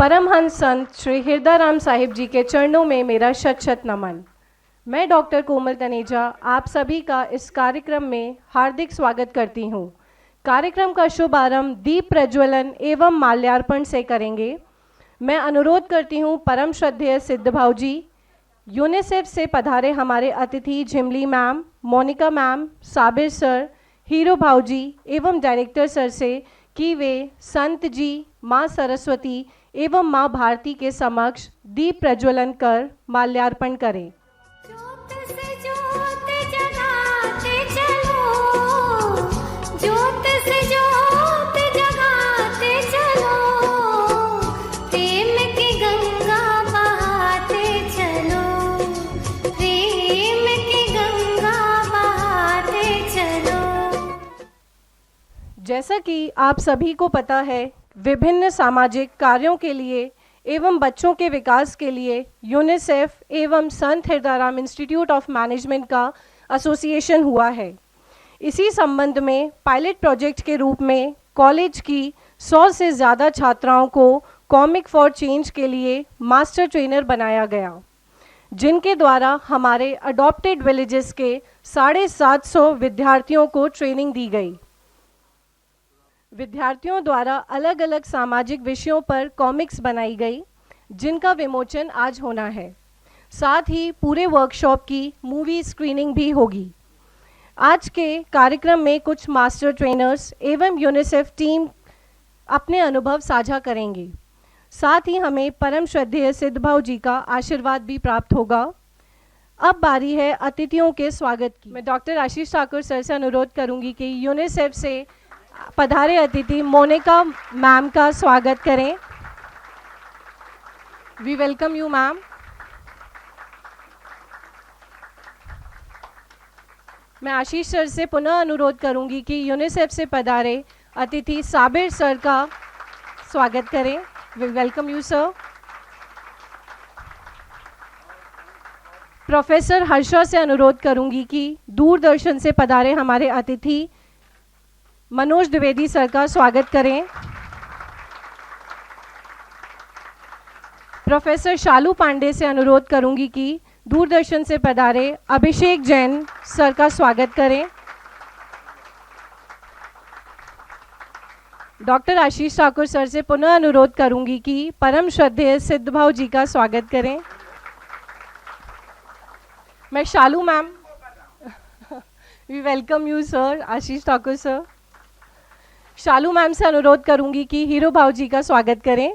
परमहंस संत श्री हृदयराम साहिब जी के चरणों में मेरा शत शत नमन। मैं डॉक्टर कोमल तनेजा आप सभी का इस कार्यक्रम में हार्दिक स्वागत करती हूँ। कार्यक्रम का शुभारंभ दीप प्रज्वलन एवं माल्यार्पण से करेंगे। मैं अनुरोध करती हूँ परम श्रद्धेय सिद्ध भाव जी, यूनिसेफ से पधारे हमारे अतिथि Jhimli ma'am, Monika ma'am, Sabir sir, Hero Bhau ji एवं डायरेक्टर सर से कि वे संत जी, माँ सरस्वती एवं माँ भारती के समक्ष दीप प्रज्वलन कर माल्यार्पण करें। ज्योत से ज्योत जगाते चलो, ज्योत से ज्योत जगाते चलो, प्रेम की गंगा बहाते चलो, प्रेम की गंगा बहाते चलो। जैसा कि आप सभी को पता है, विभिन्न सामाजिक कार्यों के लिए एवं बच्चों के विकास के लिए यूनिसेफ एवं संत हृदयराम इंस्टीट्यूट ऑफ मैनेजमेंट का एसोसिएशन हुआ है। इसी संबंध में पायलट प्रोजेक्ट के रूप में कॉलेज की 100 से ज़्यादा छात्राओं को कॉमिक फॉर चेंज के लिए मास्टर ट्रेनर बनाया गया, जिनके द्वारा हमारे अडॉप्टेड विलेजेस के 750 विद्यार्थियों को ट्रेनिंग दी गई। विद्यार्थियों द्वारा अलग अलग सामाजिक विषयों पर कॉमिक्स बनाई गई, जिनका विमोचन आज होना है। साथ ही पूरे वर्कशॉप की मूवी स्क्रीनिंग भी होगी। आज के कार्यक्रम में कुछ मास्टर ट्रेनर्स एवं यूनिसेफ टीम अपने अनुभव साझा करेंगे। साथ ही हमें परम श्रद्धेय सिद्ध भाव जी का आशीर्वाद भी प्राप्त होगा। अब बारी है अतिथियों के स्वागत की। मैं डॉक्टर आशीष ठाकुर सर से अनुरोध करूंगी कि यूनिसेफ से पधारे अतिथि मोनिका मैम का स्वागत करें। We welcome you ma'am. मैं आशीष सर से पुनः अनुरोध करूंगी कि यूनिसेफ से पधारे अतिथि साबिर सर का स्वागत करें। We welcome you sir. Professor Harsha से अनुरोध करूंगी कि दूरदर्शन से पधारे हमारे अतिथि मनोज द्विवेदी सर का स्वागत करें। प्रोफेसर शालू पांडे से अनुरोध करूंगी कि दूरदर्शन से पधारे अभिषेक जैन सर का स्वागत करें। डॉक्टर आशीष ठाकुर सर से पुनः अनुरोध करूंगी कि परम श्रद्धेय सिद्ध भाव जी का स्वागत करें। मैं Shalu ma'am, we welcome you sir, Ashish Thakur sir. Shalu ma'am से अनुरोध करूंगी कि हीरो भाव जी का स्वागत करें।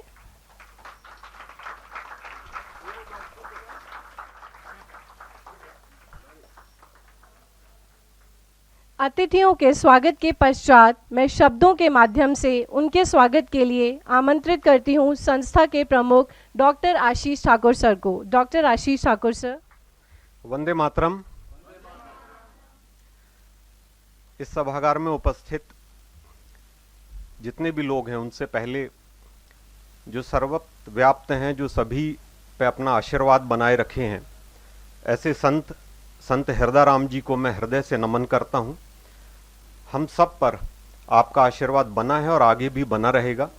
अतिथियों के स्वागत के पश्चात मैं शब्दों के माध्यम से उनके स्वागत के लिए आमंत्रित करती हूं संस्था के प्रमुख डॉक्टर आशीष ठाकुर सर को। डॉक्टर आशीष ठाकुर सर। वंदे मातरम। इस सभागार में उपस्थित जितने भी लोग हैं, उनसे पहले जो सर्वत्र व्याप्त हैं, जो सभी पे अपना आशीर्वाद बनाए रखे हैं, ऐसे संत हृदयराम जी को मैं हृदय से नमन करता हूं। हम सब पर आपका आशीर्वाद बना है और आगे भी बना रहेगा।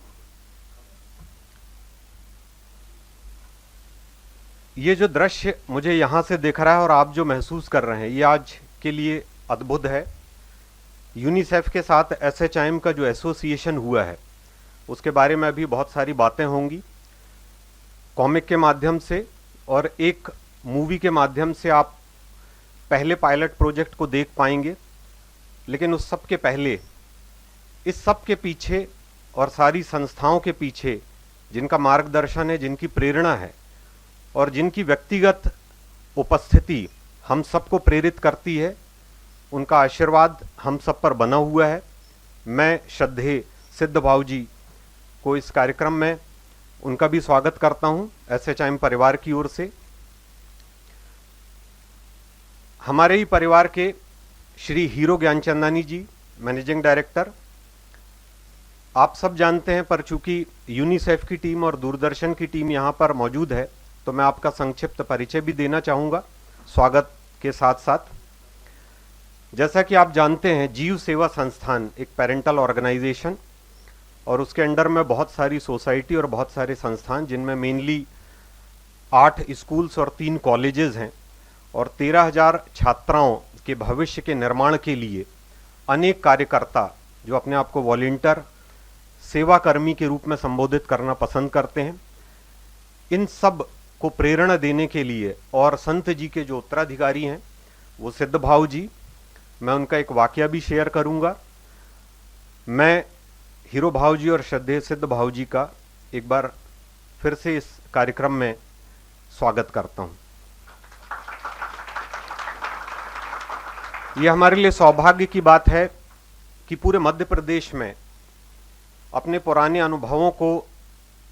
ये जो दृश्य मुझे यहां से दिख रहा है और आप जो महसूस कर रहे हैं, ये आज के लिए अद्भुत है। यूनिसेफ के साथ एसएचआईएम का जो एसोसिएशन हुआ है, उसके बारे में अभी बहुत सारी बातें होंगी। कॉमिक के माध्यम से और एक मूवी के माध्यम से आप पहले पायलट प्रोजेक्ट को देख पाएंगे, लेकिन उस सब के पहले, इस सब के पीछे और सारी संस्थाओं के पीछे जिनका मार्गदर्शन है, जिनकी प्रेरणा है और जिनकी व्यक्तिगत उपस्थिति हम सबको प्रेरित करती है, उनका आशीर्वाद हम सब पर बना हुआ है। मैं श्रद्धेय सिद्ध भाव जी को इस कार्यक्रम में उनका भी स्वागत करता हूं एसएचआईएम परिवार की ओर से। हमारे ही परिवार के श्री हीरो ज्ञानचंदानी जी, मैनेजिंग डायरेक्टर, आप सब जानते हैं, पर चूंकि यूनिसेफ की टीम और दूरदर्शन की टीम यहां पर मौजूद है, तो मैं आपका संक्षिप्त परिचय भी देना चाहूँगा स्वागत के साथ साथ। जैसा कि आप जानते हैं, जीव सेवा संस्थान एक पेरेंटल ऑर्गेनाइजेशन और उसके अंडर में बहुत सारी सोसाइटी और बहुत सारे संस्थान, जिनमें मेनली 8 स्कूल्स और 3 कॉलेजेस हैं, और 13,000 छात्राओं के भविष्य के निर्माण के लिए अनेक कार्यकर्ता जो अपने आप को वॉलंटियर सेवाकर्मी के रूप में संबोधित करना पसंद करते हैं, इन सब को प्रेरणा देने के लिए और संत जी के जो उत्तराधिकारी हैं वो सिद्ध भाव जी, मैं उनका एक वाकया भी शेयर करूंगा। मैं हीरो भाव जी और श्रद्धेय सिद्ध भाव जी का एक बार फिर से इस कार्यक्रम में स्वागत करता हूं। यह हमारे लिए सौभाग्य की बात है कि पूरे मध्य प्रदेश में अपने पुराने अनुभवों को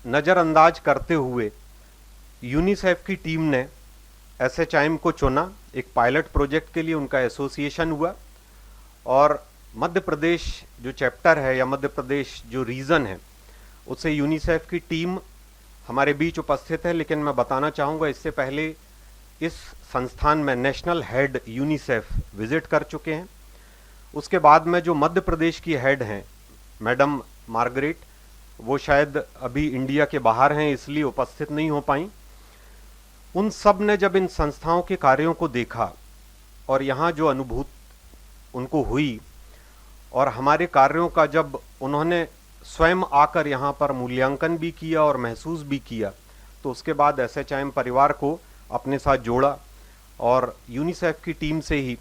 नज़रअंदाज करते हुए यूनिसेफ की टीम ने एसएचआईएम को चुना। एक पायलट प्रोजेक्ट के लिए उनका एसोसिएशन हुआ, और मध्य प्रदेश जो चैप्टर है या मध्य प्रदेश जो रीजन है, उससे यूनिसेफ की टीम हमारे बीच उपस्थित है। लेकिन मैं बताना चाहूँगा, इससे पहले इस संस्थान में नेशनल हेड यूनिसेफ विजिट कर चुके हैं। उसके बाद में जो मध्य प्रदेश की हेड हैं मैडम मार्गरेट, वो शायद अभी इंडिया के बाहर हैं इसलिए उपस्थित नहीं हो पाई। उन सब ने जब इन संस्थाओं के कार्यों को देखा और यहाँ जो अनुभूति उनको हुई और हमारे कार्यों का जब उन्होंने स्वयं आकर यहाँ पर मूल्यांकन भी किया और महसूस भी किया, तो उसके बाद एसएचआईएम परिवार को अपने साथ जोड़ा। और यूनिसेफ की टीम से ही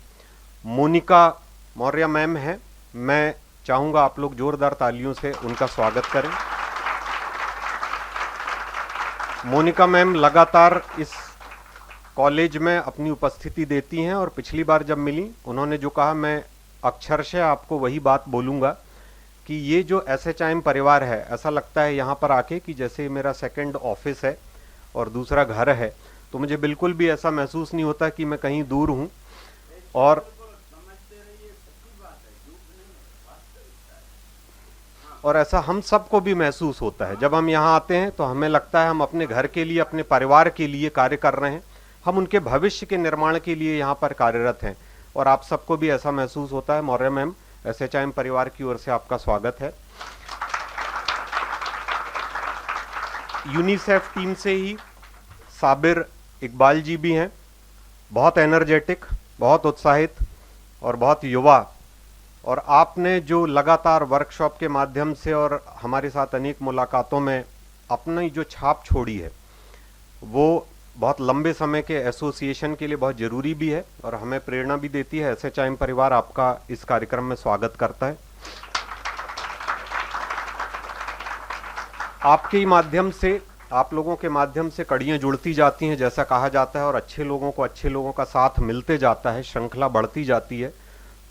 मोनिका मौर्य मैम है, मैं चाहूँगा आप लोग जोरदार तालियों से उनका स्वागत करें। मोनिका मैम लगातार इस कॉलेज में अपनी उपस्थिति देती हैं, और पिछली बार जब मिली उन्होंने जो कहा, मैं अक्षरशः आपको वही बात बोलूँगा कि ये जो एसएचआईएम परिवार है, ऐसा लगता है यहाँ पर आके कि जैसे मेरा सेकंड ऑफिस है और दूसरा घर है। तो मुझे बिल्कुल भी ऐसा महसूस नहीं होता कि मैं कहीं दूर हूँ। और ऐसा हम सबको भी महसूस होता है जब हम यहाँ आते हैं, तो हमें लगता है हम अपने घर के लिए, अपने परिवार के लिए कार्य कर रहे हैं, हम उनके भविष्य के निर्माण के लिए यहाँ पर कार्यरत हैं। और आप सबको भी ऐसा महसूस होता है। मौर्य मैम, एसएचआईएम परिवार की ओर से आपका स्वागत है। यूनिसेफ टीम से ही साबिर इकबाल जी भी हैं, बहुत एनर्जेटिक, बहुत उत्साहित और बहुत युवा। और आपने जो लगातार वर्कशॉप के माध्यम से और हमारे साथ अनेक मुलाकातों में अपनी जो छाप छोड़ी है, वो बहुत लंबे समय के एसोसिएशन के लिए बहुत ज़रूरी भी है और हमें प्रेरणा भी देती है। एसएचआईएम परिवार आपका इस कार्यक्रम में स्वागत करता है। आपके ही माध्यम से, आप लोगों के माध्यम से कड़ियाँ जुड़ती जाती हैं, जैसा कहा जाता है, और अच्छे लोगों को अच्छे लोगों का साथ मिलते जाता है, श्रृंखला बढ़ती जाती है।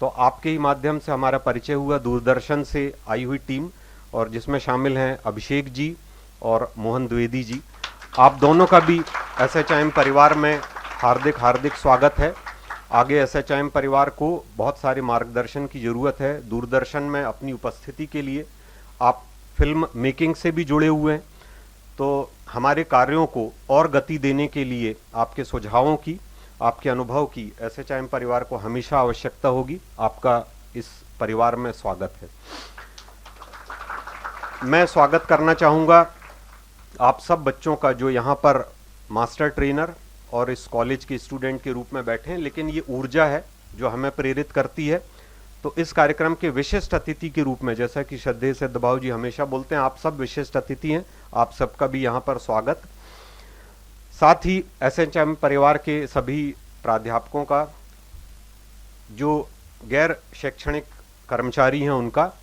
तो आपके ही माध्यम से हमारा परिचय हुआ दूरदर्शन से आई हुई टीम, और जिसमें शामिल हैं अभिषेक जी और मोहन द्विवेदी जी। आप दोनों का भी एसएचआईएम परिवार में हार्दिक हार्दिक स्वागत है। आगे एसएचआईएम परिवार को बहुत सारे मार्गदर्शन की ज़रूरत है। दूरदर्शन में अपनी उपस्थिति के लिए आप फिल्म मेकिंग से भी जुड़े हुए हैं, तो हमारे कार्यों को और गति देने के लिए आपके सुझावों की, आपके अनुभव की एसएचआईएम परिवार को हमेशा आवश्यकता होगी। आपका इस परिवार में स्वागत है। मैं स्वागत करना चाहूँगा आप सब बच्चों का जो यहाँ पर मास्टर ट्रेनर और इस कॉलेज के स्टूडेंट के रूप में बैठे हैं, लेकिन ये ऊर्जा है जो हमें प्रेरित करती है। तो इस कार्यक्रम के विशिष्ट अतिथि के रूप में, जैसा कि श्रद्धेय सिद्ध भाव जी हमेशा बोलते हैं, आप सब विशिष्ट अतिथि हैं, आप सबका भी यहाँ पर स्वागत। साथ ही एसएचआईएम परिवार के सभी प्राध्यापकों का, जो गैर शैक्षणिक कर्मचारी हैं उनका,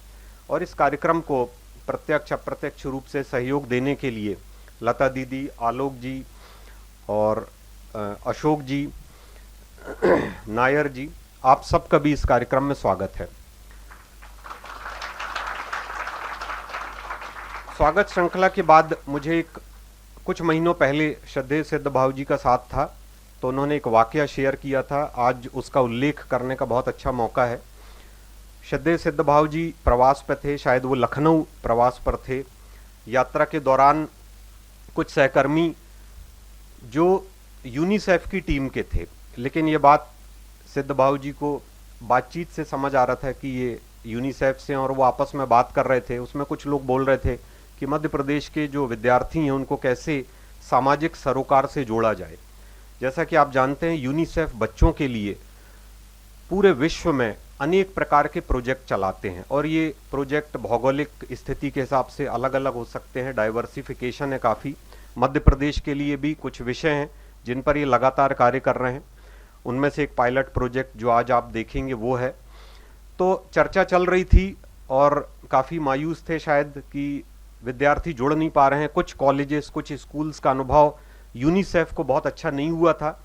और इस कार्यक्रम को प्रत्यक्ष अप्रत्यक्ष रूप से सहयोग देने के लिए लता दीदी, आलोक जी और अशोक जी, नायर जी, आप सबका भी इस कार्यक्रम में स्वागत है। स्वागत श्रृंखला के बाद मुझे कुछ महीनों पहले श्रद्धेय सिद्ध भाव जी का साथ था, तो उन्होंने एक वाकया शेयर किया था। आज उसका उल्लेख करने का बहुत अच्छा मौका है। श्रद्धेय सिद्ध भाव जी प्रवास पर थे, शायद वो लखनऊ प्रवास पर थे। यात्रा के दौरान कुछ सहकर्मी जो यूनिसेफ की टीम के थे, लेकिन ये बात सिद्ध भाव जी को बातचीत से समझ आ रहा था कि ये यूनिसेफ से और वो आपस में बात कर रहे थे। उसमें कुछ लोग बोल रहे थे कि मध्य प्रदेश के जो विद्यार्थी हैं उनको कैसे सामाजिक सरोकार से जोड़ा जाए। जैसा कि आप जानते हैं, यूनिसेफ बच्चों के लिए पूरे विश्व में अनेक प्रकार के प्रोजेक्ट चलाते हैं और ये प्रोजेक्ट भौगोलिक स्थिति के हिसाब से अलग अलग हो सकते हैं। डाइवर्सिफिकेशन है काफ़ी। मध्य प्रदेश के लिए भी कुछ विषय हैं जिन पर ये लगातार कार्य कर रहे हैं। उनमें से एक पायलट प्रोजेक्ट जो आज आप देखेंगे वो है। तो चर्चा चल रही थी और काफ़ी मायूस थे शायद कि विद्यार्थी जुड़ नहीं पा रहे हैं। कुछ कॉलेजेस, कुछ स्कूल्स का अनुभव यूनिसेफ को बहुत अच्छा नहीं हुआ था।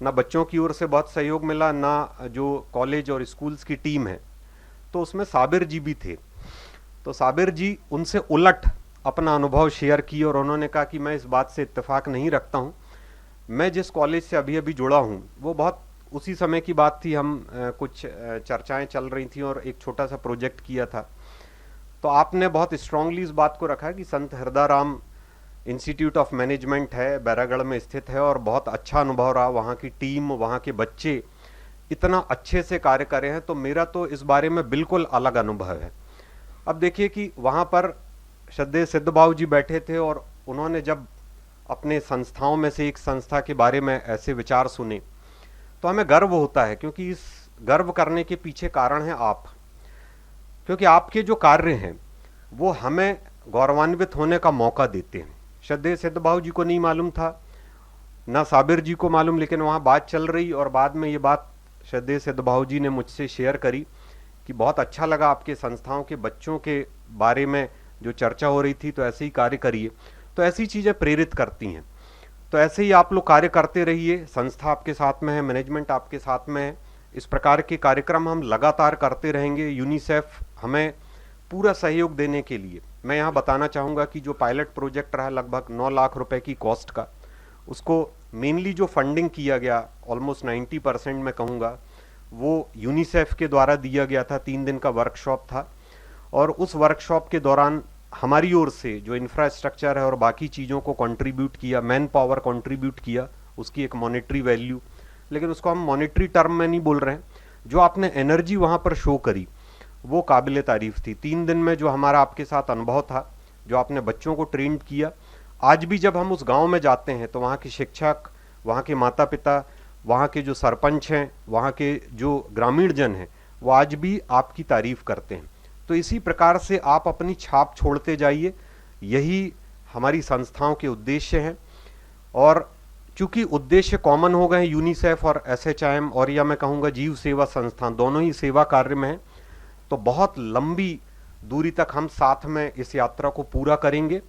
ना बच्चों की ओर से बहुत सहयोग मिला, ना जो कॉलेज और स्कूल्स की टीम है। तो उसमें साबिर जी भी थे। तो साबिर जी उनसे उलट अपना अनुभव शेयर की और उन्होंने कहा कि मैं इस बात से इत्तेफाक नहीं रखता हूँ। मैं जिस कॉलेज से अभी अभी जुड़ा हूँ वो बहुत उसी समय की बात थी। हम कुछ चर्चाएं चल रही थी और एक छोटा सा प्रोजेक्ट किया था। तो आपने बहुत स्ट्रांगली इस बात को रखा कि संत हृदयराम इंस्टीट्यूट ऑफ मैनेजमेंट है, बैरागढ़ में स्थित है और बहुत अच्छा अनुभव रहा। वहाँ की टीम, वहाँ के बच्चे इतना अच्छे से कार्य करे हैं। तो मेरा तो इस बारे में बिल्कुल अलग अनुभव है। अब देखिए कि वहाँ पर श्रद्धेय सिद्धबाबू जी बैठे थे और उन्होंने जब अपने संस्थाओं में से एक संस्था के बारे में ऐसे विचार सुने तो हमें गर्व होता है, क्योंकि इस गर्व करने के पीछे कारण है आप। क्योंकि आपके जो कार्य हैं वो हमें गौरवान्वित होने का मौका देते हैं। श्रद्धेय सिद्धबाबू जी को नहीं मालूम था, ना साबिर जी को मालूम, लेकिन वहाँ बात चल रही और बाद में ये बात श्रद्धेय सिद्धबाबू जी ने मुझसे शेयर करी कि बहुत अच्छा लगा आपके संस्थाओं के बच्चों के बारे में जो चर्चा हो रही थी, तो ऐसे ही कार्य करिए। तो ऐसी चीज़ें प्रेरित करती हैं। तो ऐसे ही आप लोग कार्य करते रहिए। संस्था आपके साथ में है, मैनेजमेंट आपके साथ में है। इस प्रकार के कार्यक्रम हम लगातार करते रहेंगे। यूनिसेफ हमें पूरा सहयोग देने के लिए, मैं यहाँ बताना चाहूँगा कि जो पायलट प्रोजेक्ट रहा लगभग 9 लाख रुपए की कॉस्ट का, उसको मेनली जो फंडिंग किया गया ऑलमोस्ट 90% मैं कहूँगा वो यूनिसेफ के द्वारा दिया गया था। 3 दिन का वर्कशॉप था और उस वर्कशॉप के दौरान हमारी ओर से जो इंफ्रास्ट्रक्चर है और बाकी चीज़ों को कंट्रीब्यूट किया, मैन पावर कंट्रीब्यूट किया, उसकी एक मॉनेटरी वैल्यू, लेकिन उसको हम मॉनेटरी टर्म में नहीं बोल रहे हैं। जो आपने एनर्जी वहाँ पर शो करी वो काबिले तारीफ थी। 3 दिन में जो हमारा आपके साथ अनुभव था, जो आपने बच्चों को ट्रेंड किया, आज भी जब हम उस गांव में जाते हैं तो वहाँ के शिक्षक, वहाँ के माता पिता, वहाँ के जो सरपंच हैं, वहाँ के जो ग्रामीण जन हैं, वो आज भी आपकी तारीफ करते हैं। तो इसी प्रकार से आप अपनी छाप छोड़ते जाइए। यही हमारी संस्थाओं के उद्देश्य हैं और चूंकि उद्देश्य कॉमन हो गए हैं, यूनिसेफ और SHIM और या मैं कहूँगा जीव सेवा संस्थान दोनों ही सेवा कार्य में हैं, तो बहुत लंबी दूरी तक हम साथ में इस यात्रा को पूरा करेंगे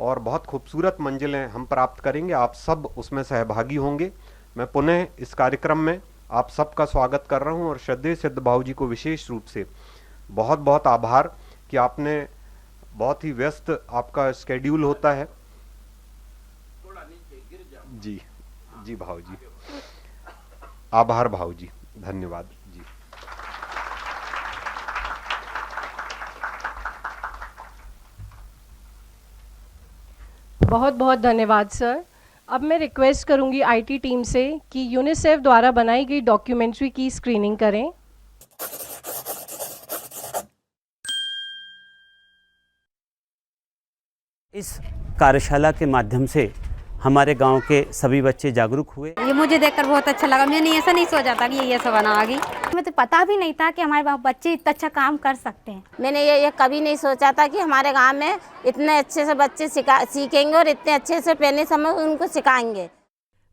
और बहुत खूबसूरत मंजिलें हम प्राप्त करेंगे। आप सब उसमें सहभागी होंगे। मैं पुनः इस कार्यक्रम में आप सबका स्वागत कर रहा हूं और श्रद्धेय सिद्धबाबू जी को विशेष रूप से बहुत बहुत आभार कि आपने, बहुत ही व्यस्त आपका स्केड्यूल होता है। जी जी भाऊ जी, आभार भाऊ जी, धन्यवाद जी। बहुत बहुत धन्यवाद सर। अब मैं रिक्वेस्ट करूंगी IT टीम से कि यूनिसेफ द्वारा बनाई गई डॉक्यूमेंट्री की स्क्रीनिंग करें। इस कार्यशाला के माध्यम से हमारे गांव के सभी बच्चे जागरूक हुए। ये मुझे देखकर बहुत अच्छा लगा। मैंने ऐसा नहीं सोचा था कि ये सब बना आ गई। हमें तो पता भी नहीं था कि हमारे बच्चे इतना अच्छा काम कर सकते हैं। मैंने ये कभी नहीं सोचा था कि हमारे गांव में इतने अच्छे से बच्चे सीखेंगे और इतने अच्छे से पहले समय उनको सिखाएंगे।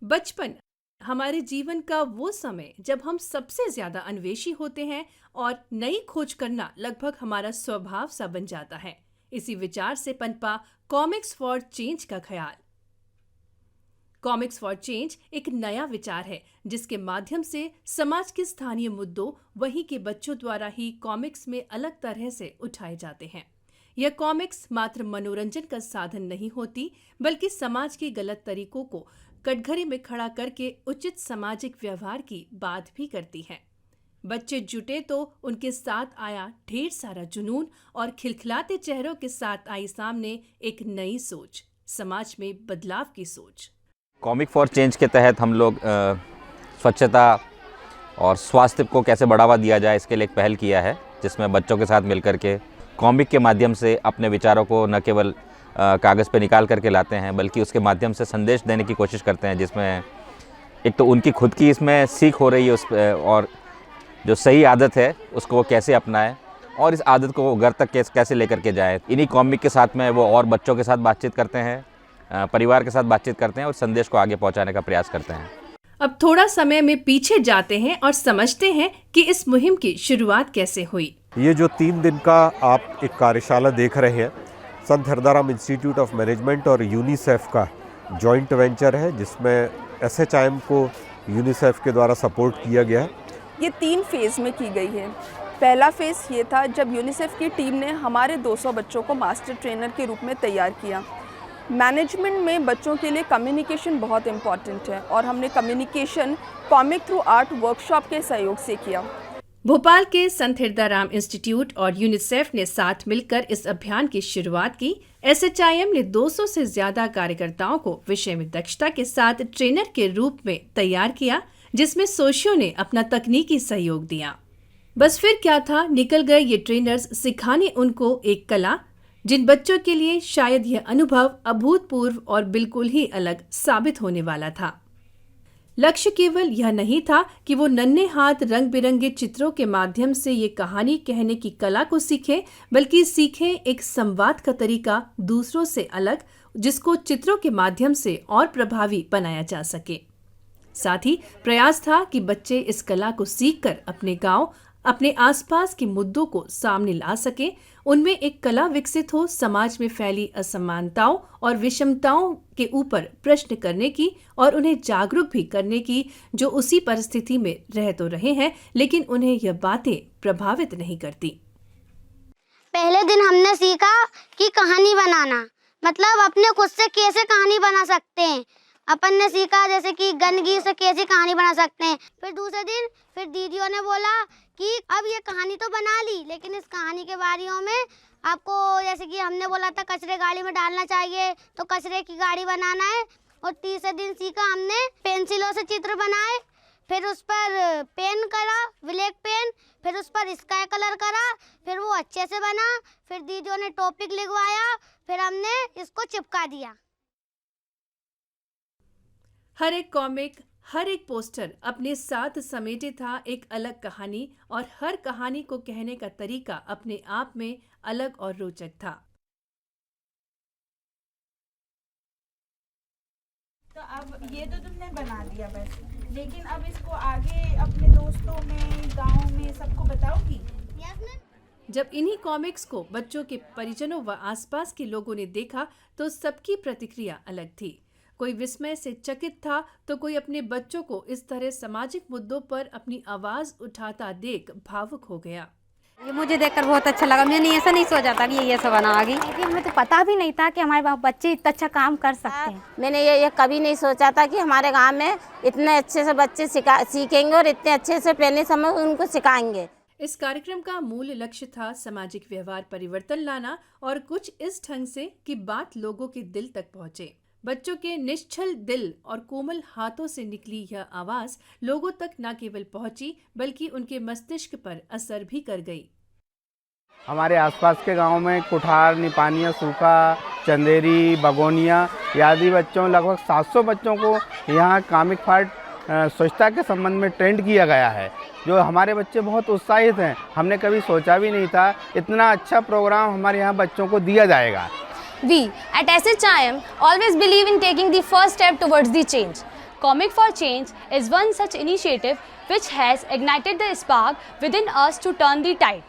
बचपन हमारे जीवन का वो समय जब हम सबसे ज्यादा अन्वेषी होते हैं और नई खोज करना लगभग हमारा स्वभाव सा बन जाता है। इसी विचार से पनपा कॉमिक्स फॉर चेंज का ख्याल। कॉमिक्स फॉर चेंज एक नया विचार है जिसके माध्यम से समाज के स्थानीय मुद्दों वहीं के बच्चों द्वारा ही कॉमिक्स में अलग तरह से उठाए जाते हैं। यह कॉमिक्स मात्र मनोरंजन का साधन नहीं होती, बल्कि समाज के गलत तरीकों को कटघरे में खड़ा करके उचित सामाजिक व्यवहार की बात भी करती है। बच्चे जुटे तो उनके साथ आया ढेर सारा जुनून और खिलखिलाते चेहरों के साथ आई सामने एक नई सोच, समाज में बदलाव की सोच। कॉमिक फॉर चेंज के तहत हम लोग स्वच्छता और स्वास्थ्य को कैसे बढ़ावा दिया जाए इसके लिए एक पहल किया है। जिसमें बच्चों के साथ मिलकर के कॉमिक के माध्यम से अपने विचारों को न केवल कागज़ पे निकाल करके लाते हैं, बल्कि उसके माध्यम से संदेश देने की कोशिश करते हैं, जिसमें एक तो उनकी खुद की इसमें सीख हो रही है और जो सही आदत है उसको वो कैसे अपनाएं और इस आदत को वो घर तक कैसे लेकर के जाए। इन्हीं कॉमिक के साथ में वो और बच्चों के साथ बातचीत करते हैं, परिवार के साथ बातचीत करते हैं और संदेश को आगे पहुंचाने का प्रयास करते हैं। अब थोड़ा समय में पीछे जाते हैं और समझते हैं कि इस मुहिम की शुरुआत कैसे हुई। ये जो 3 दिन का आप एक कार्यशाला देख रहे हैं, Sant Hirdaram institute of management और यूनिसेफ का जॉइंट वेंचर है, जिसमें SHIM को यूनिसेफ के द्वारा सपोर्ट किया गया है। ये 3 फेज़ में की गई है। पहला फेज़ ये था जब यूनिसेफ की टीम ने हमारे 200 बच्चों को मास्टर ट्रेनर के रूप में तैयार किया। मैनेजमेंट में बच्चों के लिए कम्युनिकेशन बहुत इम्पॉर्टेंट है और हमने communication comic through art workshop के सहयोग से किया। भोपाल के संत हिरदाराम इंस्टीट्यूट और यूनिसेफ ने साथ मिलकर इस अभियान की शुरुआत की। SHIM ने 200 से ज्यादा कार्यकर्ताओं को विषय में दक्षता के साथ ट्रेनर के रूप में तैयार किया, जिसमें सोशियो ने अपना तकनीकी सहयोग दिया। बस फिर क्या था, निकल गए ये ट्रेनर्स सिखाने उनको एक कला, जिन बच्चों के लिए शायद यह अनुभव अभूतपूर्व और बिल्कुल ही अलग साबित होने वाला था। लक्ष्य केवल यह नहीं था कि वो नन्हे हाथ रंग बिरंगे चित्रों के माध्यम से ये कहानी कहने की कला को सीखें, बल्कि सीखें एक संवाद का तरीका दूसरों से अलग, जिसको चित्रों के माध्यम से और प्रभावी बनाया जा सके। साथ ही प्रयास था कि बच्चे इस कला को सीखकर अपने गांव, अपने आसपास के मुद्दों को सामने ला सकें, उनमें एक कला विकसित हो समाज में फैली असमानताओं और विषमताओं के ऊपर प्रश्न करने की और उन्हें जागरूक भी करने की, जो उसी परिस्थिति में रह तो रहे हैं लेकिन उन्हें यह बातें प्रभावित नहीं करती। पहले दिन हमने सीखा कि कहानी बनाना मतलब अपने खुद से कैसे कहानी बना सकते हैं। अपन ने सीखा जैसे कि गंदगी से कैसे कहानी बना सकते हैं। फिर दूसरे दिन फिर दीदियों ने बोला कि अब ये कहानी तो बना ली, लेकिन इस कहानी के बारियों में आपको जैसे कि हमने बोला था कचरे गाड़ी में डालना चाहिए, तो कचरे की गाड़ी बनाना है। और तीसरे दिन सीखा हमने पेंसिलों से चित्र बनाए, फिर उस पर पेन करा, ब्लैक पेन, फिर उस पर स्काई कलर करा, फिर वो अच्छे से बना। फिर दीदियों ने टॉपिक लिखवाया, फिर हमने इसको चिपका दिया। हर एक कॉमिक, हर एक पोस्टर अपने साथ समेटे था एक अलग कहानी, और हर कहानी को कहने का तरीका अपने आप में अलग और रोचक था। तो अब ये तो तुमने बना दिया बस, लेकिन अब इसको आगे अपने दोस्तों में, गांव में सबको बताओगी? जब इन्हीं कॉमिक्स को बच्चों के परिजनों व आसपास के लोगों ने देखा तो सबकी प्रतिक्रिया अलग थी। कोई विस्मय से चकित था तो कोई अपने बच्चों को इस तरह सामाजिक मुद्दों पर अपनी आवाज उठाता देख भावुक हो गया। ये मुझे देखकर बहुत अच्छा लगा। मैंने ऐसा नहीं सोचा था कि ये ऐसा बनाएगी। हमें तो पता भी नहीं था कि हमारे बच्चे इतना अच्छा काम कर सकते हैं। मैंने ये कभी नहीं सोचा था कि हमारे गांव में इतने अच्छे से बच्चे सीखेंगे और इतने अच्छे से पहले समय उनको सिखाएंगे। इस कार्यक्रम का मूल लक्ष्य था सामाजिक व्यवहार परिवर्तन लाना, और कुछ इस ढंग से कि बात लोगों के दिल तक पहुंचे। बच्चों के निश्चल दिल और कोमल हाथों से निकली यह आवाज लोगों तक न केवल पहुंची बल्कि उनके मस्तिष्क पर असर भी कर गई। हमारे आसपास के गांव में कुठार, निपानिया, सूखा, चंदेरी, बगोनिया आदि बच्चों, लगभग 700 बच्चों को यहाँ कॉमिक फाइट स्वच्छता के संबंध में ट्रेंड किया गया है, जो हमारे बच्चे बहुत उत्साहित हैं। हमने कभी सोचा भी नहीं था इतना अच्छा प्रोग्राम हमारे यहाँ बच्चों को दिया जाएगा। We at SHIM always believe in taking the first step towards the change. Comic for Change is one such initiative which has ignited the spark within us to turn the tide.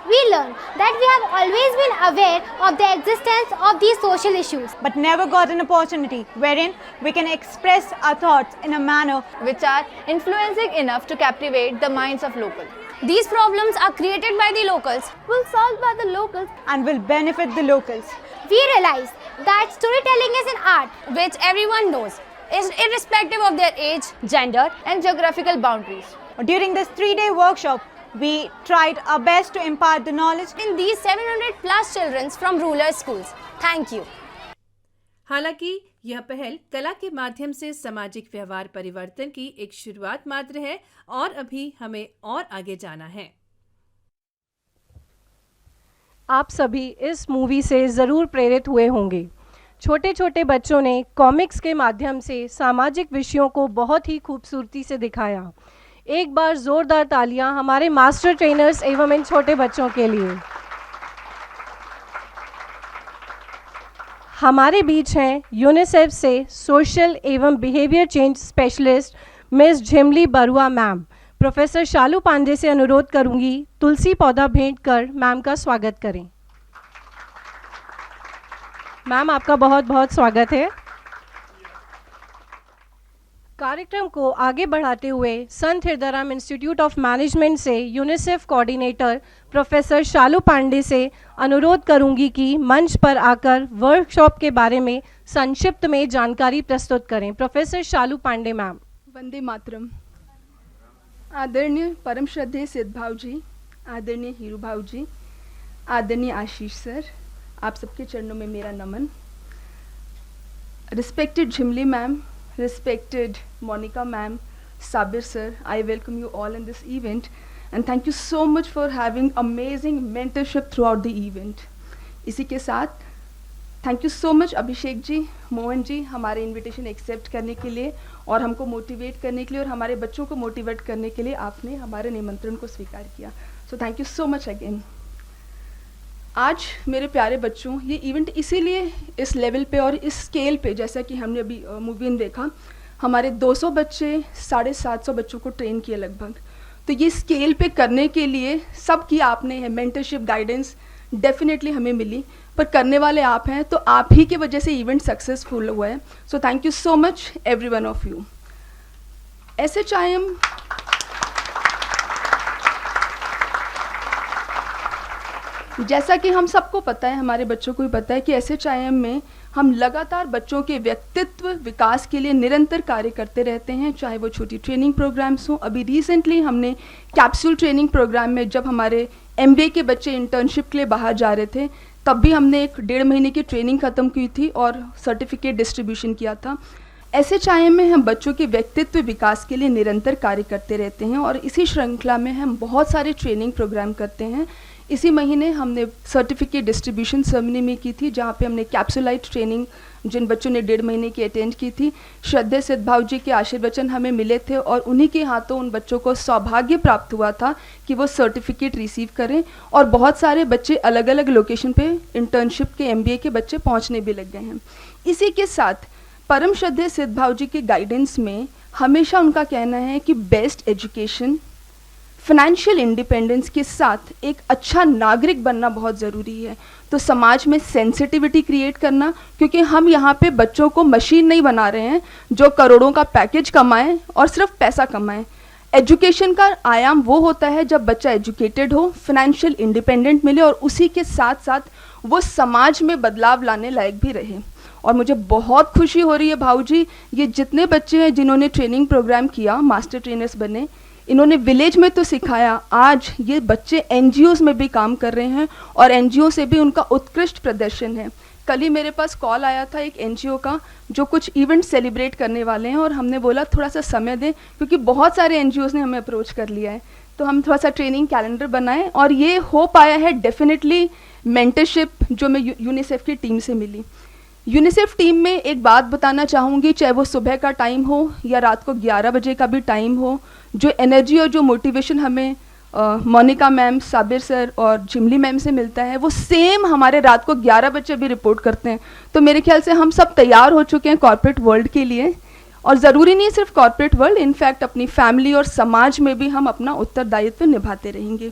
We learned that we have always been aware of the existence of these social issues, but never got an opportunity wherein we can express our thoughts in a manner which are influencing enough to captivate the minds of locals. These problems are created by the locals, will solved by the locals, and will benefit the locals. We realize that storytelling is an art which everyone knows, is irrespective of their age, gender, and geographical boundaries. During this 3-day workshop, we tried our best to impart the knowledge in these 700 plus children from rural schools. Thank you. हालांकि यह पहल कला के माध्यम से सामाजिक व्यवहार परिवर्तन की एक शुरुआत मात्र है, और अभी हमें और आगे जाना है। आप सभी इस मूवी से ज़रूर प्रेरित हुए होंगे। छोटे छोटे बच्चों ने कॉमिक्स के माध्यम से सामाजिक विषयों को बहुत ही खूबसूरती से दिखाया। एक बार ज़ोरदार तालियां हमारे मास्टर ट्रेनर्स एवं इन छोटे बच्चों के लिए। हमारे बीच हैं यूनिसेफ से सोशल एवं behaviour change specialist miss Jhimli Barua ma'am. Professor Shalu Pandey से अनुरोध करूंगी तुलसी पौधा भेंट कर मैम का स्वागत करें। मैम, आपका बहुत बहुत स्वागत है। कार्यक्रम को आगे बढ़ाते हुए संत हृदयराम इंस्टीट्यूट ऑफ मैनेजमेंट से UNICEF coordinator professor Shalu Pandey से अनुरोध करूंगी कि मंच पर आकर वर्कशॉप के बारे में संक्षिप्त में जानकारी प्रस्तुत करें। Professor Shalu Pandey ma'am. वंदे मातरम। आदरणीय परम श्रद्धेय सिद्ध भाव जी, आदरणीय हीरू भाव जी, आदरणीय आशीष सर, आप सबके चरणों में मेरा नमन। Respected Jhimli ma'am, respected Monica ma'am, Sabir sir, I welcome you all in this event and thank you so much for having amazing mentorship throughout the event. इसी के साथ thank you so much Abhishek ji, Mohan ji, हमारे इनविटेशन एक्सेप्ट करने के लिए और हमको motivate करने के लिए और हमारे बच्चों को मोटिवेट करने के लिए आपने हमारे निमंत्रण को स्वीकार किया। सो thank you so much again. आज मेरे प्यारे बच्चों, ये इवेंट इसीलिए इस लेवल पे और इस स्केल पे, जैसा कि हमने अभी मूवी में देखा, हमारे 200 बच्चे 750 बच्चों को ट्रेन किए लगभग। तो ये स्केल पे करने के लिए सबकी आपने है मेंटरशिप गाइडेंस डेफिनेटली हमें मिली, पर करने वाले आप हैं, तो आप ही की वजह से इवेंट सक्सेसफुल हुआ है। So thank you so much every one of you. SHIM जैसा कि हम सबको पता है, हमारे बच्चों को भी पता है कि SHIM में हम लगातार बच्चों के व्यक्तित्व विकास के लिए निरंतर कार्य करते रहते हैं, चाहे वो छोटी ट्रेनिंग प्रोग्राम्स हों। अभी रिसेंटली हमने कैप्सूल ट्रेनिंग प्रोग्राम में जब हमारे MBA के बच्चे इंटर्नशिप के लिए बाहर जा रहे थे, तब भी हमने एक 1.5 महीने की ट्रेनिंग ख़त्म की थी और सर्टिफिकेट डिस्ट्रीब्यूशन किया था। SHIM में हम बच्चों के व्यक्तित्व विकास के लिए निरंतर कार्य करते रहते हैं और इसी श्रृंखला में हम बहुत सारे ट्रेनिंग प्रोग्राम करते हैं। इसी महीने हमने सर्टिफिकेट डिस्ट्रीब्यूशन सेरेमनी में की थी, जहाँ पे हमने कैप्सूलाइट ट्रेनिंग जिन बच्चों ने 1.5 महीने की अटेंड की थी, श्रद्धेय सिद्ध भाव जी के आशीर्वचन हमें मिले थे और उन्हीं के हाथों उन बच्चों को सौभाग्य प्राप्त हुआ था कि वो सर्टिफिकेट रिसीव करें। और बहुत सारे बच्चे अलग अलग लोकेशन पे इंटर्नशिप के MBA के बच्चे पहुँचने भी लग गए हैं। इसी के साथ परम श्रद्धेय सिद्ध भाव जी के गाइडेंस में हमेशा उनका कहना है कि बेस्ट एजुकेशन, फाइनेंशियल इंडिपेंडेंस के साथ एक अच्छा नागरिक बनना बहुत ज़रूरी है। तो समाज में सेंसिटिविटी क्रिएट करना, क्योंकि हम यहाँ पे बच्चों को मशीन नहीं बना रहे हैं जो करोड़ों का पैकेज कमाए और सिर्फ पैसा कमाए। एजुकेशन का आयाम वो होता है जब बच्चा एजुकेटेड हो, फाइनेंशियल इंडिपेंडेंट मिले और उसी के साथ साथ वो समाज में बदलाव लाने लायक भी रहे। और मुझे बहुत खुशी हो रही है भाऊ जी, ये जितने बच्चे हैं जिन्होंने ट्रेनिंग प्रोग्राम किया, मास्टर ट्रेनर्स बने, इन्होंने विलेज में तो सिखाया, आज ये बच्चे NGOs में भी काम कर रहे हैं और NGO से भी उनका उत्कृष्ट प्रदर्शन है। कल ही मेरे पास कॉल आया था एक NGO का जो कुछ इवेंट सेलिब्रेट करने वाले हैं और हमने बोला थोड़ा सा समय दें, क्योंकि बहुत सारे NGOs ने हमें अप्रोच कर लिया है, तो हम थोड़ा सा ट्रेनिंग कैलेंडर बनाएं और ये हो पाया है डेफिनेटली मेंटरशिप जो मैं यूनिसेफ की टीम से मिली। यूनिसेफ टीम में एक बात बताना चाहूँगी, चाहे वो सुबह का टाइम हो या रात को 11 बजे का भी टाइम हो, जो एनर्जी और जो मोटिवेशन हमें मोनिका मैम, साबिर सर और झिमली मैम से मिलता है, वो सेम हमारे रात को 11 बजे भी रिपोर्ट करते हैं। तो मेरे ख्याल से हम सब तैयार हो चुके हैं कॉर्पोरेट वर्ल्ड के लिए, और ज़रूरी नहीं सिर्फ कॉर्पोरेट वर्ल्ड, इनफैक्ट अपनी फैमिली और समाज में भी हम अपना उत्तरदायित्व निभाते रहेंगे।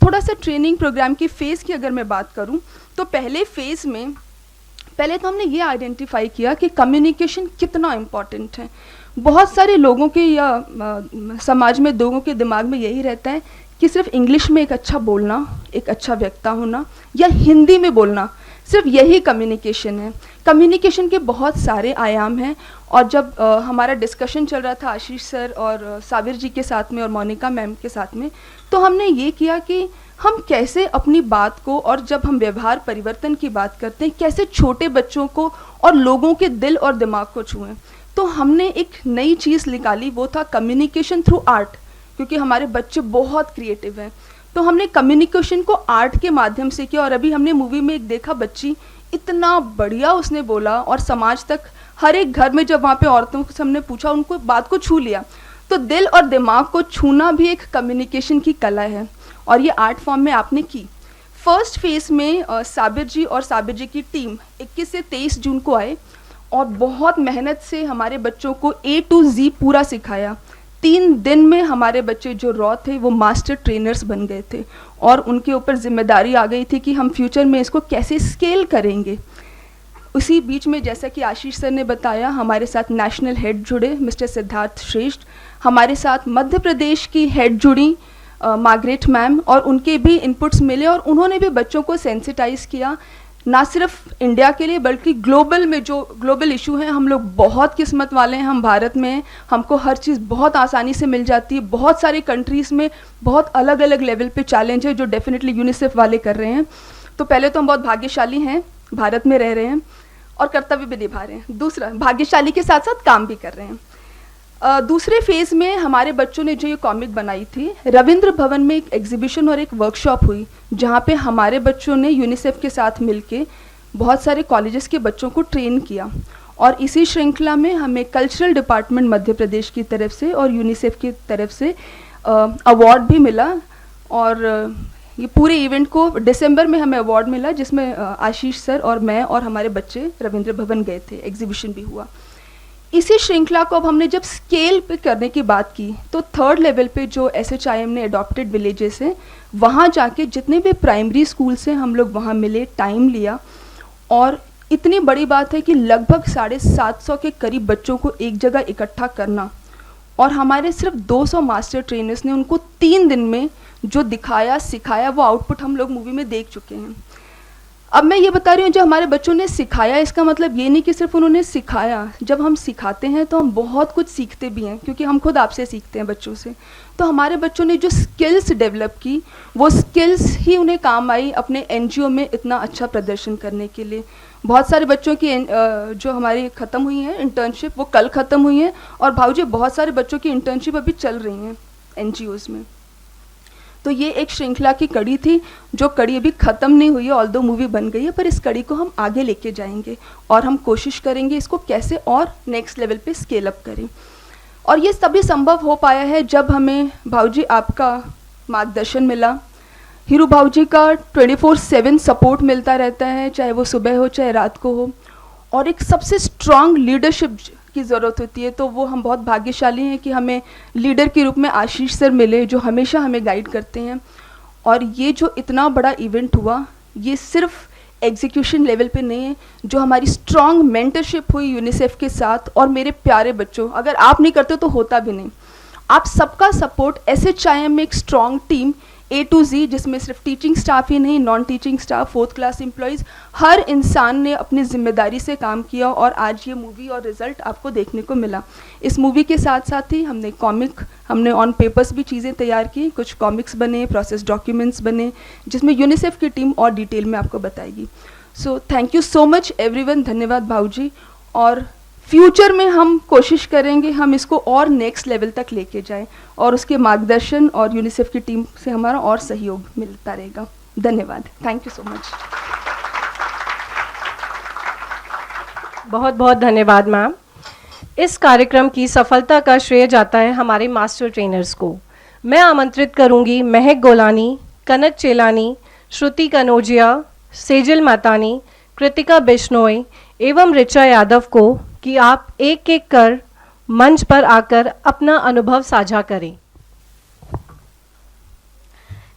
थोड़ा सा ट्रेनिंग प्रोग्राम की फ़ेज़ की अगर मैं बात करूँ तो पहले फ़ेज़ में पहले तो हमने ये आइडेंटिफाई किया कि कम्युनिकेशन कितना इम्पॉर्टेंट है। बहुत सारे लोगों के या समाज में लोगों के दिमाग में यही रहता है कि सिर्फ इंग्लिश में एक अच्छा बोलना, एक अच्छा वक्ता होना या हिंदी में बोलना, सिर्फ यही कम्युनिकेशन है। कम्युनिकेशन के बहुत सारे आयाम हैं और जब हमारा डिस्कशन चल रहा था आशीष सर और साबिर जी के साथ में और मोनिका मैम के साथ में, तो हमने ये किया कि हम कैसे अपनी बात को, और जब हम व्यवहार परिवर्तन की बात करते हैं, कैसे छोटे बच्चों को और लोगों के दिल और दिमाग को छुएं। तो हमने एक नई चीज़ निकाली, वो था कम्युनिकेशन थ्रू आर्ट, क्योंकि हमारे बच्चे बहुत क्रिएटिव हैं। तो हमने कम्युनिकेशन को आर्ट के माध्यम से किया। और अभी हमने मूवी में एक देखा बच्ची, इतना बढ़िया उसने बोला, और समाज तक हर एक घर में जब वहाँ पे औरतों से हमने पूछा, उनको बात को छू लिया। तो दिल और दिमाग को छूना भी एक कम्युनिकेशन की कला है, और ये आर्ट फॉर्म में आपने की। फर्स्ट फेज में साबिर जी और साबिर जी की टीम 21 से 23 जून को आए और बहुत मेहनत से हमारे बच्चों को A to Z पूरा सिखाया। 3 दिन में हमारे बच्चे जो रॉ थे वो मास्टर ट्रेनर्स बन गए थे, और उनके ऊपर जिम्मेदारी आ गई थी कि हम फ्यूचर में इसको कैसे स्केल करेंगे। उसी बीच में जैसा कि आशीष सर ने बताया, हमारे साथ नेशनल हेड जुड़े मिस्टर सिद्धार्थ श्रेष्ठ, हमारे साथ मध्य प्रदेश की हेड जुड़ी मार्गरेट मैम, और उनके भी इनपुट्स मिले और उन्होंने भी बच्चों को सेंसिटाइज किया, ना सिर्फ इंडिया के लिए बल्कि ग्लोबल में जो ग्लोबल इशू है। हम लोग बहुत किस्मत वाले हैं, हम भारत में हैं, हमको हर चीज़ बहुत आसानी से मिल जाती है। बहुत सारे कंट्रीज़ में बहुत अलग अलग लेवल पे चैलेंज है जो डेफिनेटली यूनिसेफ वाले कर रहे हैं। तो पहले तो हम बहुत भाग्यशाली हैं, भारत में रह रहे हैं और कर्तव्य भी निभा रहे हैं। दूसरा, भाग्यशाली के साथ साथ काम भी कर रहे हैं। दूसरे फेज़ में हमारे बच्चों ने जो ये कॉमिक बनाई थी, रविंद्र भवन में एक एग्जीबिशन और एक वर्कशॉप हुई, जहाँ पे हमारे बच्चों ने यूनिसेफ के साथ मिलके बहुत सारे कॉलेजेस के बच्चों को ट्रेन किया। और इसी श्रृंखला में हमें कल्चरल डिपार्टमेंट मध्य प्रदेश की तरफ से और यूनिसेफ की तरफ से अवार्ड भी मिला। और ये पूरे इवेंट को दिसंबर में हमें अवार्ड मिला, जिसमें आशीष सर और मैं और हमारे बच्चे रविंद्र भवन गए थे, एग्जीबिशन भी हुआ। इसी श्रृंखला को अब हमने जब स्केल पे करने की बात की, तो 3rd लेवल पे जो SHIM ने अडॉप्टेड विलेजेस हैं, वहाँ जाके जितने भी प्राइमरी स्कूल से हम लोग वहाँ मिले, टाइम लिया, और इतनी बड़ी बात है कि लगभग 750 के करीब बच्चों को एक जगह इकट्ठा करना, और हमारे सिर्फ 200 मास्टर ट्रेनर्स ने उनको 3 दिन में जो दिखाया सिखाया, वो आउटपुट हम लोग मूवी में देख चुके हैं। अब मैं ये बता रही हूँ, जो हमारे बच्चों ने सिखाया, इसका मतलब ये नहीं कि सिर्फ उन्होंने सिखाया। जब हम सिखाते हैं तो हम बहुत कुछ सीखते भी हैं, क्योंकि हम खुद आपसे सीखते हैं, बच्चों से। तो हमारे बच्चों ने जो स्किल्स डेवलप की, वो स्किल्स ही उन्हें काम आई अपने NGO में इतना अच्छा प्रदर्शन करने के लिए। बहुत सारे बच्चों की जो हमारी ख़त्म हुई हैं इंटर्नशिप, वो कल ख़त्म हुई हैं, और भाऊजी बहुत सारे बच्चों की इंटर्नशिप अभी चल रही हैं NGOs में। तो ये एक श्रृंखला की कड़ी थी, जो कड़ी अभी ख़त्म नहीं हुई है, ऑल्दो मूवी बन गई है, पर इस कड़ी को हम आगे लेके जाएंगे और हम कोशिश करेंगे इसको कैसे और नेक्स्ट लेवल पे स्केल अप करें। और ये तभी संभव हो पाया है जब हमें भाऊजी आपका मार्गदर्शन मिला। हीरू भाऊजी का 24/7 सपोर्ट मिलता रहता है, चाहे वो सुबह हो चाहे रात को हो, और एक सबसे स्ट्रांग लीडरशिप की ज़रूरत होती है। तो वो हम बहुत भाग्यशाली हैं कि हमें लीडर के रूप में आशीष सर मिले, जो हमेशा हमें गाइड करते हैं। और ये जो इतना बड़ा इवेंट हुआ, ये सिर्फ एग्जीक्यूशन लेवल पे नहीं है, जो हमारी स्ट्रांग मेंटरशिप हुई यूनिसेफ के साथ। और मेरे प्यारे बच्चों, अगर आप नहीं करते तो होता भी नहीं। आप सबका सपोर्ट, SHIM में एक strong team A to Z, जिसमें सिर्फ टीचिंग स्टाफ ही नहीं, non teaching staff, 4th class employees, हर इंसान ने अपनी जिम्मेदारी से काम किया, और आज ये मूवी और रिज़ल्ट आपको देखने को मिला। इस मूवी के साथ साथ ही हमने ऑन पेपर्स भी चीज़ें तैयार की, कुछ कॉमिक्स बने, प्रोसेस डॉक्यूमेंट्स बने, जिसमें यूनिसेफ की टीम और डिटेल में आपको बताएगी। सो thank you so much everyone, धन्यवाद भाऊजी। और फ्यूचर में हम कोशिश करेंगे हम इसको और नेक्स्ट लेवल तक लेके जाएं, और उसके मार्गदर्शन और यूनिसेफ की टीम से हमारा और सहयोग मिलता रहेगा। धन्यवाद, थैंक यू सो मच। बहुत बहुत धन्यवाद मैम। इस कार्यक्रम की सफलता का श्रेय जाता है हमारे मास्टर ट्रेनर्स को। मैं आमंत्रित करूंगी महक गोलानी, कनक चेलानी, श्रुति कनोजिया, सेजल मातानी, कृतिका बिश्नोई एवं ऋचा यादव को कि आप एक एक कर मंच पर आकर अपना अनुभव साझा करें।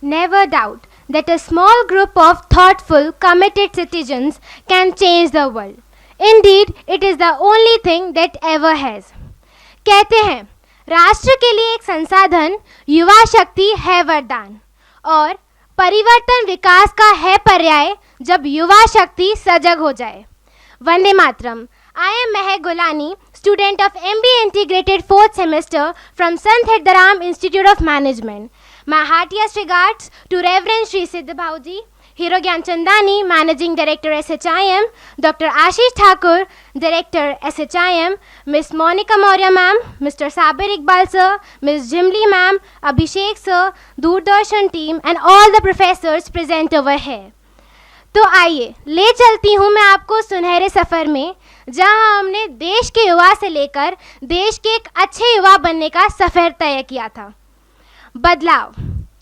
Never doubt that a small group of thoughtful, committed citizens can change the world. Indeed, it is the only thing that ever has. कहते हैं, राष्ट्र के लिए एक संसाधन युवा शक्ति है वरदान, और परिवर्तन विकास का है पर्याय जब युवा शक्ति सजग हो जाए। Vande Mataram. I am Mahek Golani, student of MBA Integrated 4th semester from Sant Hidaram Institute of Management. My heartiest regards to Reverend Shri Siddha Bhauji, Hero Gyanchandani, Managing Director SHIM, Dr. Ashish Thakur, Director SHIM, Miss Monica Maurya ma'am, Mr. Sabir Iqbal sir, Miss Jimli ma'am, Abhishek sir, Doordarshan team and all the professors present over here. तो आइए ले चलती हूँ मैं आपको सुनहरे सफ़र में, जहाँ हमने देश के युवा से लेकर देश के एक अच्छे युवा बनने का सफ़र तय किया था। बदलाव,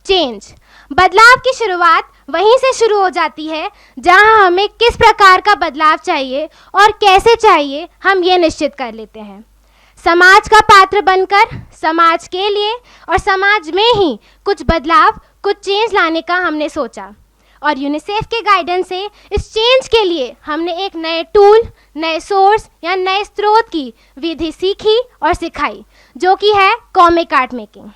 चेंज, बदलाव की शुरुआत वहीं से शुरू हो जाती है जहाँ हमें किस प्रकार का बदलाव चाहिए और कैसे चाहिए हम ये निश्चित कर लेते हैं। समाज का पात्र बनकर समाज के लिए और समाज में ही कुछ बदलाव, कुछ चेंज लाने का हमने सोचा और यूनिसेफ के गाइडेंस से इस चेंज के लिए हमने एक नए टूल, नए सोर्स या नए स्रोत की विधि सीखी और सिखाई, जो कि है कॉमिक आर्ट मेकिंग।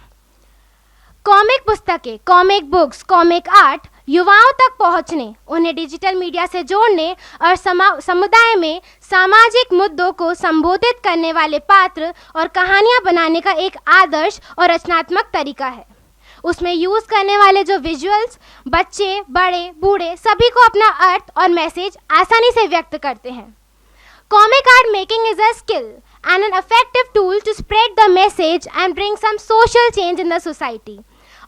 कॉमिक पुस्तकें, कॉमिक बुक्स, कॉमिक आर्ट युवाओं तक पहुंचने, उन्हें डिजिटल मीडिया से जोड़ने और समुदाय में सामाजिक मुद्दों को संबोधित करने वाले पात्र और कहानियां बनाने का एक आदर्श और रचनात्मक तरीका है। उसमें यूज़ करने वाले जो विजुअल्स बच्चे, बड़े, बूढ़े सभी को अपना अर्थ और मैसेज आसानी से व्यक्त करते हैं। Comic art making is a skill and an effective tool to spread the message and bring some social change in the society.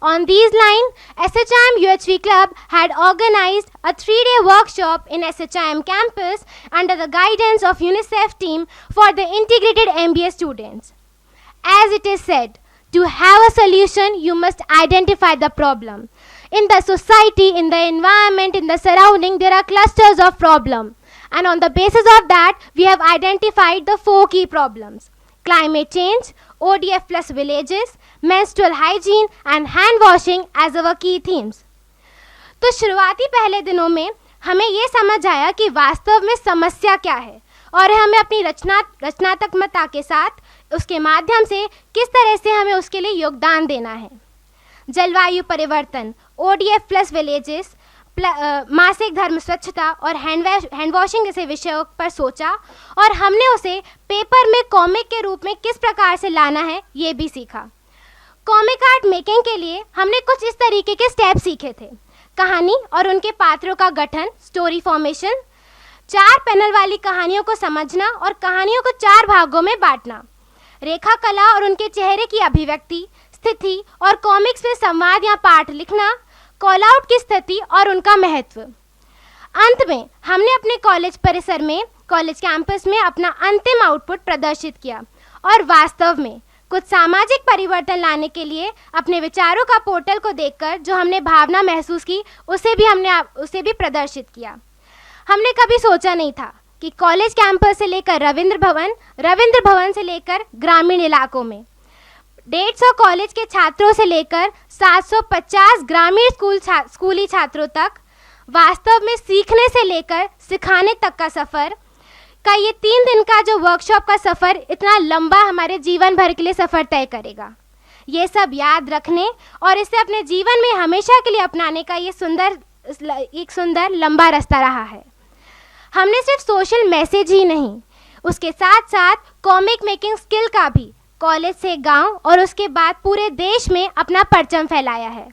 On these lines, SHIM UHV Club had organized a 3-day workshop in SHIM campus under the guidance of UNICEF team for the integrated MBA students. As it is said, to have a solution, you must identify the problem. In the society, in the environment, in the surrounding, there are clusters of problems. And on the basis of that, we have identified the 4 key problems: climate change, ODF plus villages, menstrual hygiene and hand washing as our key themes. तो शुरुआती पहले दिनों में हमें ये समझ आया कि वास्तव में समस्या क्या है और हमें अपनी रचनात्मकता के साथ उसके माध्यम से किस तरह से हमें उसके लिए योगदान देना है। जलवायु परिवर्तन, ODF प्लस विलेजेस, मासिक धर्म स्वच्छता और हैंड वॉशिंग जैसे विषयों पर सोचा और हमने उसे पेपर में कॉमिक के रूप में किस प्रकार से लाना है ये भी सीखा। कॉमिक आर्ट मेकिंग के लिए हमने कुछ इस तरीके के स्टेप सीखे थे: कहानी और उनके पात्रों का गठन, स्टोरी फॉर्मेशन, 4 पैनल वाली कहानियों को समझना और कहानियों को 4 भागों में बांटना, रेखा कला और उनके चेहरे की अभिव्यक्ति, स्थिति और कॉमिक्स में संवाद या पाठ लिखना, कॉल आउट की स्थिति और उनका महत्व। अंत में हमने अपने कॉलेज परिसर में, कॉलेज कैंपस में अपना अंतिम आउटपुट प्रदर्शित किया और वास्तव में कुछ सामाजिक परिवर्तन लाने के लिए अपने विचारों का पोर्टल को देखकर जो हमने भावना महसूस की उसे भी प्रदर्शित किया। हमने कभी सोचा नहीं था कि कॉलेज कैंपस से लेकर रविंद्र भवन से लेकर ग्रामीण इलाकों में 150 कॉलेज के छात्रों से लेकर 750 ग्रामीण स्कूली छात्रों तक वास्तव में सीखने से लेकर सिखाने तक का सफ़र का ये 3 दिन का जो वर्कशॉप का सफ़र इतना लंबा हमारे जीवन भर के लिए सफ़र तय करेगा। ये सब याद रखने और इसे अपने जीवन में हमेशा के लिए अपनाने का ये एक सुंदर लंबा रास्ता रहा है। हमने सिर्फ सोशल मैसेज ही नहीं, उसके साथ साथ कॉमिक मेकिंग स्किल का भी कॉलेज से गांव और उसके बाद पूरे देश में अपना परचम फैलाया है।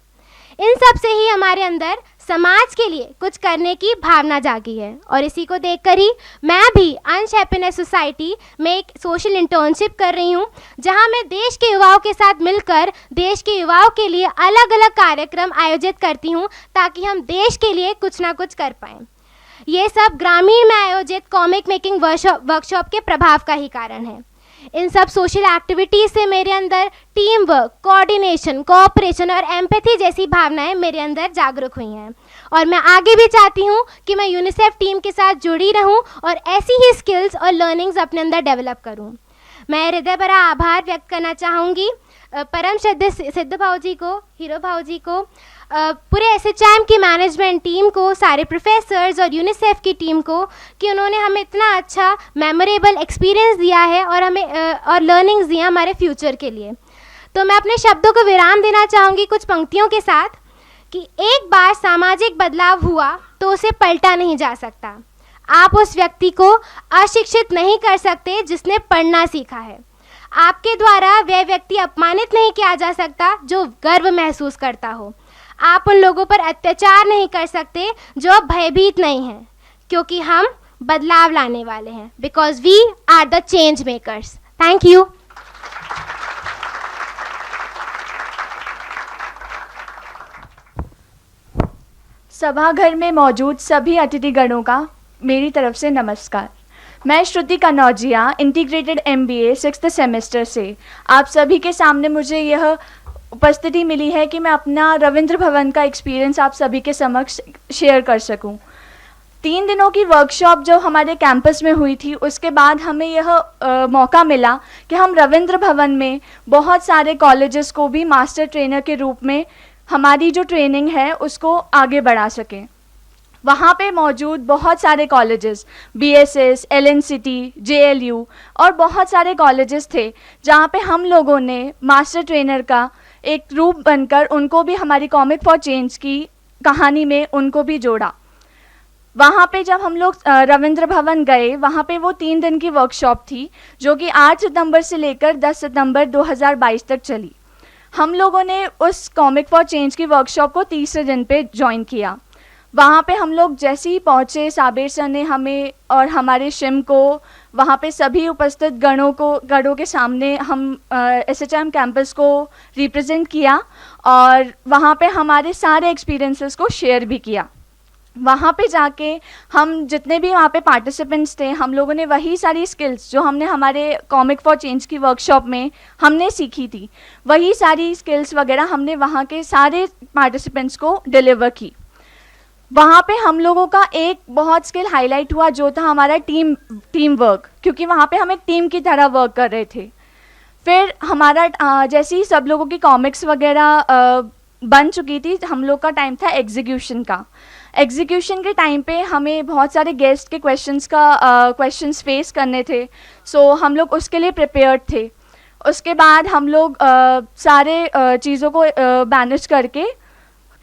इन सब से ही हमारे अंदर समाज के लिए कुछ करने की भावना जागी है और इसी को देखकर ही मैं भी अंश हैप्पीनेस सोसाइटी में एक सोशल इंटर्नशिप कर रही हूँ, जहाँ मैं देश के युवाओं के साथ मिलकर देश के युवाओं के लिए अलग अलग कार्यक्रम आयोजित करती हूँ ताकि हम देश के लिए कुछ ना कुछ कर पाएँ। ये सब ग्रामीण में आयोजित कॉमिक मेकिंग वर्कशॉप के प्रभाव का ही कारण है। इन सब सोशल एक्टिविटीज़ से मेरे अंदर टीम वर्क, कोऑर्डिनेशन, कोऑपरेशन और एम्पैथी जैसी भावनाएं मेरे अंदर जागरूक हुई हैं और मैं आगे भी चाहती हूं कि मैं यूनिसेफ टीम के साथ जुड़ी रहूं और ऐसी ही स्किल्स और लर्निंग्स अपने अंदर डेवलप करूं। मैं हृदय भरा आभार व्यक्त करना चाहूँगी परम श्रद्धेय सिद्ध भाऊ जी को, हीरो भाऊ जी को, पूरे SHIM की मैनेजमेंट टीम को, सारे प्रोफेसर्स और यूनिसेफ की टीम को कि उन्होंने हमें इतना अच्छा मेमोरेबल एक्सपीरियंस दिया है और हमें और लर्निंग्स दिया हमारे फ्यूचर के लिए। तो मैं अपने शब्दों को विराम देना चाहूँगी कुछ पंक्तियों के साथ कि एक बार सामाजिक बदलाव हुआ तो उसे पलटा नहीं जा सकता। आप उस व्यक्ति को अशिक्षित नहीं कर सकते जिसने पढ़ना सीखा है। आपके द्वारा वह व्यक्ति अपमानित नहीं किया जा सकता जो गर्व महसूस करता हो। आप उन लोगों पर अत्याचार नहीं कर सकते जो भयभीत नहीं हैं, क्योंकि हम बदलाव लाने वाले हैं, because we are the change makers. Thank you. सभाघर में मौजूद सभी अतिथिगणों का मेरी तरफ से नमस्कार। मैं Shruti Kanaujia, integrated MBA 6th semester से आप सभी के सामने मुझे यह उपस्थिति मिली है कि मैं अपना रविंद्र भवन का एक्सपीरियंस आप सभी के समक्ष शेयर कर सकूं। 3 दिनों की वर्कशॉप जो हमारे कैंपस में हुई थी, उसके बाद हमें यह मौका मिला कि हम रविंद्र भवन में बहुत सारे कॉलेजेस को भी मास्टर ट्रेनर के रूप में हमारी जो ट्रेनिंग है उसको आगे बढ़ा सकें। वहाँ पे मौजूद बहुत सारे कॉलेजेस, BSS, LNCT, JLU और बहुत सारे कॉलेजेस थे जहाँ पे हम लोगों ने मास्टर ट्रेनर का एक रूप बनकर उनको भी हमारी कॉमिक फॉर चेंज की कहानी में उनको भी जोड़ा। वहाँ पे जब हम लोग रविंद्र भवन गए, वहाँ पे वो 3 दिन की वर्कशॉप थी जो कि 8 सितंबर से लेकर 10 सितंबर 2022 तक चली। हम लोगों ने उस कॉमिक फॉर चेंज की वर्कशॉप को तीसरे दिन पे ज्वाइन किया। वहाँ पे हम लोग जैसे ही पहुँचे, साबिर सर ने हमें और हमारे शिम को वहाँ पे सभी उपस्थित गणों के सामने हम SHM कैंपस को रिप्रेजेंट किया और वहाँ पे हमारे सारे एक्सपीरियंसेस को शेयर भी किया। वहाँ पे जाके हम जितने भी वहाँ पे पार्टिसिपेंट्स थे, हम लोगों ने वही सारी स्किल्स जो हमने हमारे कॉमिक फॉर चेंज की वर्कशॉप में हमने सीखी थी, वही सारी स्किल्स वगैरह हमने वहाँ के सारे पार्टिसिपेंट्स को डिलीवर की। वहाँ पे हम लोगों का एक बहुत स्किल हाईलाइट हुआ जो था हमारा टीम वर्क, क्योंकि वहाँ पे हम एक टीम की तरह वर्क कर रहे थे। फिर हमारा जैसे ही सब लोगों की कॉमिक्स वगैरह बन चुकी थी, हम लोग का टाइम था एग्जीक्यूशन का। एग्जीक्यूशन के टाइम पे हमें बहुत सारे गेस्ट के क्वेश्चंस फेस करने थे, सो हम लोग उसके लिए प्रिपेयर्ड थे। उसके बाद हम लोग सारे चीज़ों को मैनेज करके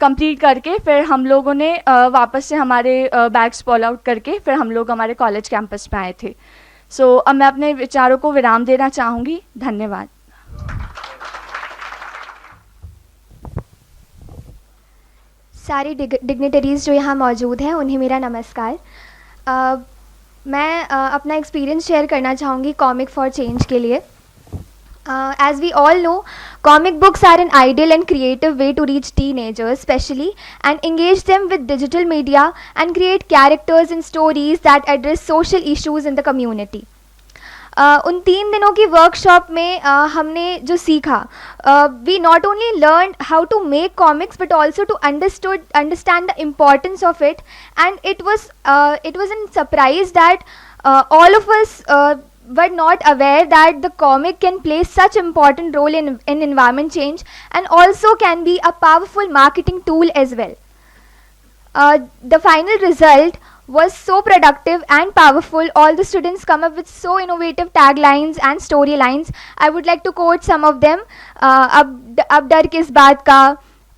कंप्लीट करके फिर हम लोगों ने वापस से हमारे बैग्स पॉल आउट करके फिर हम लोग हमारे कॉलेज कैंपस में आए थे। सो अब मैं अपने विचारों को विराम देना चाहूँगी। धन्यवाद। सारी डिग्निटरीज़ जो यहाँ मौजूद हैं उन्हें मेरा नमस्कार। मैं अपना एक्सपीरियंस शेयर करना चाहूँगी कॉमिक फॉर चेंज के लिए। As we all know, comic books are an ideal and creative way to reach teenagers especially and engage them with digital media and create characters and stories that address social issues in the community. उन 3 दिनों की workshop में हमने जो सीखा, we not only learned how to make comics but also to understand the importance of it, and it was a surprise that all of us were not aware that the comic can play such important role in environment change and also can be a powerful marketing tool as well. The final result was so productive and powerful. All the students come up with so innovative taglines and storylines. I would like to quote some of them. अब डर किस बात का,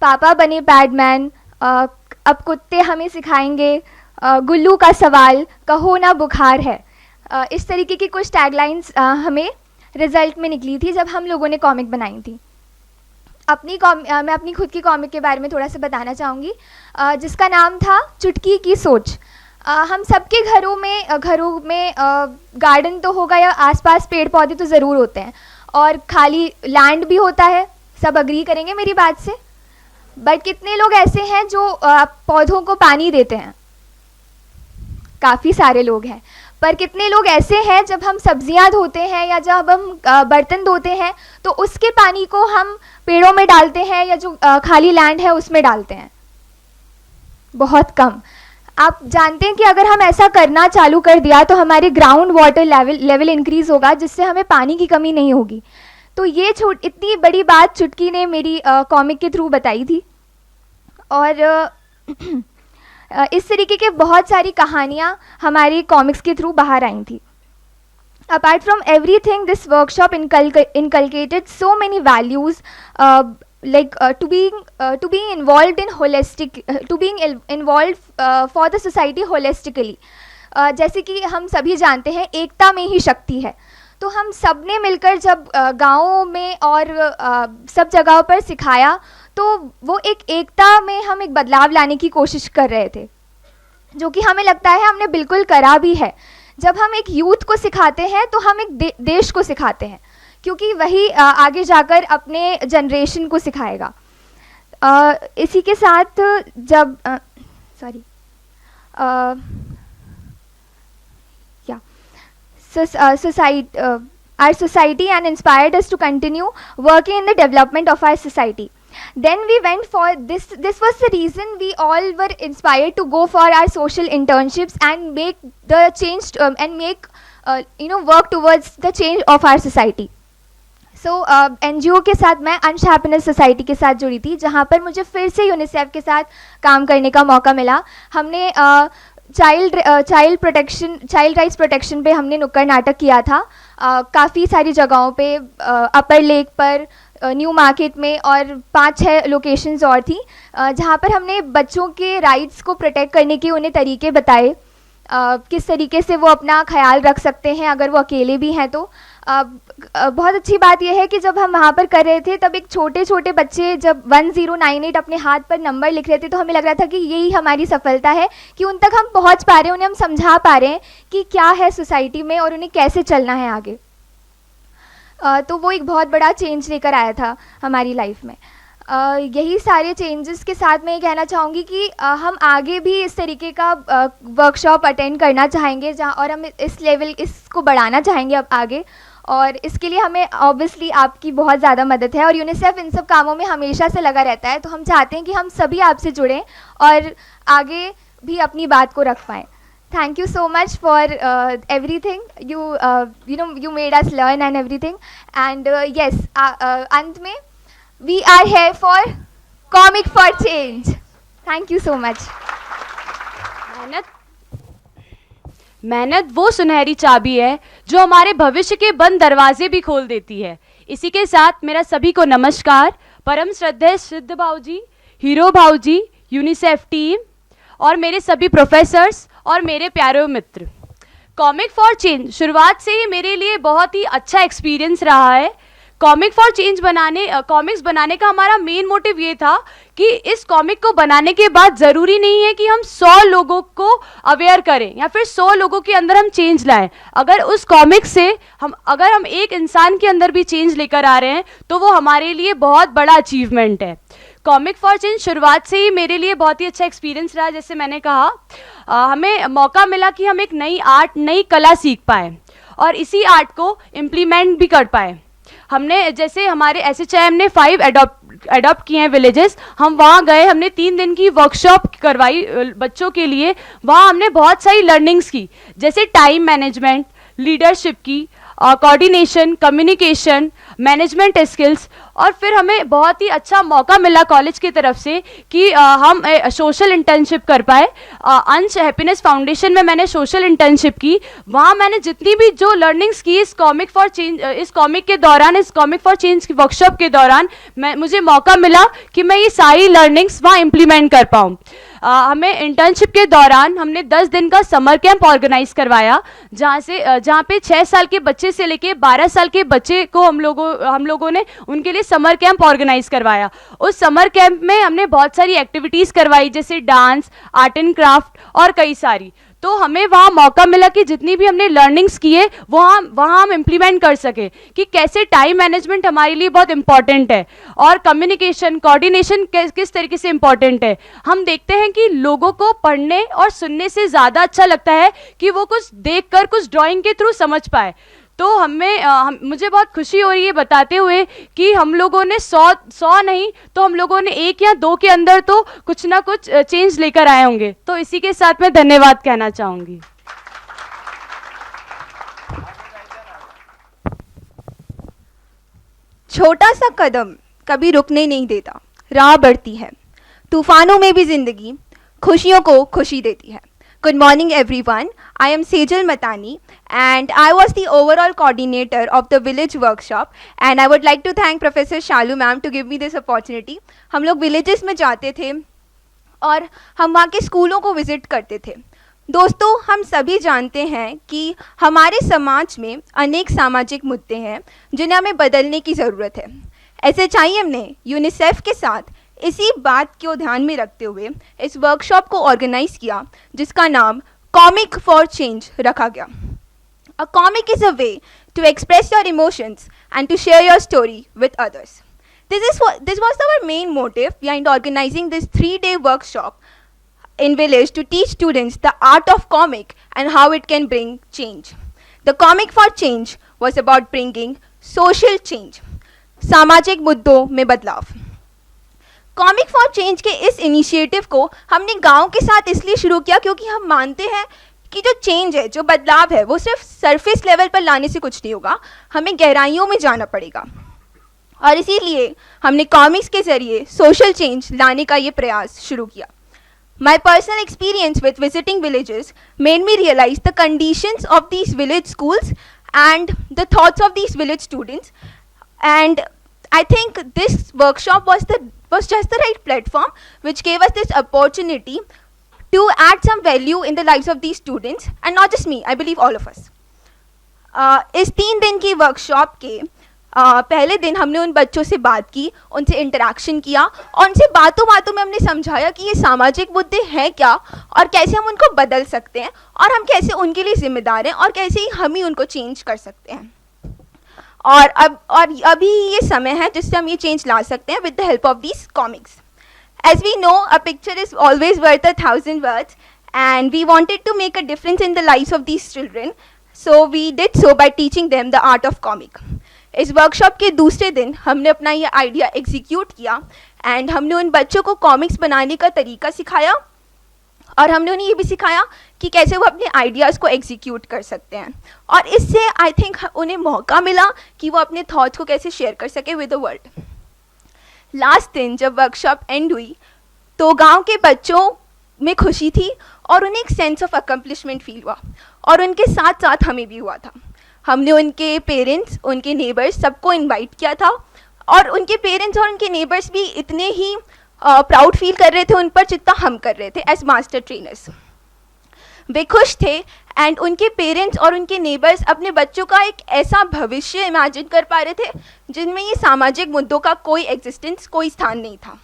पापा बने पैडमैन, अब कुत्ते हमें सिखाएंगे, गुल्लू का सवाल, कहो ना बुखार है। इस तरीके की कुछ टैगलाइंस हमें रिज़ल्ट में निकली थी जब हम लोगों ने कॉमिक बनाई थी। मैं अपनी खुद की कॉमिक के बारे में थोड़ा सा बताना चाहूँगी, जिसका नाम था चुटकी की सोच। हम सबके घरों में गार्डन तो होगा या आसपास पेड़ पौधे तो ज़रूर होते हैं और खाली लैंड भी होता है, सब अग्री करेंगे मेरी बात से। बट कितने लोग ऐसे हैं जो पौधों को पानी देते हैं? काफ़ी सारे लोग हैं। पर कितने लोग ऐसे हैं जब हम सब्जियां धोते हैं या जब हम बर्तन धोते हैं तो उसके पानी को हम पेड़ों में डालते हैं या जो खाली लैंड है उसमें डालते हैं? बहुत कम। आप जानते हैं कि अगर हम ऐसा करना चालू कर दिया तो हमारे ग्राउंड वाटर लेवल इंक्रीज़ होगा, जिससे हमें पानी की कमी नहीं होगी। तो ये इतनी बड़ी बात चुटकी ने मेरी कॉमिक के थ्रू बताई थी। और इस तरीके के बहुत सारी कहानियाँ हमारी कॉमिक्स के थ्रू बाहर आई थी। Apart from everything, this workshop inculcated so many values, to being involved in for the society holistically. जैसे कि हम सभी जानते हैं एकता में ही शक्ति है, तो हम सब ने मिलकर जब गाँवों में और सब जगहों पर सिखाया तो वो एक एकता में हम एक बदलाव लाने की कोशिश कर रहे थे, जो कि हमें लगता है हमने बिल्कुल करा भी है। जब हम एक यूथ को सिखाते हैं तो हम एक देश को सिखाते हैं, क्योंकि वही आगे जाकर अपने जनरेशन को सिखाएगा। इसी के साथ जब our society and inspired us to continue working in the development of our society. Then we went for this was the reason we all were inspired to go for our social internships and make the change and make work towards the change of our society. So NGO के साथ मैं अंश happiness society के साथ जुड़ी थी, जहाँ पर मुझे फिर से यूनिसेफ के साथ काम करने का मौका मिला। हमने चाइल्ड राइट्स प्रोटेक्शन पे हमने नुक्कड़ नाटक किया था काफ़ी सारी जगहों पे, अपर लेक पर, न्यू मार्केट में और 5-6 लोकेशंस और थी, जहाँ पर हमने बच्चों के राइट्स को प्रोटेक्ट करने के उन्हें तरीके बताए, किस तरीके से वो अपना ख्याल रख सकते हैं अगर वो अकेले भी हैं तो। बहुत अच्छी बात यह है कि जब हम वहाँ पर कर रहे थे तब एक छोटे बच्चे जब 1098 अपने हाथ पर नंबर लिख रहे थे तो हमें लग रहा था कि यही हमारी सफलता है कि उन तक हम पहुँच पा रहे हैं, उन्हें हम समझा पा रहे हैं कि क्या है सोसाइटी में और उन्हें कैसे चलना है आगे। तो वो एक बहुत बड़ा चेंज लेकर आया था हमारी लाइफ में। यही सारे चेंजेस के साथ मैं ये कहना चाहूँगी कि हम आगे भी इस तरीके का वर्कशॉप अटेंड करना चाहेंगे, जहाँ और हम इसको बढ़ाना चाहेंगे अब आगे, और इसके लिए हमें ऑब्वियसली आपकी बहुत ज़्यादा मदद है और यूनिसेफ इन सब कामों में हमेशा से लगा रहता है। तो हम चाहते हैं कि हम सभी आपसे जुड़ें और आगे भी अपनी बात को रख पाएँ। Thank you so much for everything. You made us learn and everything. And yes, अंत में we are here for Comic for Change. Thank you so much. मेहनत वो सुनहरी चाबी है जो हमारे भविष्य के बंद दरवाजे भी खोल देती है। इसी के साथ मेरा सभी को नमस्कार। परम श्रद्धेय सिद्ध भाऊजी, हीरो भाऊजी, यूनिसेफ टीम और मेरे सभी प्रोफेसर्स और मेरे प्यारे मित्र। कॉमिक फॉर चेंज शुरुआत से ही मेरे लिए बहुत ही अच्छा एक्सपीरियंस रहा है। कॉमिक फॉर चेंज कॉमिक्स बनाने का हमारा मेन मोटिव ये था कि इस कॉमिक को बनाने के बाद ज़रूरी नहीं है कि हम 100 लोगों को अवेयर करें या फिर 100 लोगों के अंदर हम चेंज लाएं। अगर उस कॉमिक से अगर हम एक इंसान के अंदर भी चेंज लेकर आ रहे हैं तो वो हमारे लिए बहुत बड़ा अचीवमेंट है। कॉमिक फॉर चेंज शुरुआत से ही मेरे लिए बहुत ही अच्छा एक्सपीरियंस रहा। जैसे मैंने कहा, हमें मौका मिला कि हम एक नई कला सीख पाएँ और इसी आर्ट को इम्प्लीमेंट भी कर पाएँ। हमने जैसे हमारे SHIM ने 5 अडॉप्ट किए हैं विलेजेस, हम वहाँ गए, हमने 3 दिन की वर्कशॉप करवाई बच्चों के लिए। वहाँ हमने बहुत सारी लर्निंग्स की, जैसे टाइम मैनेजमेंट, लीडरशिप की, कोऑर्डिनेशन, कम्युनिकेशन, मैनेजमेंट स्किल्स। और फिर हमें बहुत ही अच्छा मौका मिला कॉलेज की तरफ से कि हम सोशल इंटर्नशिप कर पाए। अंश हैप्पीनेस फाउंडेशन में मैंने सोशल इंटर्नशिप की। वहाँ मैंने जितनी भी जो लर्निंग्स की इस कॉमिक फॉर चेंज की वर्कशॉप के दौरान मुझे मौका मिला कि मैं ये सारी लर्निंग्स वहाँ इम्प्लीमेंट कर पाऊँ। हमें इंटर्नशिप के दौरान हमने 10 दिन का समर कैंप ऑर्गेनाइज करवाया, जहाँ पे 6 साल के बच्चे से लेके 12 साल के बच्चे को हम लोगों ने उनके लिए समर कैंप ऑर्गेनाइज करवाया। उस समर कैंप में हमने बहुत सारी एक्टिविटीज़ करवाई, जैसे डांस, आर्ट एंड क्राफ्ट और कई सारी। तो हमें वहाँ मौका मिला कि जितनी भी हमने लर्निंग्स किए वहाँ हम इम्प्लीमेंट कर सके कि कैसे टाइम मैनेजमेंट हमारे लिए बहुत इंपॉर्टेंट है और कम्युनिकेशन, कोऑर्डिनेशन किस तरीके से इंपॉर्टेंट है। हम देखते हैं कि लोगों को पढ़ने और सुनने से ज़्यादा अच्छा लगता है कि वो कुछ देखकर कुछ ड्राइंग के थ्रू समझ पाए। तो मुझे बहुत खुशी हो रही है बताते हुए कि हम लोगों ने 100 नहीं तो हम लोगों ने 1 या 2 के अंदर तो कुछ ना कुछ चेंज लेकर आए होंगे। तो इसी के साथ मैं धन्यवाद कहना चाहूँगी। छोटा सा कदम कभी रुकने नहीं देता, राह बढ़ती है। तूफानों में भी जिंदगी खुशियों को खुशी देती है। Good morning everyone, I am Sejal Matani and I was the overall coordinator of the village workshop and I would like to thank Professor Shalu ma'am to give me this opportunity. हम लोग villages में जाते थे और हम वहाँ के स्कूलों को विज़िट करते थे। दोस्तों, हम सभी जानते हैं कि हमारे समाज में अनेक सामाजिक मुद्दे हैं जिन्हें हमें बदलने की ज़रूरत है। SHIM ने यूनिसेफ के साथ इसी बात को ध्यान में रखते हुए इस वर्कशॉप को ऑर्गेनाइज किया जिसका नाम कॉमिक फॉर चेंज रखा गया। A comic is a way to express your emotions and to share your story with others. This was our main motive behind organizing this 3-day workshop in village to teach students the art of comic and how it can bring change. The Comic for Change was about bringing social change, सामाजिक मुद्दों में बदलाव। Comic for change के इस initiative को हमने गांव के साथ इसलिए शुरू किया क्योंकि हम मानते हैं कि जो चेंज है, जो बदलाव है, वो सिर्फ सरफेस लेवल पर लाने से कुछ नहीं होगा, हमें गहराइयों में जाना पड़ेगा। और इसीलिए हमने कॉमिक्स के ज़रिए सोशल चेंज लाने का ये प्रयास शुरू किया। My personal experience with visiting villages made me realize the conditions of these village schools and the thoughts of these village students, and I think this workshop was just the right platform which gave us this opportunity to add some value in the lives of these students, and not just me, I believe all of us. इस 3 दिन की workshop के पहले दिन हमने उन बच्चों से बात की, उनसे इंटरेक्शन किया और उनसे बातों बातों में हमने समझाया कि ये सामाजिक मुद्दे हैं क्या और कैसे हम उनको बदल सकते हैं और हम कैसे उनके लिए जिम्मेदार हैं और कैसे ही हम ही उनको चेंज कर सकते हैं। और अभी ये समय है जिससे हम ये चेंज ला सकते हैं with the help of these comics. As we know, a picture is always worth 1,000 words, and we wanted to make a difference in the lives of these children, so we did so by teaching them the art of comic. इस workshop के दूसरे दिन हमने अपना ये idea execute किया and हमने उन बच्चों को कॉमिक्स बनाने का तरीका सिखाया और हमने उन्हें ये भी सिखाया कि कैसे वो अपने आइडियाज़ को एग्जीक्यूट कर सकते हैं, और इससे आई थिंक उन्हें मौका मिला कि वो अपने थॉट्स को कैसे शेयर कर सके विद द वर्ल्ड। लास्ट दिन जब वर्कशॉप एंड हुई तो गांव के बच्चों में खुशी थी और उन्हें एक सेंस ऑफ अकम्पलिशमेंट फील हुआ, और उनके साथ साथ हमें भी हुआ था। हमने उनके पेरेंट्स, उनके नेबर्स सबको इनवाइट किया था, और उनके पेरेंट्स और उनके नेबर्स भी इतने ही प्राउड फील कर रहे थे उन पर जितना हम कर रहे थे एज मास्टर ट्रेनर्स। वे खुश थे एंड उनके पेरेंट्स और उनके नेबर्स अपने बच्चों का एक ऐसा भविष्य इमेजिन कर पा रहे थे जिनमें ये सामाजिक मुद्दों का कोई एग्जिस्टेंस, कोई स्थान नहीं था।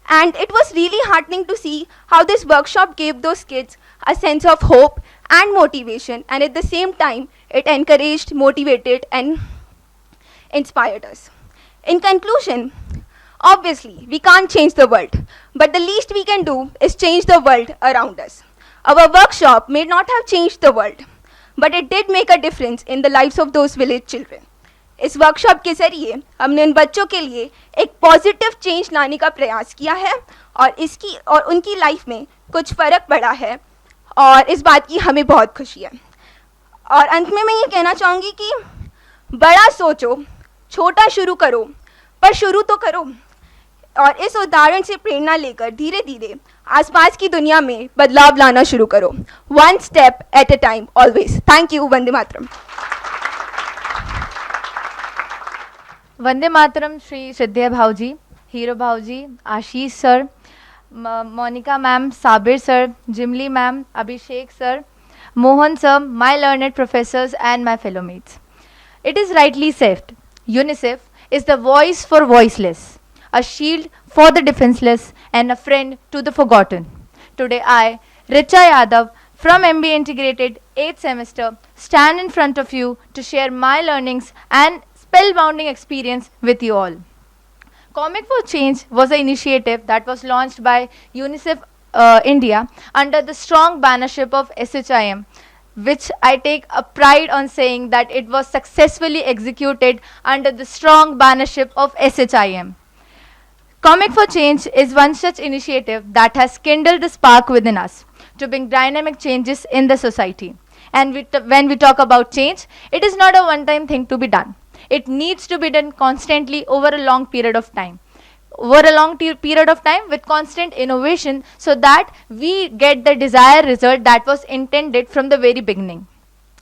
And it was really heartening to see how this workshop gave those kids a sense of hope and motivation, and at the same time it encouraged, motivated and inspired us. In conclusion, obviously we can't change the world, but the least we can do is change the world around us. Our workshop may not have changed the world, but it did make a difference in the lives of those village children. इस workshop के ज़रिए हमने उन बच्चों के लिए एक positive change लाने का प्रयास किया है और उनकी लाइफ में कुछ फ़र्क पड़ा है, और इस बात की हमें बहुत खुशी है। और अंत में मैं ये कहना चाहूँगी कि बड़ा सोचो, छोटा शुरू करो, पर शुरू तो करो। और इस उदाहरण से प्रेरणा लेकर धीरे धीरे आसपास की दुनिया में बदलाव लाना शुरू करो। One step at a time always. Thank you. Vande Mataram. Vande Mataram Shri श्रद्धेय Bhauji, Hero Bhauji, Ashish sir, Monika ma'am, Sabir sir, Jimli ma'am, Abhishek sir, Mohan sir, my learned professors and my fellow mates. It is rightly said, UNICEF is the voice for voiceless, a shield for the defenseless and a friend to the forgotten. Today I, Richa Yadav from MBA Integrated 8th semester, stand in front of you to share my learnings and spellbounding experience with you all. Comic for Change was an initiative that was launched by UNICEF India under the strong bannership of SHIM, which I take a pride on saying that it was successfully executed under the strong bannership of SHIM. Comic for Change is one such initiative that has kindled the spark within us to bring dynamic changes in the society. And when we talk about change, it is not a one-time thing to be done. It needs to be done constantly over a long period of time. With constant innovation, so that we get the desired result that was intended from the very beginning.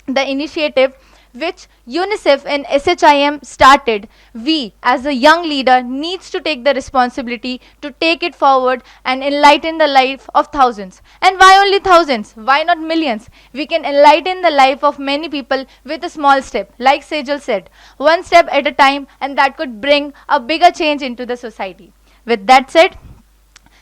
The initiative which UNICEF and SHIM started, we as a young leader needs to take the responsibility to take it forward and enlighten the life of thousands. And why only thousands? Why not millions? We can enlighten the life of many people with a small step, like Sejal said, one step at a time, and that could bring a bigger change into the society. With that said,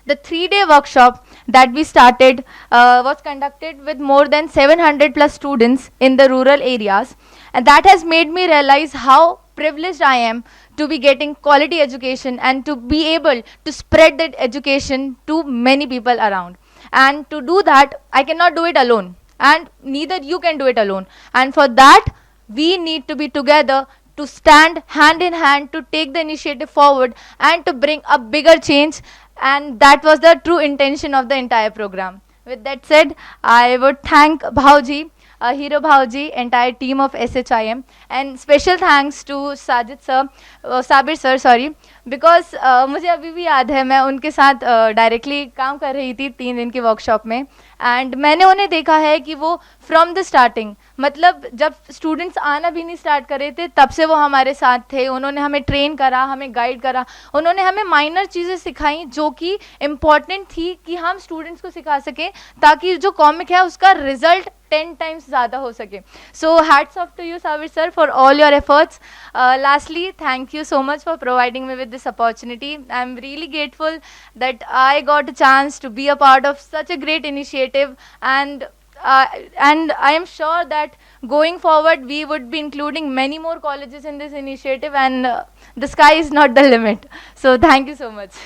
the 3-day workshop that we started was conducted with more than 700 plus students in the rural areas, and that has made me realize how privileged I am to be getting quality education and to be able to spread that education to many people around. And to do that, I cannot do it alone, and neither you can do it alone. And for that, we need to be together to stand hand in hand to take the initiative forward and to bring a bigger change. And that was the true intention of the entire program. With that said, I would thank Bhauji, Hero Bhauji, entire team of SHIM, and special thanks to Sabir sir, sorry, because मुझे अभी भी याद है मैं उनके साथ directly काम कर रही थी 3 दिन की वर्कशॉप में, एंड मैंने उन्हें देखा है कि वो फ्रॉम द स्टार्टिंग, मतलब जब स्टूडेंट्स आना भी नहीं स्टार्ट कर रहे थे तब से वो हमारे साथ थे. उन्होंने हमें ट्रेन करा, हमें गाइड करा, उन्होंने हमें माइनर चीज़ें सिखाई जो कि इम्पॉर्टेंट थी कि हम स्टूडेंट्स को सिखा सकें ताकि जो कॉमिक है उसका रिजल्ट 10 times ज़्यादा हो सके. So hats off to you, Sabir sir, for all your efforts. Lastly, thank you so much for providing me with this opportunity. I'm really grateful that I got a chance to be a part of such a great initiative, and I am sure that going forward we would be including many more colleges in this initiative, and the sky is not the limit. So thank you so much.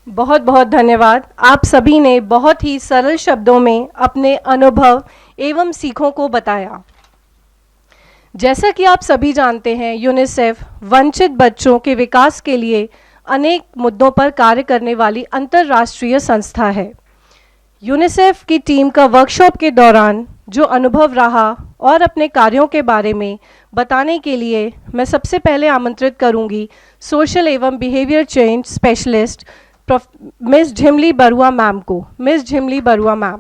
बहुत बहुत धन्यवाद. आप सभी ने बहुत ही सरल शब्दों में अपने अनुभव एवं सीखों को बताया. जैसा कि आप सभी जानते हैं, यूनिसेफ वंचित बच्चों के विकास के लिए अनेक मुद्दों पर कार्य करने वाली अंतर्राष्ट्रीय संस्था है. यूनिसेफ की टीम का वर्कशॉप के दौरान जो अनुभव रहा और अपने कार्यों के बारे में बताने के लिए मैं सबसे पहले आमंत्रित करूंगी सोशल एवं behaviour change specialist miss Jhimli Barua ma'am को. Miss Jhimli Barua ma'am.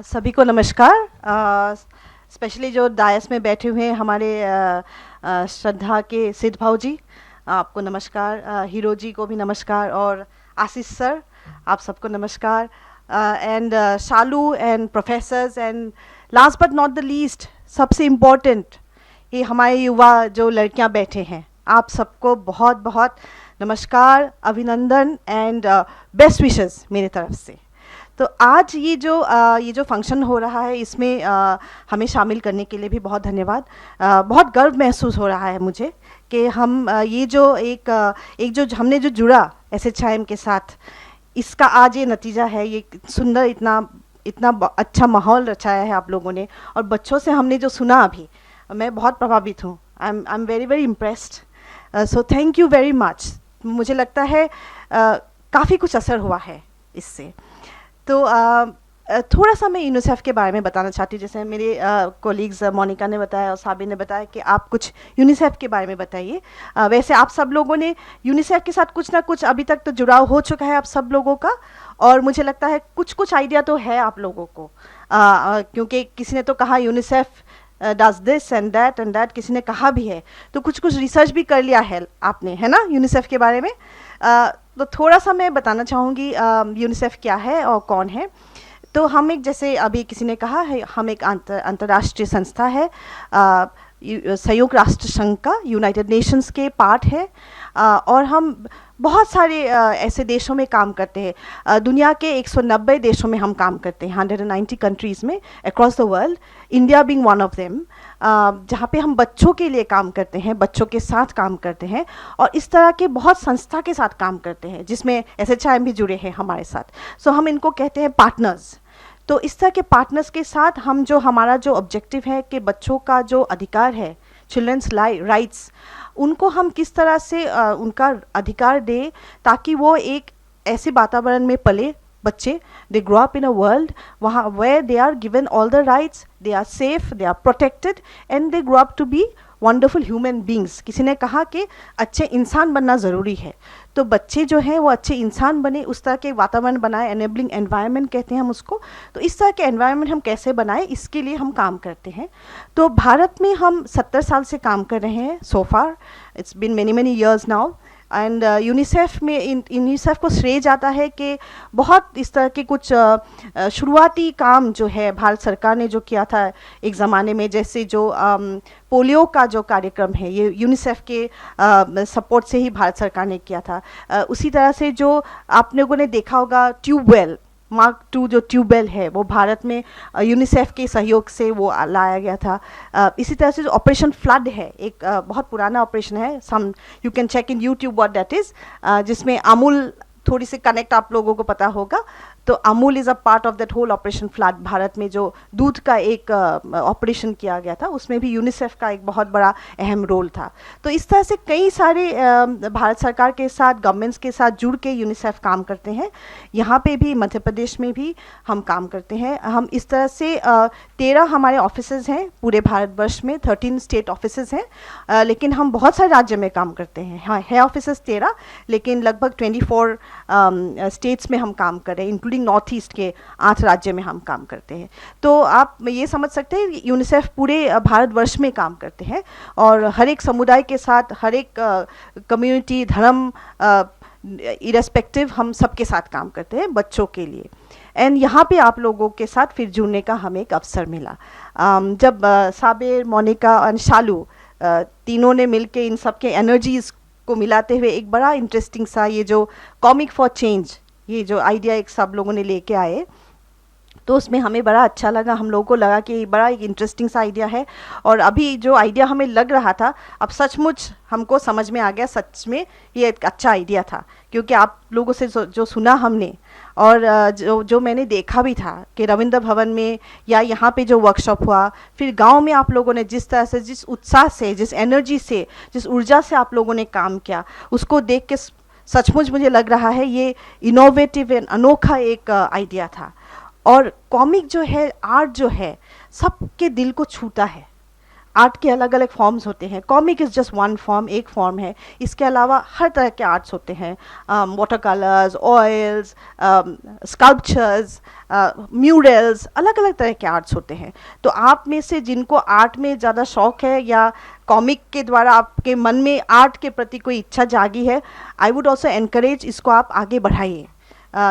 सभी को नमस्कार. स्पेशली जो डायस में बैठे हुए हैं हमारे श्रद्धा के सिद्ध भाव जी, आपको नमस्कार. हीरो जी को भी नमस्कार, और आशीष सर आप सबको नमस्कार. And Shalu and professors, and last but not the least, सबसे इम्पोर्टेंट ये हमारे युवा जो लड़कियां बैठे हैं, आप सबको बहुत बहुत नमस्कार, अभिनंदन एंड बेस्ट विशेस मेरे तरफ से. तो आज ये जो फंक्शन हो रहा है इसमें हमें शामिल करने के लिए भी बहुत धन्यवाद. बहुत गर्व महसूस हो रहा है मुझे कि हम ये जो एक जो हमने जो जुड़ा SHIM के साथ, इसका आज ये नतीजा है. ये सुंदर इतना अच्छा माहौल रचाया है आप लोगों ने, और बच्चों से हमने जो सुना अभी, मैं बहुत प्रभावित हूँ. I am very very impressed. So thank you very much. मुझे लगता है काफ़ी कुछ असर हुआ है इससे. तो थोड़ा सा मैं यूनिसेफ के बारे में बताना चाहती हूँ. जैसे मेरे कोलीग्स मोनिका ने बताया और साबिर ने बताया कि आप कुछ यूनिसेफ के बारे में बताइए. वैसे आप सब लोगों ने यूनिसेफ के साथ कुछ ना कुछ अभी तक तो जुड़ाव हो चुका है आप सब लोगों का, और मुझे लगता है कुछ आइडिया तो है आप लोगों को, क्योंकि किसी ने तो कहा UNICEF does this and that, किसी ने कहा भी है, तो कुछ रिसर्च भी कर लिया है आपने, है ना, यूनिसेफ के बारे में. तो थोड़ा सा मैं बताना चाहूँगी यूनिसेफ क्या है और कौन है. तो हम एक, जैसे अभी किसी ने कहा है, हम एक अंतर्राष्ट्रीय संस्था है, संयुक्त राष्ट्र संघ का, यूनाइटेड नेशंस के पार्ट है, और हम बहुत सारे ऐसे देशों में काम करते हैं. दुनिया के 190 देशों में हम काम करते हैं, 190 कंट्रीज़ में across the world, India being one of them, जहाँ पे हम बच्चों के लिए काम करते हैं, बच्चों के साथ काम करते हैं, और इस तरह के बहुत संस्था के साथ काम करते हैं जिसमें SHIM भी जुड़े हैं हमारे साथ. सो हम इनको कहते हैं पार्टनर्स. तो इस तरह के पार्टनर्स के साथ हम हमारा जो ऑब्जेक्टिव है कि बच्चों का जो अधिकार है, चिल्ड्रंस राइट्स, उनको हम किस तरह से उनका अधिकार दें ताकि वो एक ऐसे वातावरण में पले बच्चे, they grow up in a world वहाँ where they are given all the rights, they are safe, they are protected, and they grow up to be wonderful human beings. किसी ने कहा कि अच्छे इंसान बनना ज़रूरी है, तो बच्चे जो हैं वो अच्छे इंसान बने, उस तरह के वातावरण बनाए, एनेबलिंग एनवायरनमेंट कहते हैं हम उसको. तो इस तरह के एनवायरनमेंट हम कैसे बनाएं, इसके लिए हम काम करते हैं. तो भारत में हम 70 साल से काम कर रहे हैं. So far it's been many years now. And UNICEF को श्रेय जाता है कि बहुत इस तरह के कुछ शुरुआती काम जो है भारत सरकार ने जो किया था एक ज़माने में, जैसे जो पोलियो का जो कार्यक्रम है ये यूनिसेफ के सपोर्ट से ही भारत सरकार ने किया था। उसी तरह से जो आप लोगों ने देखा होगा ट्यूबवेल मार्क 2 जो ट्यूबवेल है वो भारत में यूनिसेफ के सहयोग से वो लाया गया था। इसी तरह से जो ऑपरेशन फ्लड है एक बहुत पुराना ऑपरेशन है, some you can check in YouTube what that is, जिसमें अमूल थोड़ी सी कनेक्ट आप लोगों को पता होगा, तो Amul is a part of that whole operation flood. Bharat में जो दूध का एक ऑपरेशन किया गया था उसमें भी यूनिसेफ का एक बहुत बड़ा अहम रोल था। तो इस तरह से कई सारे भारत सरकार के साथ गवर्नमेंट्स के साथ जुड़ के यूनिसेफ काम करते हैं। यहाँ पे भी मध्य प्रदेश में भी हम काम करते हैं। हम इस तरह से 13 हमारे ऑफिसेज़ हैं पूरे भारतवर्ष में, 13 स्टेट ऑफिसेज़ हैं, लेकिन हम बहुत सारे राज्य में काम करते हैं। हाँ है ऑफिसेज़ 13, लेकिन लगभग 24 स्टेट्स में हम काम कर रहे हैं, इंक्लूडिंग नॉर्थ ईस्ट के 8 राज्य में हम काम करते हैं। तो आप ये समझ सकते हैं यूनिसेफ पूरे भारतवर्ष में काम करते हैं और हर एक समुदाय के साथ, हर एक कम्युनिटी, धर्म इरेस्पेक्टिव हम सबके साथ काम करते हैं बच्चों के लिए। एंड यहाँ पे आप लोगों के साथ फिर जुड़ने का हमें एक अवसर मिला जब साबिर, मोनिका और शालू तीनों ने मिलके इन सब के एनर्जीज़ को मिलाते हुए एक बड़ा इंटरेस्टिंग सा ये जो कॉमिक फॉर चेंज ये जो आइडिया एक सब लोगों ने लेके आए, तो उसमें हमें बड़ा अच्छा लगा। हम लोगों को लगा कि बड़ा एक इंटरेस्टिंग सा आइडिया है और अभी जो आइडिया हमें लग रहा था अब सचमुच हमको समझ में आ गया, सच में ये एक अच्छा आइडिया था, क्योंकि आप लोगों से जो सुना हमने और जो मैंने देखा भी था कि रविंद्र भवन में या यहाँ पे जो वर्कशॉप हुआ, फिर गांव में आप लोगों ने जिस तरह से, जिस उत्साह से, जिस एनर्जी से, जिस ऊर्जा से आप लोगों ने काम किया, उसको देख के सचमुच मुझे लग रहा है ये इनोवेटिव एंड अनोखा एक आइडिया था। और कॉमिक जो है, आर्ट जो है, सबके दिल को छूता है। आर्ट के अलग अलग फॉर्म्स होते हैं, comic is just one form, एक फॉर्म है। इसके अलावा हर तरह के आर्ट्स होते हैं, water colours, oils, sculptures, murals, अलग अलग तरह के आर्ट्स होते हैं। तो आप में से जिनको आर्ट में ज़्यादा शौक़ है या कॉमिक के द्वारा आपके मन में आर्ट के प्रति कोई इच्छा जागी है, आई वुड ऑल्सो एनकरेज इसको आप आगे बढ़ाइए।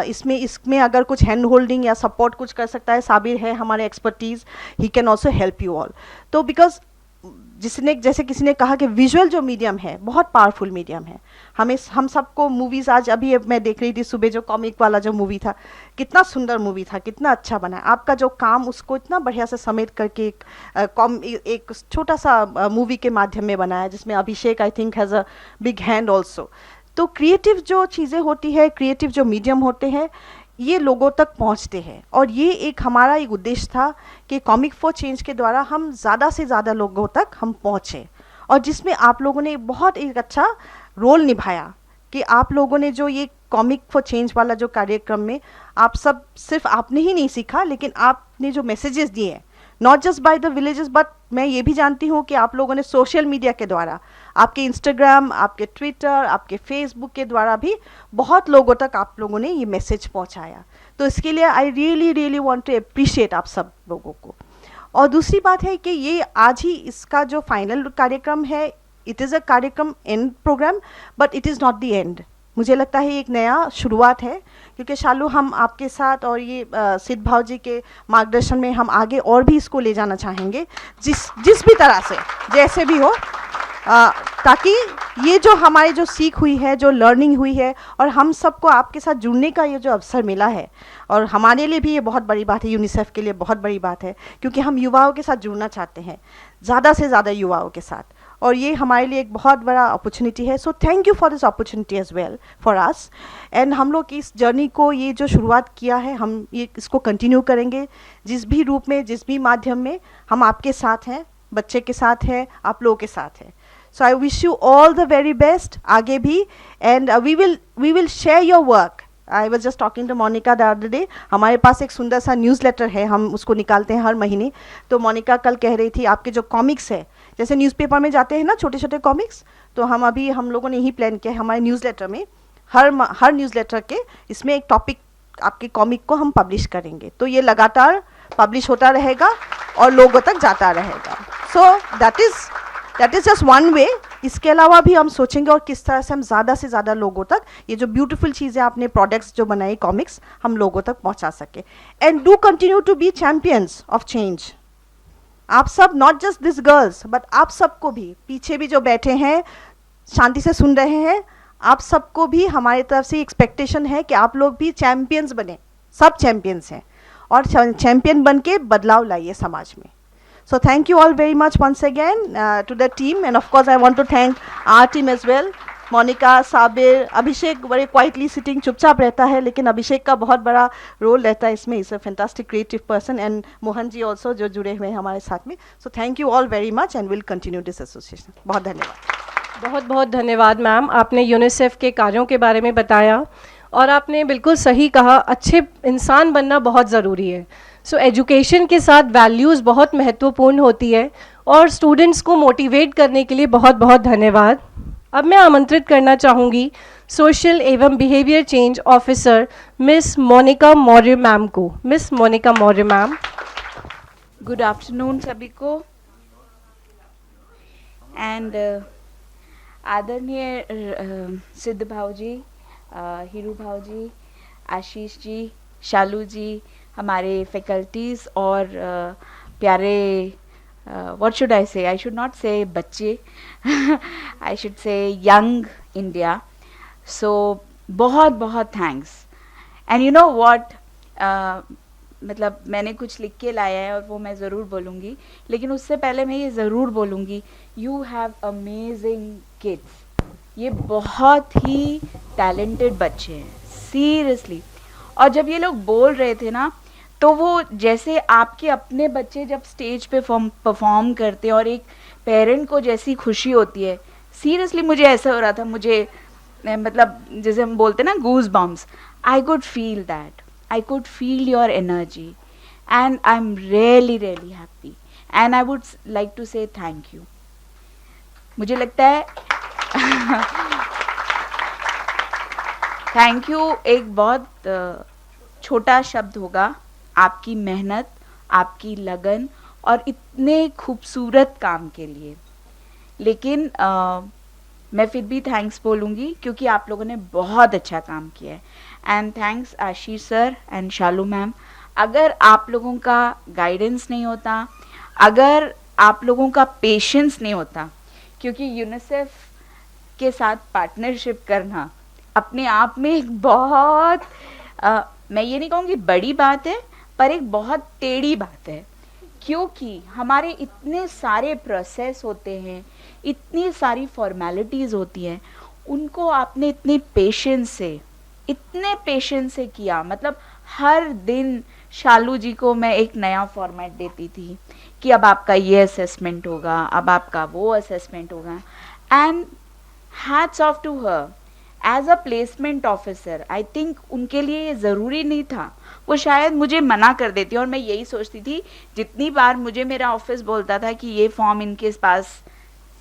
इसमें अगर कुछ हैंड होल्डिंग या सपोर्ट कुछ कर सकता है, साबिर है हमारे expertise, he can also help you all. तो बिकॉज जैसे किसी ने कहा कि विजुअल जो मीडियम है बहुत पावरफुल मीडियम है। हम सबको मूवीज़, आज अभी मैं देख रही थी सुबह जो कॉमिक वाला जो मूवी था, कितना सुंदर मूवी था, कितना अच्छा बना है। आपका जो काम उसको इतना बढ़िया से समेट करके एक छोटा सा मूवी के माध्यम में बनाया, जिसमें Abhishek I think has a big hand also. तो क्रिएटिव जो चीज़ें होती है, क्रिएटिव जो मीडियम होते हैं, ये लोगों तक पहुंचते हैं। और ये एक हमारा एक उद्देश्य था कि कॉमिक फॉर चेंज के द्वारा हम ज़्यादा से ज़्यादा लोगों तक हम पहुँचें, और जिसमें आप लोगों ने बहुत एक अच्छा रोल निभाया कि आप लोगों ने जो ये कॉमिक फॉर चेंज वाला जो कार्यक्रम में आप सब, सिर्फ आपने ही नहीं सीखा, लेकिन आपने जो मैसेजेस दिए, not just by the villages, but मैं ये भी जानती हूँ कि आप लोगों ने सोशल मीडिया के द्वारा, आपके इंस्टाग्राम, आपके ट्विटर, आपके फेसबुक के द्वारा भी बहुत लोगों तक आप लोगों ने ये मैसेज पहुँचाया। तो इसके लिए I really want to appreciate आप सब लोगों को। और दूसरी बात है कि ये आज ही इसका जो फाइनल कार्यक्रम है, इट इज़ अ कार्यक्रम and programme, but it is not the end. मुझे लगता है एक नया शुरुआत है, क्योंकि शालू हम आपके साथ और ये सिद्ध भाव जी के मार्गदर्शन में हम आगे और भी इसको ले जाना चाहेंगे, जिस भी तरह से, जैसे भी हो, ताकि ये जो हमारी जो सीख हुई है, जो लर्निंग हुई है, और हम सबको आपके साथ जुड़ने का ये जो अवसर मिला है, और हमारे लिए भी ये बहुत बड़ी बात है, यूनिसेफ के लिए बहुत बड़ी बात है, क्योंकि हम युवाओं के साथ जुड़ना चाहते हैं, ज़्यादा से ज़्यादा युवाओं के साथ, और ये हमारे लिए एक बहुत बड़ा अपॉर्चुनिटी है। So thank you for this opportunity as well for us. And हम लोग इस जर्नी को, ये जो शुरुआत किया है, हम ये इसको कंटिन्यू करेंगे, जिस भी रूप में, जिस भी माध्यम में। हम आपके साथ हैं, बच्चे के साथ हैं, आप लोगों के साथ हैं। So I wish you all the very best आगे भी, and we will share your work. I was just talking to Monika the other day, हमारे पास एक सुंदर सा न्यूज़लेटर है, हम उसको निकालते हैं हर महीने। तो मोनिका कल कह रही थी आपके जो कॉमिक्स है, जैसे न्यूज़पेपर में जाते हैं ना छोटे छोटे कॉमिक्स, तो हम लोगों ने यही प्लान किया है हमारे न्यूज़लेटर में, हर न्यूज़लेटर के इसमें एक टॉपिक आपके कॉमिक को हम पब्लिश करेंगे। तो ये लगातार पब्लिश होता रहेगा और लोगों तक जाता रहेगा। So that that is just one way. इसके अलावा भी हम सोचेंगे और किस तरह से हम ज़्यादा से ज़्यादा लोगों तक ये जो ब्यूटीफुल चीज़ें आपने प्रोडक्ट्स जो बनाई कॉमिक्स हम लोगों तक पहुंचा सके। And do continue to be champions of change. आप सब, not just this girls but आप सबको भी, पीछे भी जो बैठे हैं शांति से सुन रहे हैं, आप सबको भी हमारी तरफ से एक्सपेक्टेशन है कि आप लोग भी चैम्पियंस बने। सब चैम्पियंस हैं और चैम्पियन बन के बदलाव लाइए समाज में। So thank you all very much once again to the team, and of course I want to thank our team as well. Monika, Sabir, अभिषेक बड़े क्वाइटली सिटिंग चुपचाप रहता है, लेकिन अभिषेक का बहुत बड़ा रोल रहता है इसमें। Is a fantastic creative person, and Mohan ji also जो जुड़े हुए हैं हमारे साथ में। So thank you all very much and will continue this association. बहुत धन्यवाद। बहुत बहुत धन्यवाद मैम, आपने यूनिसेफ के कार्यों के बारे में बताया और आपने बिल्कुल सही कहा, अच्छे इंसान बनना बहुत ज़रूरी है। सो एजुकेशन के साथ वैल्यूज़ बहुत महत्वपूर्ण होती है और स्टूडेंट्स को मोटिवेट करने के लिए बहुत बहुत धन्यवाद। अब मैं आमंत्रित करना चाहूँगी सोशल एवं behaviour change officer miss Monika Maurya ma'am को। Miss Monika Maurya ma'am. Good afternoon सभी को। एंड आदरणीय सिद्ध भाव जी, हीरू भाव जी, आशीष जी, शालू जी, हमारे फैकल्टीज़ और प्यारे what should I say? I should not say बच्चे I should say young India. So बहुत बहुत thanks. And you know what, मतलब मैंने कुछ लिख के लाया है और वो मैं ज़रूर बोलूँगी, लेकिन उससे पहले मैं ये ज़रूर बोलूँगी, यू हैव अमेजिंग किड्स। ये बहुत ही टैलेंटेड बच्चे हैं सीरियसली। और जब ये लोग बोल रहे थे ना, तो वो जैसे आपके अपने बच्चे जब स्टेज पे परफॉर्म करते हैं और एक पेरेंट को जैसी खुशी होती है, सीरियसली मुझे ऐसा हो रहा था, मुझे मतलब जैसे हम बोलते हैं ना goosebumps, I could feel that, I could feel your energy and I am really really happy and I would like to say thank you. मुझे लगता है थैंक यू एक बहुत छोटा शब्द होगा, आपकी मेहनत, आपकी लगन और इतने खूबसूरत काम के लिए, लेकिन मैं फिर भी थैंक्स बोलूँगी क्योंकि आप लोगों ने बहुत अच्छा काम किया है। And thanks Ashish sir and Shalu ma'am. अगर आप लोगों का गाइडेंस नहीं होता, अगर आप लोगों का पेशेंस नहीं होता, क्योंकि यूनिसेफ के साथ पार्टनरशिप करना अपने आप में एक बहुत मैं ये नहीं कहूँगी बड़ी बात है, पर एक बहुत टेढ़ी बात है, क्योंकि हमारे इतने सारे प्रोसेस होते हैं, इतनी सारी फॉर्मेलिटीज़ होती हैं, उनको आपने इतने पेशेंस से किया। मतलब हर दिन शालू जी को मैं एक नया फॉर्मेट देती थी कि अब आपका ये असेसमेंट होगा, अब आपका वो असेसमेंट होगा, and hats off to her as a placement officer. I think उनके लिए ये ज़रूरी नहीं था, वो शायद मुझे मना कर देती और मैं यही सोचती थी, जितनी बार मुझे मेरा ऑफिस बोलता था कि ये फॉर्म इनके पास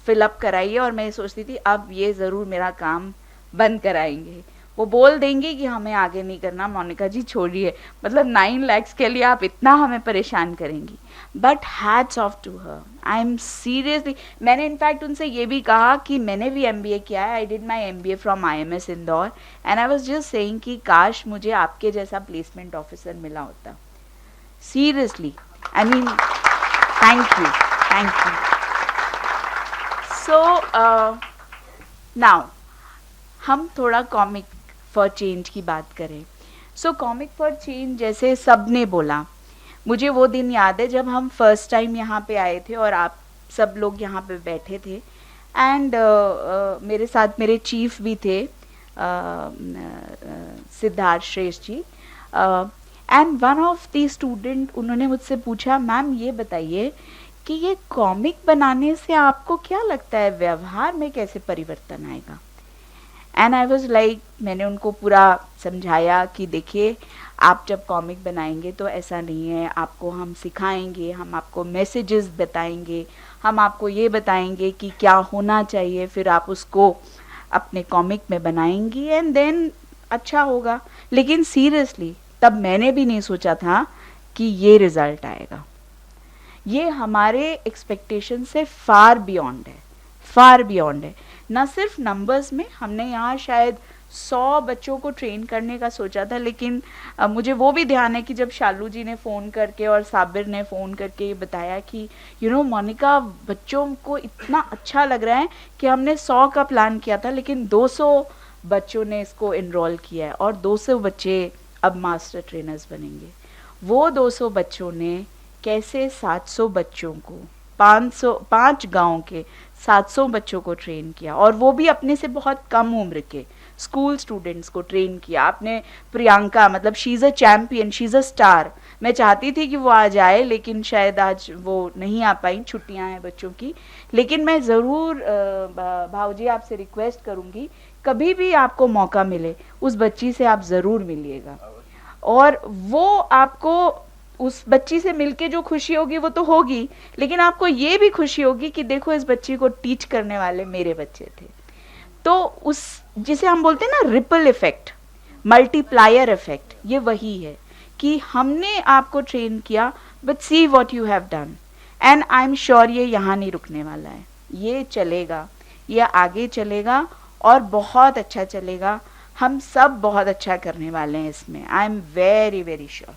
फिलअप कराइए, और मैं ये सोचती थी अब ये ज़रूर मेरा काम बंद कराएंगे, वो बोल देंगे कि हमें आगे नहीं करना, मोनिका जी छोड़िए, मतलब 9 lakhs के लिए आप इतना हमें परेशान करेंगी। But hats off to her, I am seriously, मैंने इनफैक्ट उनसे ये भी कहा कि मैंने भी MBA किया है, I did my MBA from IMS Indore, and I was just saying कि काश मुझे आपके जैसा प्लेसमेंट ऑफिसर मिला होता। Seriously, I mean thank you. So now हम थोड़ा कॉमिक फॉर चेंज की बात करें। सो कॉमिक फॉर चेंज जैसे सब ने बोला, मुझे वो दिन याद है जब हम फर्स्ट टाइम यहाँ पे आए थे और आप सब लोग यहाँ पे बैठे थे, एंड मेरे साथ मेरे चीफ भी थे Siddharth Shreshth ji, and one of the student, उन्होंने मुझसे पूछा, मैम ये बताइए कि ये कॉमिक बनाने से आपको क्या लगता है व्यवहार में कैसे परिवर्तन आएगा? एंड आई वॉज लाइक, मैंने उनको पूरा समझाया कि देखिए आप जब कॉमिक बनाएंगे तो ऐसा नहीं है, आपको हम सिखाएंगे, हम आपको मैसेजेस बताएंगे, हम आपको ये बताएंगे कि क्या होना चाहिए, फिर आप उसको अपने कॉमिक में बनाएंगी एंड देन अच्छा होगा। लेकिन सीरियसली तब मैंने भी नहीं सोचा था कि ये रिज़ल्ट आएगा। ये हमारे एक्सपेक्टेशन से फार बियॉन्ड है। फार बियॉन्ड है। ना सिर्फ नंबर्स में, हमने यहाँ शायद 100 बच्चों को ट्रेन करने का सोचा था, लेकिन मुझे वो भी ध्यान है कि जब शालू जी ने फ़ोन करके और साबिर ने फ़ोन करके ये बताया कि मोनिका, बच्चों को इतना अच्छा लग रहा है कि हमने 100 का प्लान किया था लेकिन 200 बच्चों ने इसको इनरोल किया है और 200 बच्चे अब मास्टर ट्रेनर्स बनेंगे। वो 200 बच्चों ने कैसे 700 बच्चों को 5 गांव के 700 बच्चों को ट्रेन किया, और वो भी अपने से बहुत कम उम्र के स्कूल स्टूडेंट्स को ट्रेन किया। आपने प्रियंका, मतलब she is a champion, she is a star. मैं चाहती थी कि वो आ जाए लेकिन शायद आज वो नहीं आ पाई, छुट्टियां हैं बच्चों की। लेकिन मैं ज़रूर भाऊजी आपसे रिक्वेस्ट करूँगी, कभी भी आपको मौका मिले उस बच्ची से आप ज़रूर मिलिएगा, और वो आपको उस बच्ची से मिलके जो खुशी होगी वो तो होगी, लेकिन आपको ये भी खुशी होगी कि देखो इस बच्ची को टीच करने वाले मेरे बच्चे थे। तो उस जिसे हम बोलते हैं ना रिपल इफेक्ट, मल्टीप्लायर इफेक्ट, ये वही है कि हमने आपको ट्रेन किया, but see what you have done, and I am sure ये यहाँ नहीं रुकने वाला है, ये चलेगा, ये आगे चलेगा और बहुत अच्छा चलेगा। हम सब बहुत अच्छा करने वाले हैं इसमें, I am very very sure.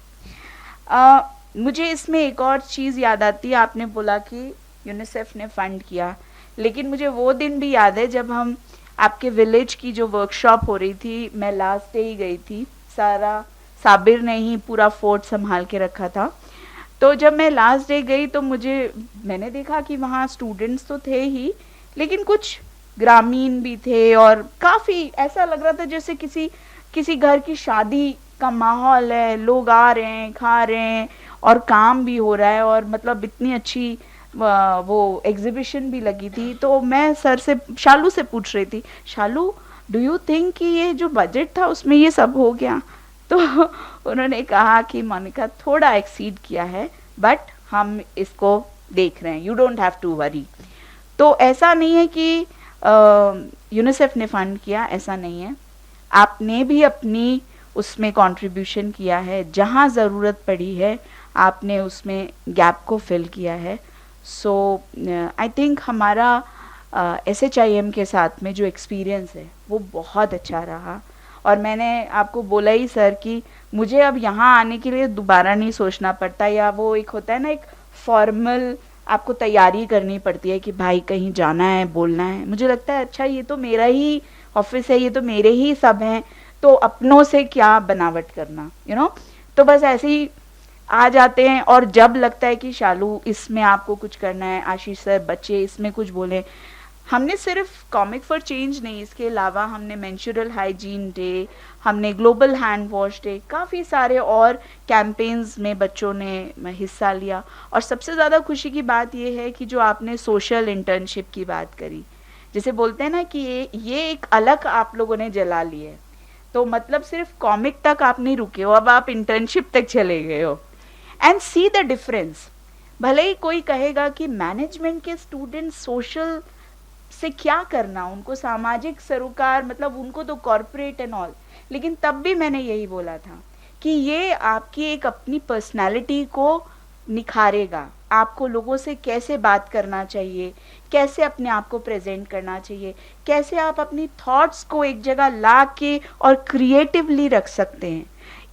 मुझे इसमें एक और चीज़ याद आती है, आपने बोला कि यूनिसेफ ने फंड किया, लेकिन मुझे वो दिन भी याद है जब हम आपके विलेज की जो वर्कशॉप हो रही थी, मैं लास्ट डे ही गई थी, सारा साबिर ने ही पूरा फोर्ट संभाल के रखा था। तो जब मैं लास्ट डे गई तो मैंने देखा कि वहाँ स्टूडेंट्स तो थे ही, लेकिन कुछ ग्रामीण भी थे और काफ़ी ऐसा लग रहा था जैसे किसी घर की शादी का माहौल है, लोग आ रहे हैं, खा रहे हैं और काम भी हो रहा है, और मतलब इतनी अच्छी वो एग्जीबिशन भी लगी थी। तो मैं शालू से पूछ रही थी, शालू डू यू थिंक कि ये जो बजट था उसमें ये सब हो गया? तो उन्होंने कहा कि मोनिका थोड़ा एक्सीड किया है, बट हम इसको देख रहे हैं, you don't have to worry. तो ऐसा नहीं है कि यूनिसेफ ने फंड किया, ऐसा नहीं है, आपने भी अपनी उसमें कंट्रीब्यूशन किया है, जहाँ ज़रूरत पड़ी है आपने उसमें गैप को फिल किया है। सो आई थिंक हमारा SHIM के साथ में जो एक्सपीरियंस है वो बहुत अच्छा रहा, और मैंने आपको बोला ही सर कि मुझे अब यहाँ आने के लिए दोबारा नहीं सोचना पड़ता, या वो एक होता है ना, एक फॉर्मल आपको तैयारी करनी पड़ती है कि भाई कहीं जाना है, बोलना है। मुझे लगता है अच्छा ये तो मेरा ही ऑफिस है, ये तो मेरे ही सब हैं, तो अपनों से क्या बनावट करना, तो बस ऐसे ही आ जाते हैं। और जब लगता है कि शालू इसमें आपको कुछ करना है, आशीष सर बच्चे इसमें कुछ बोले, हमने सिर्फ कॉमिक फॉर चेंज नहीं, इसके अलावा हमने मेंस्ट्रुअल हाइजीन डे, हमने ग्लोबल हैंड वॉश डे, काफ़ी सारे और कैंपेन्स में बच्चों ने हिस्सा लिया। और सबसे ज़्यादा खुशी की बात यह है कि जो आपने सोशल इंटर्नशिप की बात करी, जिसे बोलते हैं ना कि ये एक अलग आप लोगों ने जला ली है, तो मतलब सिर्फ कॉमिक तक आप नहीं रुके हो, अब आप इंटर्नशिप तक चले गए हो। And see the difference. भले ही कोई कहेगा कि मैनेजमेंट के स्टूडेंट सोशल से क्या करना, उनको सामाजिक सरोकार, मतलब उनको तो कॉर्पोरेट एंड ऑल, लेकिन तब भी मैंने यही बोला था कि ये आपकी एक अपनी पर्सनालिटी को निखारेगा, आपको लोगों से कैसे बात करना चाहिए, कैसे अपने आप को प्रेजेंट करना चाहिए, कैसे आप अपनी थॉट्स को एक जगह ला के और क्रिएटिवली रख सकते हैं।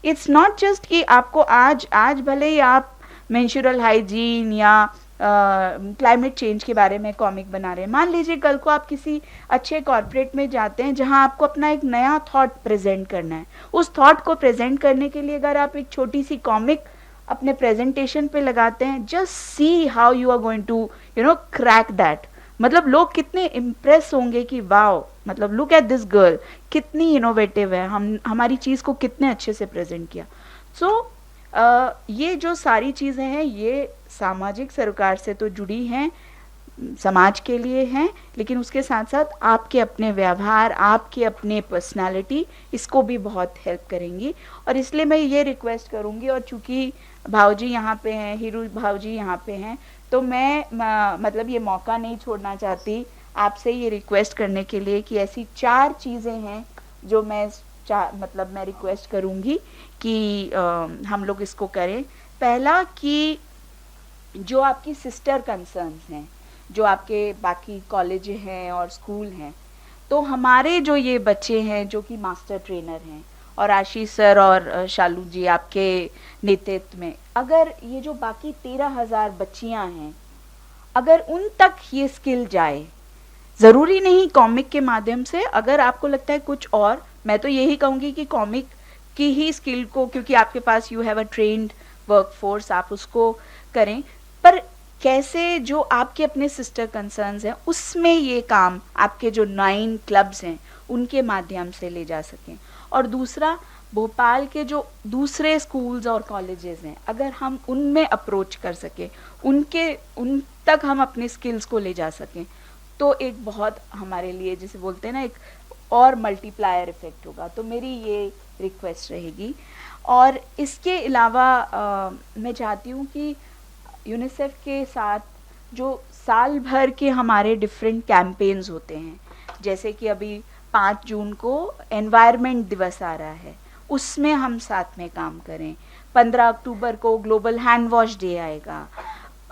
इट्स नॉट जस्ट कि आपको आज भले ही आप मेंस्ट्रुअल हाइजीन या क्लाइमेट चेंज के बारे में कॉमिक बना रहे हैं, मान लीजिए कल को आप किसी अच्छे कॉर्पोरेट में जाते हैं जहां आपको अपना एक नया थॉट प्रेजेंट करना है, उस थॉट को प्रेजेंट करने के लिए अगर आप एक छोटी सी कॉमिक अपने प्रेजेंटेशन पे लगाते हैं, just see how you are going to crack that. मतलब लोग कितने इम्प्रेस होंगे कि वाओ, मतलब लुक एट दिस गर्ल, कितनी इनोवेटिव है, हमारी चीज़ को कितने अच्छे से प्रेजेंट किया। सो ये जो सारी चीज़ें हैं ये सामाजिक सरोकार से तो जुड़ी हैं, समाज के लिए हैं, लेकिन उसके साथ साथ आपके अपने व्यवहार, आपके अपने पर्सनालिटी, इसको भी बहुत हेल्प करेंगी। और इसलिए मैं ये रिक्वेस्ट करूँगी, और चूँकि भाऊजी यहाँ पे हैं, हीरू भाऊजी यहाँ पे हैं, तो मैं मतलब ये मौका नहीं छोड़ना चाहती आपसे ये रिक्वेस्ट करने के लिए कि ऐसी 4 चीज़ें हैं जो मैं रिक्वेस्ट करूँगी कि हम लोग इसको करें। पहला कि जो आपकी सिस्टर कंसर्न्स हैं, जो आपके बाकी कॉलेज हैं और स्कूल हैं, तो हमारे जो ये बच्चे हैं जो कि मास्टर ट्रेनर हैं और आशीष सर और शालू जी आपके नेतृत्व में, अगर ये जो बाकी 13,000 बच्चियां हैं, अगर उन तक ये स्किल जाए, ज़रूरी नहीं कॉमिक के माध्यम से, अगर आपको लगता है कुछ और, मैं तो यही कहूँगी कि कॉमिक की ही स्किल को, क्योंकि आपके पास you have a trained workforce, आप उसको करें, पर कैसे जो आपके अपने सिस्टर कंसर्न्स हैं उसमें ये काम आपके जो 9 क्लब्स हैं उनके माध्यम से ले जा सकें। और दूसरा, भोपाल के जो दूसरे स्कूल्स और कॉलेजेस हैं, अगर हम उनमें अप्रोच कर सकें, उन तक हम अपने स्किल्स को ले जा सकें, तो एक बहुत हमारे लिए, जिसे बोलते हैं ना, एक और मल्टीप्लायर इफेक्ट होगा। तो मेरी ये रिक्वेस्ट रहेगी। और इसके अलावा मैं चाहती हूँ कि यूनिसेफ के साथ जो साल भर के हमारे डिफरेंट कैंपेन्स होते हैं, जैसे कि अभी 5 जून को एनवायरनमेंट दिवस आ रहा है, उसमें हम साथ में काम करें। 15 अक्टूबर को ग्लोबल हैंड वॉश डे आएगा।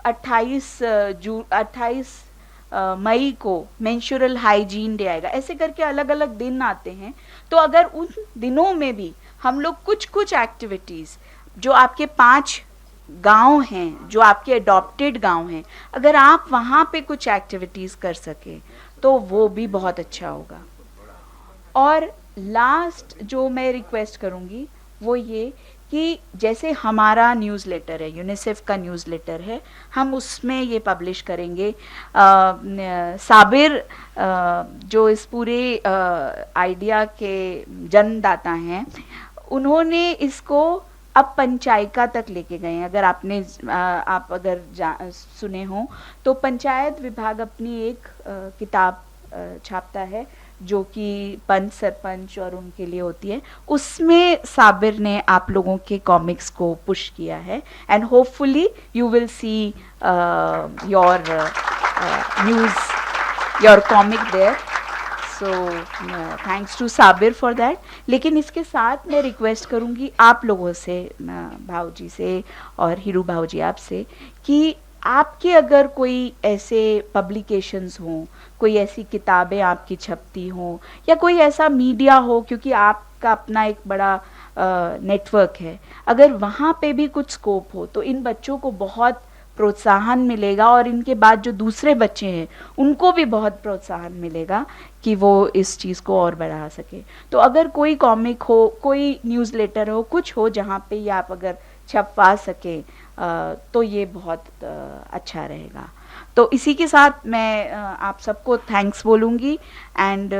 28 मई को मेंस्ट्रुअल हाइजीन डे आएगा। ऐसे करके अलग अलग दिन आते हैं। तो अगर उन दिनों में भी हम लोग कुछ एक्टिविटीज़, जो आपके 5 गांव हैं, जो आपके अडॉप्टेड गांव हैं, अगर आप वहाँ पे कुछ एक्टिविटीज़ कर सके तो वो भी बहुत अच्छा होगा। और लास्ट जो मैं रिक्वेस्ट करूँगी वो ये कि जैसे हमारा न्यूज़लेटर है, यूनिसेफ का न्यूज़लेटर है, हम उसमें ये पब्लिश करेंगे। साबिर जो इस पूरे आइडिया के जन्मदाता हैं, उन्होंने इसको अब पंचायिका तक लेके गए हैं। अगर आप अगर सुने हो तो पंचायत विभाग अपनी एक किताब छापता है जो कि पंच सरपंच और उनके लिए होती है। उसमें साबिर ने आप लोगों के कॉमिक्स को पुश किया है, and hopefully you will see your comic there. So thanks to Sabir for that. लेकिन इसके साथ मैं रिक्वेस्ट करूँगी आप लोगों से, भाऊ जी से और हीरू भाऊ जी आपसे, कि आपके अगर कोई ऐसे पब्लिकेशंस हों, कोई ऐसी किताबें आपकी छपती हों, या कोई ऐसा मीडिया हो, क्योंकि आपका अपना एक बड़ा नेटवर्क है, अगर वहाँ पे भी कुछ स्कोप हो तो इन बच्चों को बहुत प्रोत्साहन मिलेगा और इनके बाद जो दूसरे बच्चे हैं उनको भी बहुत प्रोत्साहन मिलेगा कि वो इस चीज़ को और बढ़ा सके। तो अगर कोई कॉमिक हो, कोई न्यूज़लेटर हो, कुछ हो जहाँ पे ये आप अगर छपवा सके तो ये बहुत अच्छा रहेगा। तो इसी के साथ मैं आप सबको थैंक्स बोलूँगी, and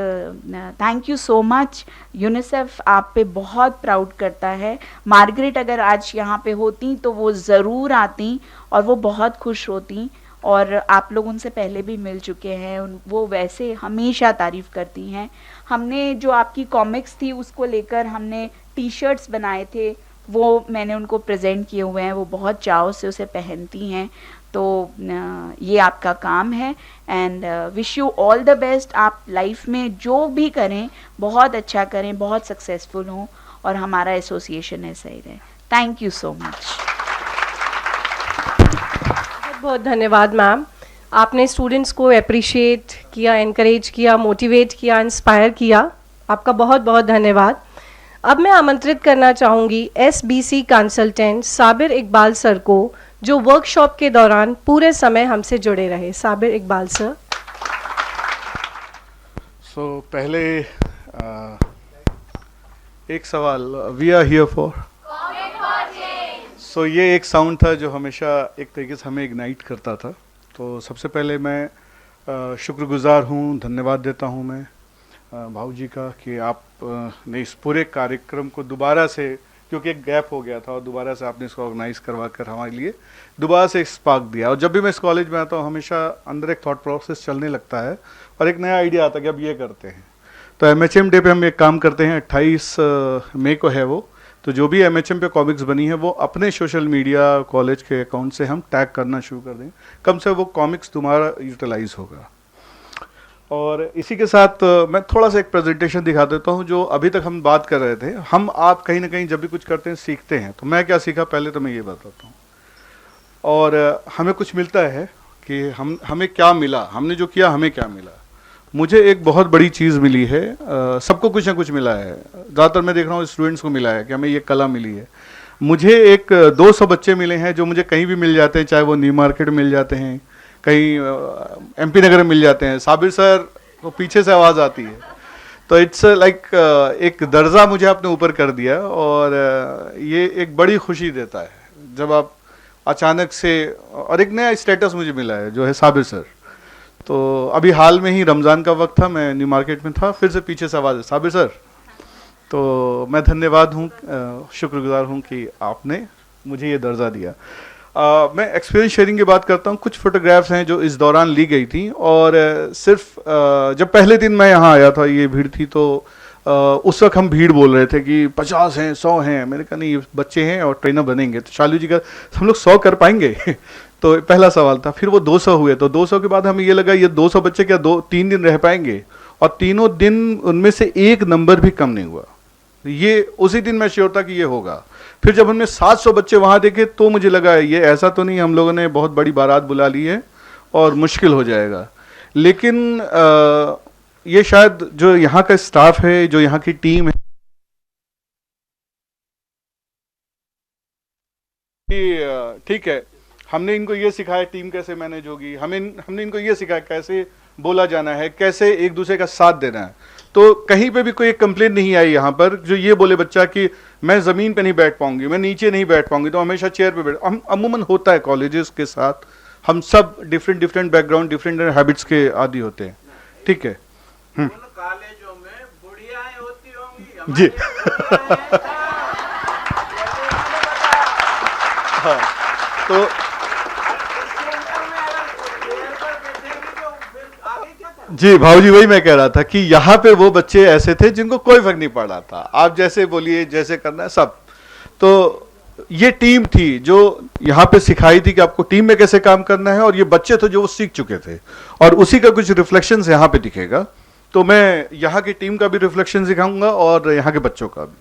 thank you so much. UNICEF आप पे बहुत प्राउड करता है। मार्गरेट अगर आज यहाँ पे होती तो वो ज़रूर आती और वो बहुत खुश होती, और आप लोग उनसे पहले भी मिल चुके हैं, वो वैसे हमेशा तारीफ़ करती हैं। हमने जो आपकी कॉमिक्स थी उसको लेकर हमने टी-शर्ट्स बनाए थे, वो मैंने उनको प्रेजेंट किए हुए हैं, वो बहुत चाव से उसे पहनती हैं। तो ये आपका काम है, and wish you all the best. आप लाइफ में जो भी करें बहुत अच्छा करें, बहुत सक्सेसफुल हों, और हमारा एसोसिएशन ऐसा ही रहे। Thank you so much. बहुत बहुत धन्यवाद मैम। आपने स्टूडेंट्स को अप्रिशिएट किया, एनकरेज किया, मोटिवेट किया, इंस्पायर किया। आपका बहुत बहुत धन्यवाद। अब मैं आमंत्रित करना चाहूँगी SBC consultant Sabir Iqbal sir को, जो वर्कशॉप के दौरान पूरे समय हमसे जुड़े रहे। साबिर इकबाल सर। पहले एक सवाल, वी आर हियर फॉर, ये एक साउंड था जो हमेशा एक तरीके से हमें इग्नाइट करता था। तो सबसे पहले मैं शुक्रगुजार हूँ, धन्यवाद देता हूँ मैं भाऊ जी का कि आप ने इस पूरे कार्यक्रम को दोबारा से, क्योंकि एक गैप हो गया था, और दोबारा से आपने इसको ऑर्गेनाइज करवा कर हमारे लिए दोबारा से स्पार्क दिया। और जब भी मैं इस कॉलेज में आता हूँ हमेशा अंदर एक थॉट प्रोसेस चलने लगता है और एक नया आइडिया आता है कि अब ये करते हैं। तो MHM डे पे हम एक काम करते हैं, 28 मई को है वो। तो जो भी MHM पे कॉमिक्स बनी है वो अपने सोशल मीडिया कॉलेज के अकाउंट से हम टैग करना शुरू कर दें, कम से वो कॉमिक्स तुम्हारा यूटिलाइज होगा। और इसी के साथ मैं थोड़ा सा एक प्रेजेंटेशन दिखा देता हूँ। जो अभी तक हम बात कर रहे थे, हम आप कहीं ना कहीं जब भी कुछ करते हैं सीखते हैं। तो मैं क्या सीखा पहले तो मैं ये बताता हूँ। और हमें कुछ मिलता है कि हमें क्या मिला, हमने जो किया हमें क्या मिला। मुझे एक बहुत बड़ी चीज़ मिली है, सबको कुछ ना कुछ मिला है। ज़्यादातर मैं देख रहा हूँ स्टूडेंट्स को मिला है कि हमें ये कला मिली है। मुझे एक 200 बच्चे मिले हैं जो मुझे कहीं भी मिल जाते हैं, चाहे वो न्यू मार्केट में मिल जाते हैं, कहीं MP नगर में मिल जाते हैं। साबिर सर को पीछे से आवाज़ आती है, तो इट्स लाइक एक दर्जा मुझे आपने ऊपर कर दिया, और ये एक बड़ी खुशी देता है जब आप अचानक से, और एक नया स्टेटस मुझे मिला है जो है साबिर सर। तो अभी हाल में ही रमज़ान का वक्त था, मैं न्यू मार्केट में था, फिर से पीछे से आवाज़ है साबिर सर। तो मैं धन्यवाद हूँ, शुक्रगुजार हूँ कि आपने मुझे ये दर्जा दिया। मैं एक्सपीरियंस शेयरिंग की बात करता हूँ। कुछ फोटोग्राफ्स हैं जो इस दौरान ली गई थी, और सिर्फ जब पहले दिन मैं यहाँ आया था, ये भीड़ थी, तो उस वक्त हम भीड़ बोल रहे थे कि 50 हैं, 100 हैं। मैंने कहा नहीं, ये बच्चे हैं और ट्रेनर बनेंगे। तो शालू जी का हम लोग 100 कर पाएंगे तो पहला सवाल था। फिर वो 200 हुए, तो 200 के बाद हमें ये लगा ये 200 बच्चे क्या 2-3 दिन रह पाएंगे, और तीनों दिन उनमें से एक नंबर भी कम नहीं हुआ। ये उसी दिन मैं श्योर था कि ये होगा। फिर जब हमने 700 बच्चे वहाँ देखे तो मुझे लगा ये ऐसा तो नहीं हम लोगों ने बहुत बड़ी बारात बुला ली है और मुश्किल हो जाएगा। लेकिन ये शायद जो यहाँ का स्टाफ है, जो यहाँ की टीम है, ठीक है, हमने इनको ये सिखाया टीम कैसे मैनेज होगी, हमने इनको ये सिखाया कैसे बोला जाना है, कैसे एक दूसरे का साथ देना है। तो कहीं पे भी कोई एक कंप्लेंट नहीं आई यहाँ पर जो ये बोले बच्चा कि मैं ज़मीन पे नहीं बैठ पाऊंगी, मैं नीचे नहीं बैठ पाऊंगी, तो हमेशा चेयर पे बैठ। हम अमूमन होता है कॉलेजेस के साथ, हम सब डिफरेंट बैकग्राउंड, डिफरेंट हैबिट्स के आदी होते हैं, ठीक है। कॉलेजों में बुढ़ियाएं होती होंगी जी हाँ, तो जी भाऊजी वही मैं कह रहा था कि यहाँ पे वो बच्चे ऐसे थे जिनको कोई फर्क नहीं पड़ रहा था, आप जैसे बोलिए, जैसे करना है सब। तो ये टीम थी जो यहाँ पे सिखाई थी कि आपको टीम में कैसे काम करना है, और ये बच्चे थे जो वो सीख चुके थे, और उसी का कुछ रिफ्लेक्शंस यहाँ पे दिखेगा। तो मैं यहाँ की टीम का भी रिफ्लेक्शन दिखाऊंगा और यहाँ के बच्चों का भी।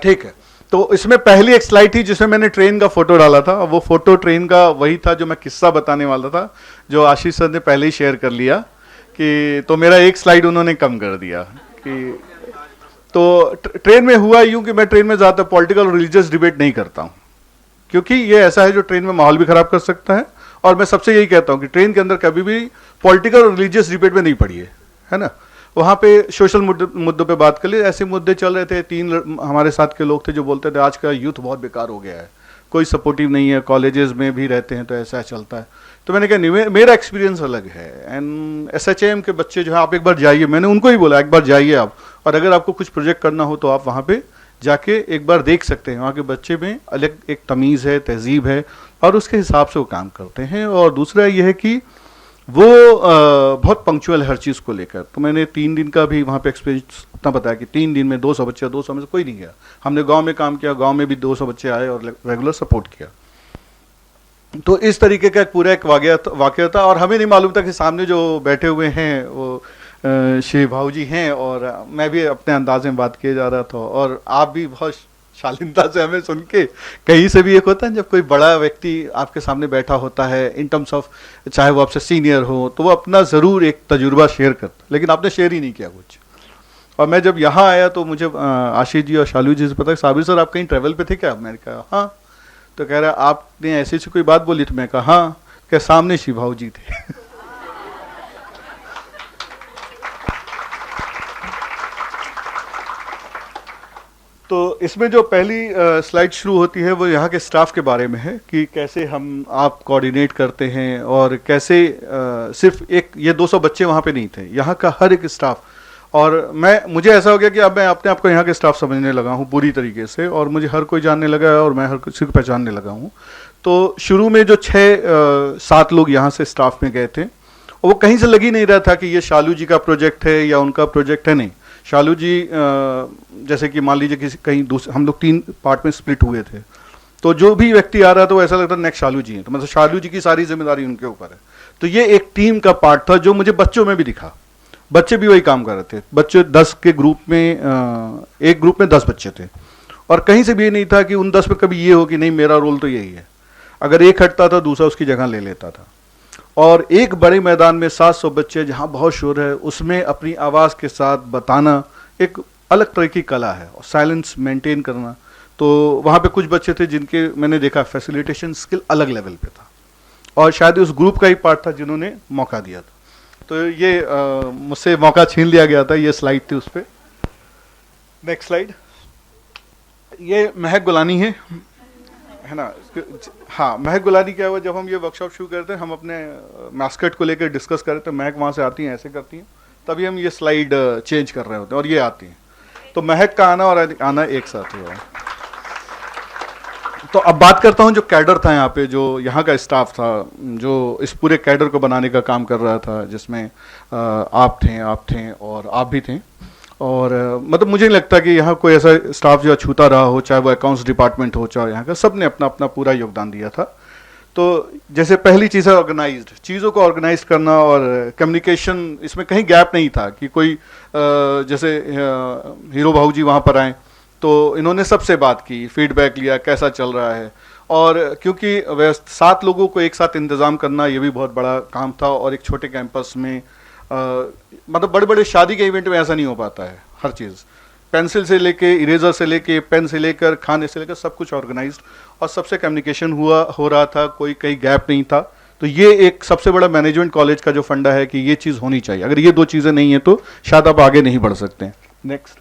ठीक है, तो इसमें पहली एक स्लाइड थी जिसमें मैंने ट्रेन का फोटो डाला था। वो फोटो ट्रेन का वही था जो मैं किस्सा बताने वाला था, जो आशीष सर ने पहले ही शेयर कर लिया कि, तो मेरा एक स्लाइड उन्होंने कम कर दिया कि, तो ट्रेन में हुआ यूं कि मैं ट्रेन में ज़्यादातर पॉलिटिकल और रिलीजियस डिबेट नहीं करता हूं, क्योंकि ये ऐसा है जो ट्रेन में माहौल भी खराब कर सकता है। और मैं सबसे यही कहता हूं कि ट्रेन के अंदर कभी भी पॉलिटिकल और रिलीजियस डिबेट में नहीं पड़िए, है ना। वहाँ पे सोशल मुद्दों पे बात कर लिए। ऐसे मुद्दे चल रहे थे, 3 हमारे साथ के लोग थे जो बोलते थे आज का यूथ बहुत बेकार हो गया है, कोई सपोर्टिव नहीं है, कॉलेजेस में भी रहते हैं तो ऐसा चलता है। तो मैंने कहा नहीं, मेरा एक्सपीरियंस अलग है। एंड SHM के बच्चे जो है, आप एक बार जाइए, मैंने उनको ही बोला एक बार जाइए आप, और अगर आपको कुछ प्रोजेक्ट करना हो तो आप वहाँ पे जाके एक बार देख सकते हैं। वहाँ के बच्चे में अलग एक तमीज़ है, तहजीब है, और उसके हिसाब से वो काम करते हैं। और दूसरा ये है कि वो बहुत पंक्चुअल है हर चीज़ को लेकर। तो मैंने 3 दिन का भी वहाँ पे एक्सपीरियंस इतना बताया कि 3 दिन में 200 बच्चे, 200 में से कोई नहीं गया। हमने गांव में काम किया, गांव में भी 200 बच्चे आए और रेगुलर सपोर्ट किया। तो इस तरीके का पूरा एक वाक़या था, और हमें नहीं मालूम था कि सामने जो बैठे हुए हैं वो श्री भाऊ जी हैं, और मैं भी अपने अंदाज में बात किए जा रहा था, और आप भी बहुत शालीनता से हमें सुन के, कहीं से भी एक होता है जब कोई बड़ा व्यक्ति आपके सामने बैठा होता है इन टर्म्स ऑफ, चाहे वो आपसे सीनियर हो, तो वो अपना ज़रूर एक तजुर्बा शेयर करता, लेकिन आपने शेयर ही नहीं किया कुछ। और मैं जब यहाँ आया तो मुझे आशीष जी और शालू जी से पता, साबिर सर आप कहीं ट्रैवल पे थे क्या? मैंने कहा हाँ। तो कह रहा आपने ऐसी कोई बात बोली? तो मैं कहा हाँ। क्या सामने शिव भाऊ जी थे तो इसमें जो पहली स्लाइड शुरू होती है वो यहाँ के स्टाफ के बारे में है कि कैसे आप कोऑर्डिनेट करते हैं, और कैसे सिर्फ ये 200 बच्चे वहाँ पे नहीं थे, यहाँ का हर एक स्टाफ। और मुझे ऐसा हो गया कि अब मैं अपने आप को यहाँ के स्टाफ समझने लगा हूँ पूरी तरीके से, और मुझे हर कोई जानने लगा है और मैं हर किसी को पहचानने लगा हूँ। तो शुरू में जो 6-7 लोग यहाँ से स्टाफ में गए थे, वो कहीं से लग ही नहीं रहा था कि ये शालू जी का प्रोजेक्ट है या उनका प्रोजेक्ट है। नहीं, शालू जी जैसे कि मान लीजिए कहीं हम लोग 3 पार्ट में स्प्लिट हुए थे, तो जो भी व्यक्ति आ रहा था वो ऐसा लगता नेक्स्ट शालू जी हैं, तो मतलब शालू जी की सारी जिम्मेदारी उनके ऊपर है। तो ये एक टीम का पार्ट था जो मुझे बच्चों में भी दिखा। बच्चे भी वही काम कर रहे थे। बच्चे 10 के ग्रुप में, एक ग्रुप में 10 बच्चे थे, और कहीं से भी ये नहीं था कि उन 10 में कभी ये हो कि नहीं मेरा रोल तो यही है। अगर एक हटता था दूसरा उसकी जगह ले लेता था। और एक बड़े मैदान में 700 बच्चे जहाँ बहुत शोर है उसमें अपनी आवाज़ के साथ बताना एक अलग तरह की कला है, और साइलेंस मेंटेन करना। तो वहाँ पे कुछ बच्चे थे जिनके मैंने देखा फैसिलिटेशन स्किल अलग लेवल पे था, और शायद उस ग्रुप का ही पार्ट था जिन्होंने मौका दिया था। तो ये मुझसे मौका छीन लिया गया था, ये स्लाइड थी उस पर। Next slide. ये महक गुलानी है ना? हाँ, महक गुलानी क्या हुआ, जब हम ये वर्कशॉप शुरू करते हैं हम अपने मैस्कट को लेकर डिस्कस कर रहे थे, महक वहाँ से आती हैं, ऐसे करती हैं, तभी हम ये स्लाइड चेंज कर रहे होते हैं और ये आती हैं। तो महक का आना और आना एक साथ हुआ है। तो अब बात करता हूँ जो कैडर था यहाँ पे, जो यहाँ का स्टाफ था जो इस पूरे कैडर को बनाने का काम कर रहा था, जिसमें आप थे और आप भी थे। और मतलब मुझे नहीं लगता कि यहाँ कोई ऐसा स्टाफ जो अछूता रहा हो, चाहे वो अकाउंट्स डिपार्टमेंट हो, चाहे यहाँ का, सब ने अपना अपना पूरा योगदान दिया था। तो जैसे पहली चीज़ है ऑर्गेनाइज्ड, चीज़ों को ऑर्गेनाइज करना, और कम्युनिकेशन इसमें कहीं गैप नहीं था कि कोई जैसे हीरो भाऊ जी वहाँ पर आए तो इन्होंने सबसे बात की, फीडबैक लिया कैसा चल रहा है। और क्योंकि 7 लोगों को एक साथ इंतज़ाम करना ये भी बहुत बड़ा काम था, और एक छोटे कैंपस में मतलब बड़े बड़े शादी के इवेंट में ऐसा नहीं हो पाता है। हर चीज़ पेंसिल से लेके, इरेजर से लेके, पेन से लेकर, खाने से लेकर सब कुछ ऑर्गेनाइज्ड, और सबसे कम्युनिकेशन हो रहा था, कोई कहीं गैप नहीं था। तो ये एक सबसे बड़ा मैनेजमेंट कॉलेज का जो फंडा है कि ये चीज़ होनी चाहिए। अगर ये 2 चीज़ें नहीं है तो शायद आप आगे नहीं बढ़ सकते हैं। नेक्स्ट।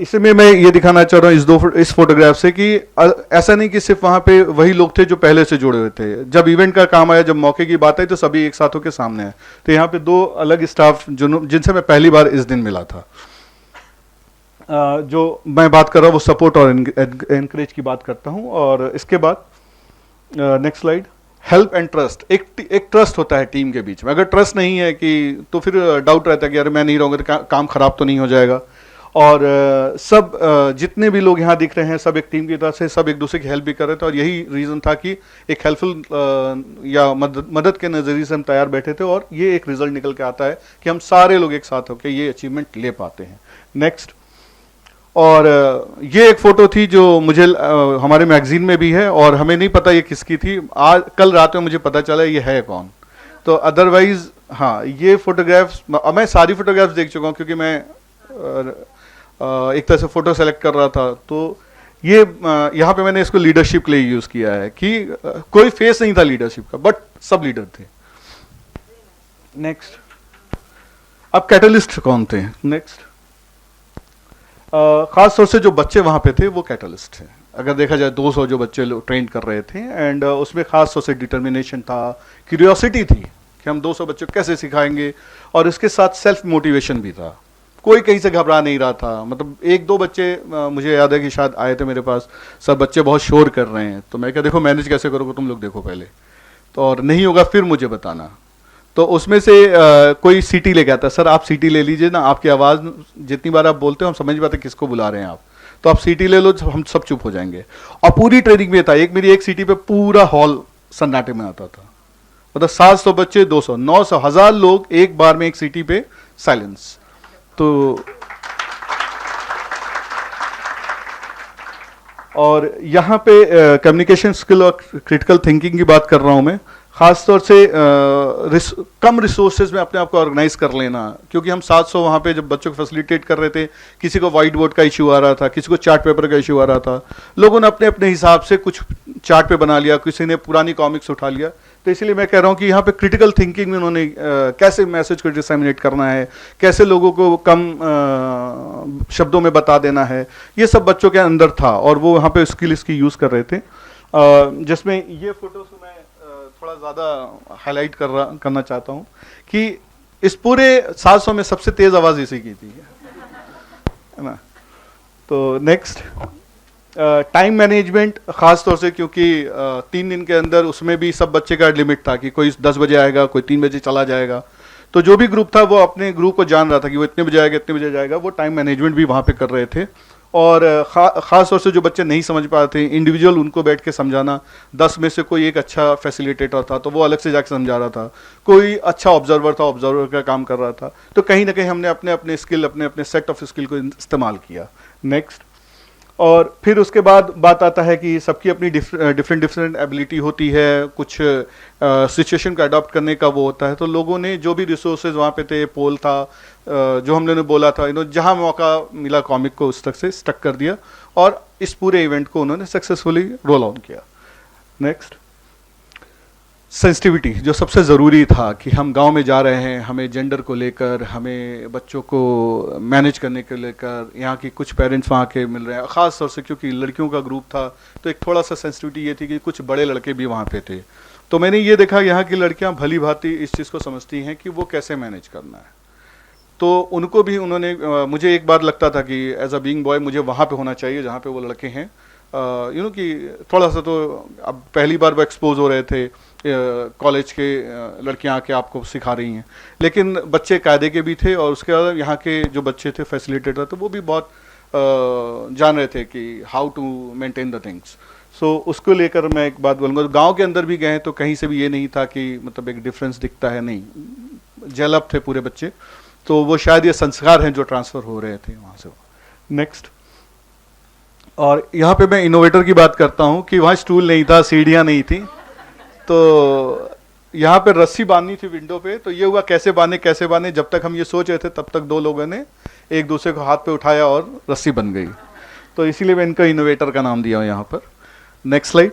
इसमें मैं ये दिखाना चाह रहा हूँ इस फोटोग्राफ से कि ऐसा नहीं कि सिर्फ वहाँ पे वही लोग थे जो पहले से जुड़े हुए थे। जब इवेंट का काम आया, जब मौके की बात आई, तो सभी एक साथ होकर सामने आए। तो यहाँ पे 2 अलग स्टाफ जिनसे मैं पहली बार इस दिन मिला था। जो मैं बात कर रहा हूँ वो सपोर्ट और एनकरेज की बात करता हूँ। और इसके बाद next slide. Help and trust. एक ट्रस्ट होता है टीम के बीच में। अगर ट्रस्ट नहीं है कि तो फिर डाउट रहता है कि अरे मैं नहीं रहूँगा तो काम खराब तो नहीं हो जाएगा। और सब जितने भी लोग यहाँ दिख रहे हैं सब एक टीम की तरफ से, सब एक दूसरे की हेल्प भी कर रहे थे। और यही रीज़न था कि एक हेल्पफुल या मदद के नज़रिए से हम तैयार बैठे थे, और ये एक रिजल्ट निकल के आता है कि हम सारे लोग एक साथ होकर ये अचीवमेंट ले पाते हैं। नेक्स्ट। और ये एक फ़ोटो थी जो मुझे हमारे मैगजीन में भी है, और हमें नहीं पता ये किसकी थी। आज कल रात में मुझे पता चला ये है कौन। तो अदरवाइज़ हाँ, ये फ़ोटोग्राफ्स मैं सारी फ़ोटोग्राफ्स देख चुका हूँ, क्योंकि मैं एक तरह से फ़ोटो सेलेक्ट कर रहा था। तो ये यहाँ पे मैंने इसको लीडरशिप के लिए यूज़ किया है कि कोई फेस नहीं था लीडरशिप का, बट सब लीडर थे। नेक्स्ट। अब कैटलिस्ट कौन थे? नेक्स्ट। खास तौर से जो बच्चे वहाँ पे थे वो कैटलिस्ट थे। अगर देखा जाए 200 जो बच्चे लोग ट्रेन कर रहे थे, एंड उसमें खास तौर से डिटर्मिनेशन था, क्यूरियोसिटी थी कि हम 200 बच्चों को कैसे सिखाएंगे, और इसके साथ सेल्फ मोटिवेशन भी था। कोई कहीं से घबरा नहीं रहा था। मतलब 1-2 बच्चे मुझे याद है कि शायद आए थे मेरे पास, सब बच्चे बहुत शोर कर रहे हैं। तो मैं क्या, देखो मैनेज कैसे करोगे तुम लोग, देखो पहले तो, और नहीं होगा फिर मुझे बताना। तो उसमें से कोई सीटी लेके आता, सर आप सीटी ले लीजिए ना, आपकी आवाज़ जितनी बार आप बोलते हो हम समझ पाते किसको बुला रहे हैं आप, तो आप सीटी ले लो, हम सब चुप हो जाएंगे। और पूरी ट्रेनिंग में था, मेरी एक सीटी पे पूरा हॉल सन्नाटे में आता था। मतलब 700 बच्चे, 200, 900, 1000 लोग एक बार में एक सीटी पे साइलेंस। तो और यहाँ पे कम्युनिकेशन स्किल और क्रिटिकल थिंकिंग की बात कर रहा हूँ मैं। ख़ास तौर से कम रिसोर्सेज में अपने आप को ऑर्गेनाइज कर लेना, क्योंकि हम 700 वहाँ पे जब बच्चों को फैसिलिटेट कर रहे थे, किसी को वाइट बोर्ड का इशू आ रहा था, किसी को चार्ट पेपर का इशू आ रहा था। लोगों ने अपने अपने हिसाब से कुछ चार्ट पे बना लिया, किसी ने पुरानी कॉमिक्स उठा लिया। तो इसलिए मैं कह रहा हूँ कि यहाँ पे क्रिटिकल थिंकिंग में उन्होंने कैसे मैसेज को डिसेमिनेट करना है, कैसे लोगों को कम शब्दों में बता देना है, ये सब बच्चों के अंदर था, और वो वहाँ पे स्किल इसकी यूज़ कर रहे थे। जिसमें ये फोटोज मैं थोड़ा ज़्यादा हाईलाइट करना चाहता हूँ कि इस पूरे 700 में सबसे तेज़ आवाज़ इसी की थी, है ना। तो नेक्स्ट, टाइम मैनेजमेंट ख़ास तौर से, क्योंकि 3 दिन के अंदर उसमें भी सब बच्चे का लिमिट था कि कोई 10 बजे आएगा, कोई 3 बजे चला जाएगा। तो जो भी ग्रुप था वो अपने ग्रुप को जान रहा था कि वो इतने बजे आएगा, इतने बजे जाएगा। वो टाइम मैनेजमेंट भी वहाँ पे कर रहे थे। और ख़ास तौर से जो बच्चे नहीं समझ पाते थे, इंडिविजुअल उनको बैठ के समझाना। 10 में से कोई एक अच्छा फैसिलिटेटर था तो वो अलग से जाकर समझा रहा था, कोई अच्छा ऑब्जर्वर था, ऑब्जर्वर का काम कर रहा था। तो कहीं ना कहीं हमने अपने अपने स्किल, अपने अपने सेट ऑफ स्किल को इस्तेमाल किया। नेक्स्ट, और फिर उसके बाद बात आता है कि सबकी अपनी डिफरेंट एबिलिटी होती है, कुछ सिचुएशन को अडॉप्ट करने का वो होता है। तो लोगों ने जो भी रिसोर्सेज वहाँ पे थे, पोल था, जो हम लोगों ने बोला था, जहाँ मौका मिला कॉमिक को उस तक से स्टक कर दिया और इस पूरे इवेंट को उन्होंने सक्सेसफुली रोल ऑन किया। नेक्स्ट, सेंसिटिविटी, जो सबसे ज़रूरी था कि हम गांव में जा रहे हैं, हमें जेंडर को लेकर, हमें बच्चों को मैनेज करने के लेकर, यहाँ की कुछ पेरेंट्स वहाँ के मिल रहे हैं, ख़ास तौर से क्योंकि लड़कियों का ग्रुप था तो एक थोड़ा सा सेंसिटिविटी ये थी कि कुछ बड़े लड़के भी वहाँ पे थे। तो मैंने ये देखा यहाँ की लड़कियाँ भली भांति इस चीज़ को समझती हैं कि वो कैसे मैनेज करना है। तो उनको भी उन्होंने मुझे एक बार लगता था कि एज अ बीइंग बॉय मुझे वहाँ पे होना चाहिए जहाँ पे वो लड़के हैं, कि थोड़ा सा, तो अब पहली बार वो एक्सपोज हो रहे थे, कॉलेज के लड़कियां आके आपको सिखा रही हैं, लेकिन बच्चे कायदे के भी थे और उसके अलावा यहाँ के जो बच्चे थे फैसिलिटेटर, तो वो भी बहुत जान रहे थे कि how to maintain the things. So उसको लेकर मैं एक बात बोलूँगा, गांव के अंदर भी गए तो कहीं से भी ये नहीं था कि मतलब एक डिफरेंस दिखता है, नहीं, जेल अप थे पूरे बच्चे। तो वो शायद ये संस्कार हैं जो ट्रांसफ़र हो रहे थे वहाँ से। नेक्स्ट, और यहाँ पे मैं इनोवेटर की बात करता हूँ कि वहाँ स्टूल नहीं था, सीढ़ियाँ नहीं थी, तो यहाँ पे रस्सी बांधनी थी विंडो पे। तो ये हुआ कैसे बांधे, जब तक हम ये सोच रहे थे तब तक दो लोगों ने एक दूसरे को हाथ पे उठाया और रस्सी बन गई। तो इसीलिए मैं इनका इनोवेटर का नाम दिया यहाँ पर। Next slide.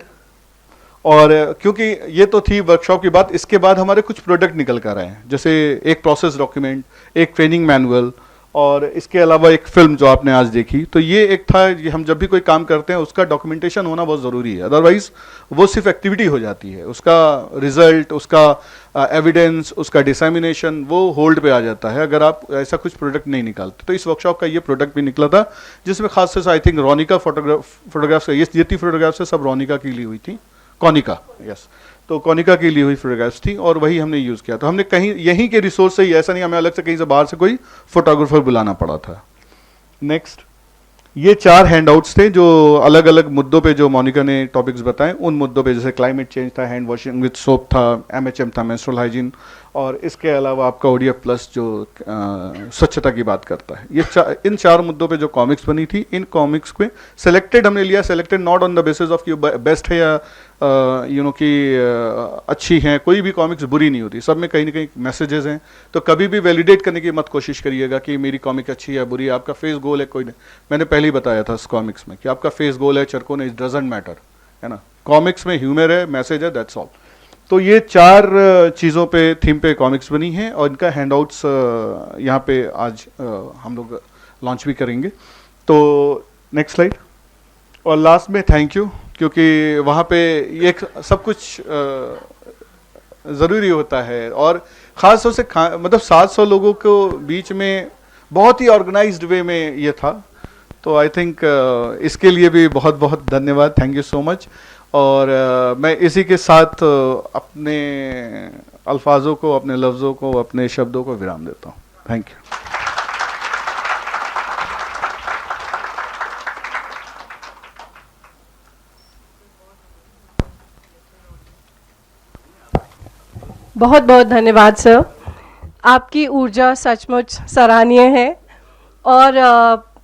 और क्योंकि ये तो थी वर्कशॉप की बात, इसके बाद हमारे कुछ प्रोडक्ट निकल कर आए हैं, जैसे एक प्रोसेस डॉक्यूमेंट, एक ट्रेनिंग मैनुअल, और इसके अलावा एक फिल्म जो आपने आज देखी। तो ये एक था, ये हम जब भी कोई काम करते हैं उसका डॉक्यूमेंटेशन होना बहुत ज़रूरी है, अदरवाइज वो सिर्फ एक्टिविटी हो जाती है, उसका रिजल्ट, उसका एविडेंस, उसका डिसेमिनेशन वो होल्ड पे आ जाता है अगर आप ऐसा कुछ प्रोडक्ट नहीं निकालते। तो इस वर्कशॉप का ये प्रोडक्ट भी निकला था, जिसमें खास से आई थिंक रोनिका फोटोग्राफ्स, ये जितनी फोटोग्राफ्स है सब रोनिका की ली हुई थी, कॉनिका, यस, तो कॉनिका की ली हुई फोटोग्राफ्स थी और वही हमने यूज़ किया। तो हमने कहीं यहीं के रिसोर्स से ही, ऐसा नहीं हमें अलग से कहीं से बाहर से कोई फोटोग्राफर बुलाना पड़ा था। नेक्स्ट, ये 4 हैंडआउट्स थे जो अलग अलग मुद्दों पे जो मोनिका ने टॉपिक्स बताए, उन मुद्दों पे, जैसे क्लाइमेट चेंज था, हैंड वॉशिंग विद सोप था, MHM था, मेंस्ट्रुअल हाइजीन, और इसके अलावा आपका ODF प्लस जो स्वच्छता की बात करता है। ये इन 4 मुद्दों पे जो कॉमिक्स बनी थी, इन कॉमिक्स पे सेलेक्टेड हमने लिया, selected not on the basis of कि बेस्ट है या कि अच्छी हैं, कोई भी कॉमिक्स बुरी नहीं होती, सब में कहीं ना कहीं मैसेजेस हैं। तो कभी भी वैलिडेट करने की मत कोशिश करिएगा कि मेरी कॉमिक अच्छी है या बुरी है, आपका फेस गोल है, कोई नहीं। मैंने पहले ही बताया था इस कॉमिक्स में कि आपका फेस गोल है, चरकोन, इट डजंट मैटर, है ना। कॉमिक्स में ह्यूमर है, मैसेज है, दैट्स ऑल। तो ये 4 चीज़ों पे, थीम पे कॉमिक्स बनी हैं और इनका हैंडआउट्स यहाँ पे आज हम लोग लॉन्च भी करेंगे। तो नेक्स्ट स्लाइड। और लास्ट में थैंक यू, क्योंकि वहाँ पे ये सब कुछ ज़रूरी होता है और ख़ास तौर से मतलब 700 लोगों को बीच में बहुत ही ऑर्गेनाइज्ड वे में ये था। तो आई थिंक इसके लिए भी बहुत बहुत धन्यवाद, थैंक यू सो मच। और मैं इसी के साथ अपने अल्फाजों को, अपने लफ्ज़ों को, अपने शब्दों को विराम देता हूँ। Thank you. बहुत बहुत धन्यवाद सर, आपकी ऊर्जा सचमुच सराहनीय है। और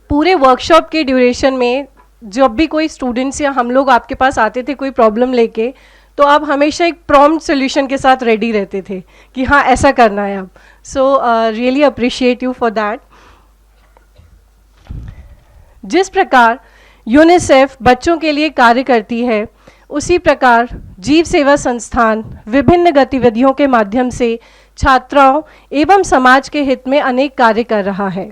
पूरे वर्कशॉप के ड्यूरेशन में जब भी कोई स्टूडेंट्स या हम लोग आपके पास आते थे कोई प्रॉब्लम लेके, तो आप हमेशा एक प्रॉम्प्ट सोल्यूशन के साथ रेडी रहते थे कि हाँ ऐसा करना है अब। So really appreciate you for that. जिस प्रकार यूनिसेफ बच्चों के लिए कार्य करती है, उसी प्रकार जीव सेवा संस्थान विभिन्न गतिविधियों के माध्यम से छात्राओं एवं समाज के हित में अनेक कार्य कर रहा है।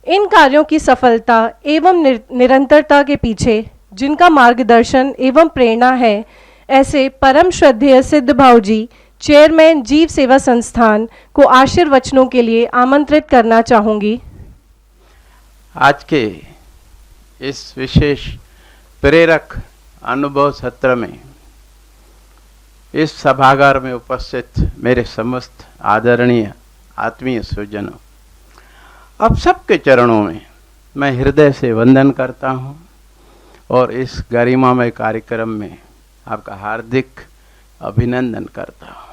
इन कार्यों की सफलता एवं निरंतरता के पीछे जिनका मार्गदर्शन एवं प्रेरणा है, ऐसे परम श्रद्धेय सिद्ध भाव जी, चेयरमैन जीव सेवा संस्थान को आशीर्वचनों के लिए आमंत्रित करना चाहूँगी। आज के इस विशेष प्रेरक अनुभव सत्र में इस सभागार में उपस्थित मेरे समस्त आदरणीय आत्मीय स्वजनों, अब सबके चरणों में मैं हृदय से वंदन करता हूं और इस गरिमामय कार्यक्रम में आपका हार्दिक अभिनंदन करता हूं।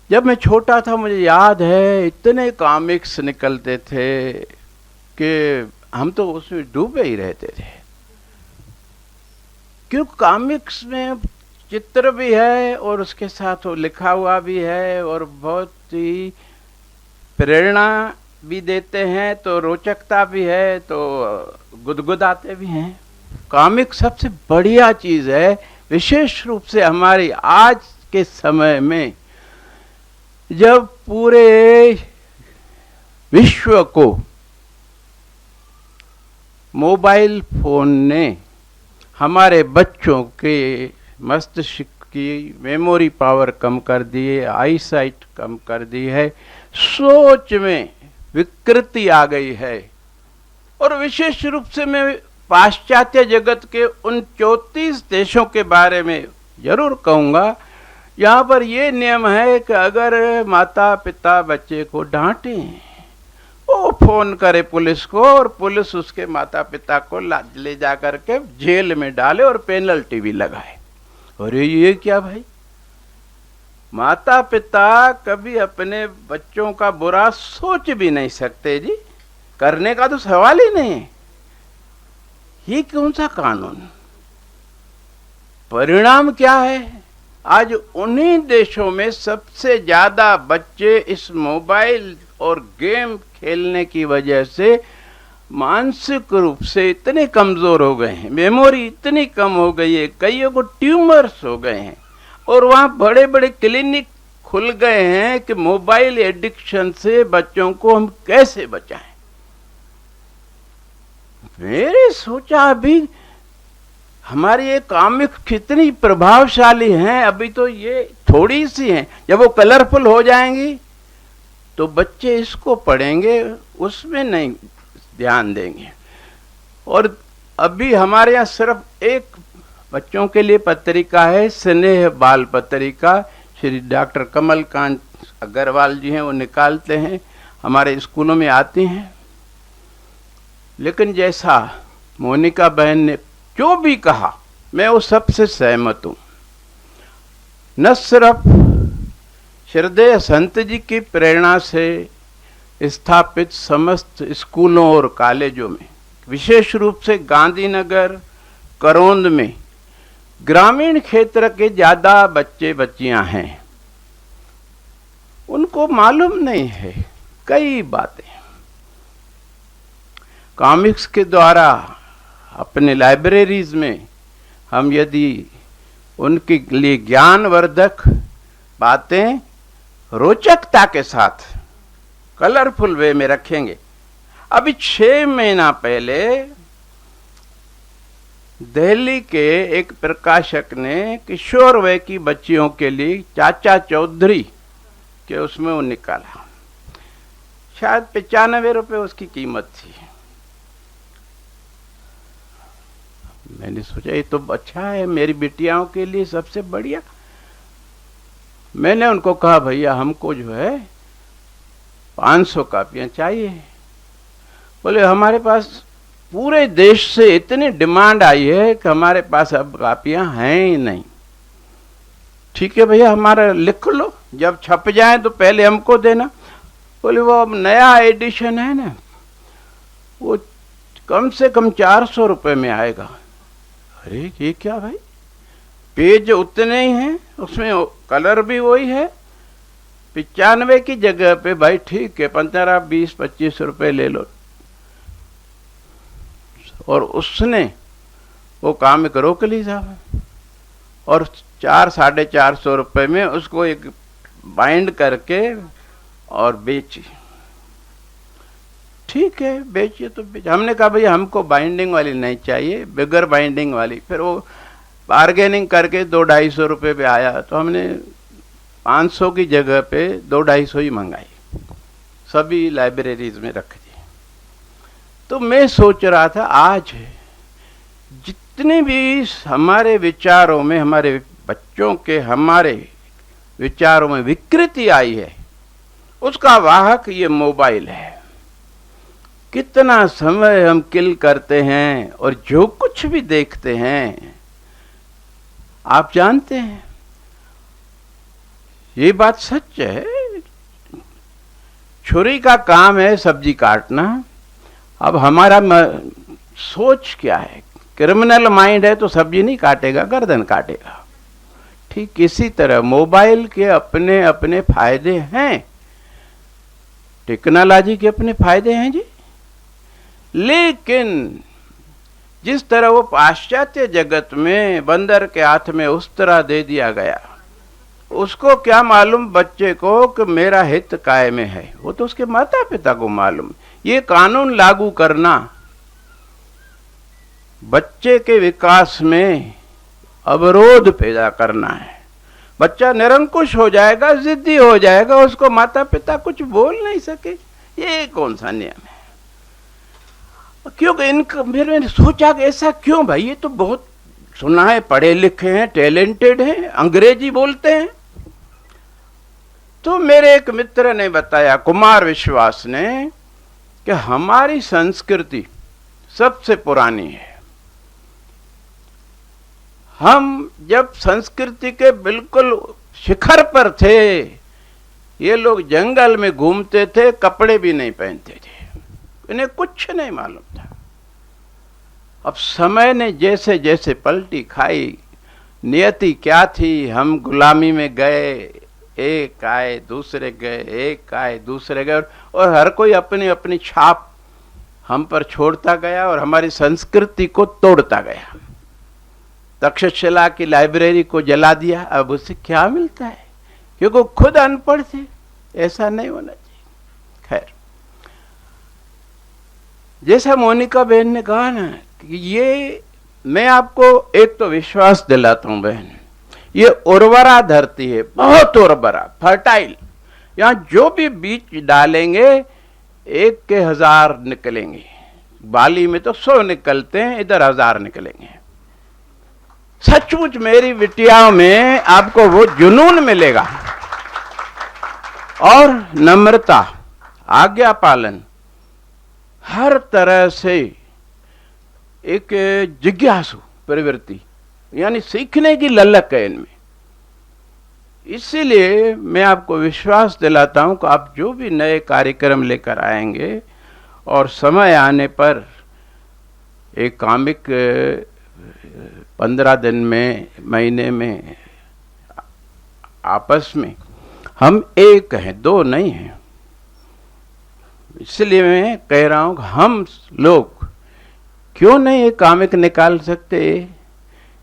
जब मैं छोटा था मुझे याद है इतने कॉमिक्स निकलते थे कि हम तो उसमें डूबे ही रहते थे, क्यों कॉमिक्स में चित्र भी है और उसके साथ वो लिखा हुआ भी है और बहुत ही प्रेरणा भी देते हैं, तो रोचकता भी है, तो गुदगुदाते भी हैं। कॉमिक सबसे बढ़िया चीज़ है, विशेष रूप से हमारी आज के समय में जब पूरे विश्व को मोबाइल फोन ने हमारे बच्चों के मस्तिष्क की मेमोरी पावर कम कर दी है, आई साइट कम कर दी है, सोच में विकृति आ गई है। और विशेष रूप से मैं पाश्चात्य जगत के उन 34 देशों के बारे में जरूर कहूँगा, यहाँ पर ये नियम है कि अगर माता पिता बच्चे को डांटें, वो फोन करे पुलिस को और पुलिस उसके माता पिता को ले जा करके जेल में डाले और पेनल्टी भी लगाए। और ये क्या भाई, माता पिता कभी अपने बच्चों का बुरा सोच भी नहीं सकते जी, करने का तो सवाल ही नहीं है। ये कौन सा कानून? परिणाम क्या है? आज उन्हीं देशों में सबसे ज्यादा बच्चे इस मोबाइल और गेम खेलने की वजह से मानसिक रूप से इतने कमजोर हो गए हैं, मेमोरी इतनी कम हो गई है, कईयों को ट्यूमर्स हो गए हैं, और वहाँ बड़े बड़े क्लिनिक खुल गए हैं कि मोबाइल एडिक्शन से बच्चों को हम कैसे बचाएं। मेरे सोचा अभी हमारी ये कॉमिक कितनी प्रभावशाली हैं, अभी तो ये थोड़ी सी हैं, जब वो कलरफुल हो जाएंगी तो बच्चे इसको पढ़ेंगे, उसमें नहीं ध्यान देंगे। और अभी हमारे यहाँ सिर्फ एक बच्चों के लिए पत्रिका है, स्नेह बाल पत्रिका, श्री डॉक्टर कमलकांत अग्रवाल जी हैं, वो निकालते हैं, हमारे स्कूलों में आती हैं। लेकिन जैसा मोनिका बहन ने जो भी कहा, मैं वो सबसे सहमत हूँ। न सिर्फ श्रद्धेय संत जी की प्रेरणा से स्थापित समस्त स्कूलों और कॉलेजों में, विशेष रूप से गांधीनगर, करौंद में ग्रामीण क्षेत्र के ज़्यादा बच्चे बच्चियां हैं, उनको मालूम नहीं है कई बातें। कॉमिक्स के द्वारा अपने लाइब्रेरीज में हम यदि उनके लिए ज्ञानवर्धक बातें रोचकता के साथ कलरफुल वे में रखेंगे। अभी 6 महीना पहले दिल्ली के एक प्रकाशक ने किशोर वय की बच्चियों के लिए चाचा चौधरी के उसमें वो निकाला, शायद 95 रुपये उसकी कीमत थी। मैंने सोचा ये तो अच्छा है, मेरी बिटियाओं के लिए सबसे बढ़िया। मैंने उनको कहा भैया हमको जो है 500 कापियां चाहिए। बोले हमारे पास पूरे देश से इतनी डिमांड आई है कि हमारे पास अब कापियां हैं ही नहीं। ठीक है भैया, हमारा लिख लो, जब छप जाए तो पहले हमको देना। बोले वो अब नया एडिशन है ना, वो कम से कम 400 रुपये में आएगा। अरे ये क्या भाई, पेज उतने ही हैं, उसमें कलर भी वही है, 95 की जगह पे भाई ठीक है 15, 20, 25 रुपये ले लो। और उसने वो काम एक रोक ली साहब, और 400-450 रुपये में उसको एक बाइंड करके और बेची। ठीक है बेचिए तो बेचिए। हमने कहा भैया हमको बाइंडिंग वाली नहीं चाहिए, बिगर बाइंडिंग वाली। फिर वो बार्गेनिंग करके 200-250 रुपये पे आया, तो हमने 500 की जगह पे 200-250 ही मंगाई, सभी लाइब्रेरीज में रख दी। तो मैं सोच रहा था आज जितने भी हमारे विचारों में, हमारे बच्चों के हमारे विचारों में विकृति आई है, उसका वाहक ये मोबाइल है। कितना समय हम किल करते हैं और जो कुछ भी देखते हैं आप जानते हैं, ये बात सच है। छुरी का काम है सब्जी काटना, अब हमारा सोच क्या है, क्रिमिनल माइंड है तो सब्जी नहीं काटेगा, गर्दन काटेगा। ठीक इसी तरह मोबाइल के अपने अपने फायदे हैं, टेक्नोलॉजी के अपने फायदे हैं जी, लेकिन जिस तरह वो पाश्चात्य जगत में बंदर के हाथ में उस तरह दे दिया गया, उसको क्या मालूम बच्चे को कि मेरा हित काय में है, वो तो उसके माता पिता को मालूम। ये कानून लागू करना बच्चे के विकास में अवरोध पैदा करना है। बच्चा निरंकुश हो जाएगा, जिद्दी हो जाएगा, उसको माता पिता कुछ बोल नहीं सके, ये कौन सा नियम है? क्योंकि इनका फिर मैंने सोचा कि ऐसा क्यों भाई, ये तो बहुत सुना है, पढ़े लिखे हैं, टैलेंटेड हैं, अंग्रेजी बोलते हैं। तो मेरे एक मित्र ने बताया, कुमार विश्वास ने, कि हमारी संस्कृति सबसे पुरानी है। हम जब संस्कृति के बिल्कुल शिखर पर थे, ये लोग जंगल में घूमते थे, कपड़े भी नहीं पहनते थे, इन्हें कुछ नहीं मालूम था। अब समय ने जैसे जैसे पलटी खाई, नियति क्या थी, हम गुलामी में गए, एक आए दूसरे गए, एक आए दूसरे गए, और हर कोई अपनी अपनी छाप हम पर छोड़ता गया और हमारी संस्कृति को तोड़ता गया। तक्षशिला की लाइब्रेरी को जला दिया, अब उससे क्या मिलता है, क्योंकि खुद अनपढ़ थे। ऐसा नहीं होना चाहिए। खैर, जैसा मोनिका बहन ने कहा ना कि ये, मैं आपको एक तो विश्वास दिलाता हूं बहन, ये उर्वरा धरती है, बहुत उर्वरा, फर्टाइल। यहाँ जो भी बीज डालेंगे 1 के 1000 निकलेंगे। बाली में तो 100 निकलते हैं, इधर 1000 निकलेंगे। सचमुच मेरी बिटियाओं में आपको वो जुनून मिलेगा, और नम्रता, आज्ञा पालन, हर तरह से एक जिज्ञासु प्रवृत्ति, यानी सीखने की ललक है इनमें। इसीलिए मैं आपको विश्वास दिलाता हूं कि आप जो भी नए कार्यक्रम लेकर आएंगे, और समय आने पर एक कॉमिक 15 दिन में, महीने में, आपस में हम एक हैं, 2 नहीं हैं। इसलिए मैं कह रहा हूं कि हम लोग क्यों नहीं एक कॉमिक निकाल सकते।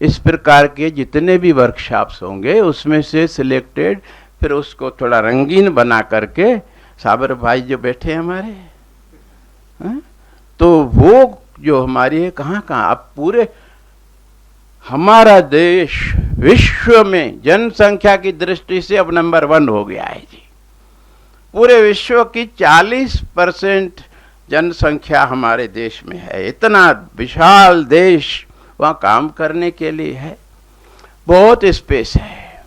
इस प्रकार के जितने भी वर्कशॉप्स होंगे उसमें से सिलेक्टेड, फिर उसको थोड़ा रंगीन बना करके, साबर भाई जो बैठे हैं हमारे, तो वो जो हमारी है, कहाँ कहाँ अब पूरे हमारा देश विश्व में जनसंख्या की दृष्टि से अब नंबर 1 हो गया है जी। पूरे विश्व की 40% जनसंख्या हमारे देश में है। इतना विशाल देश, वहाँ काम करने के लिए है, बहुत स्पेस है।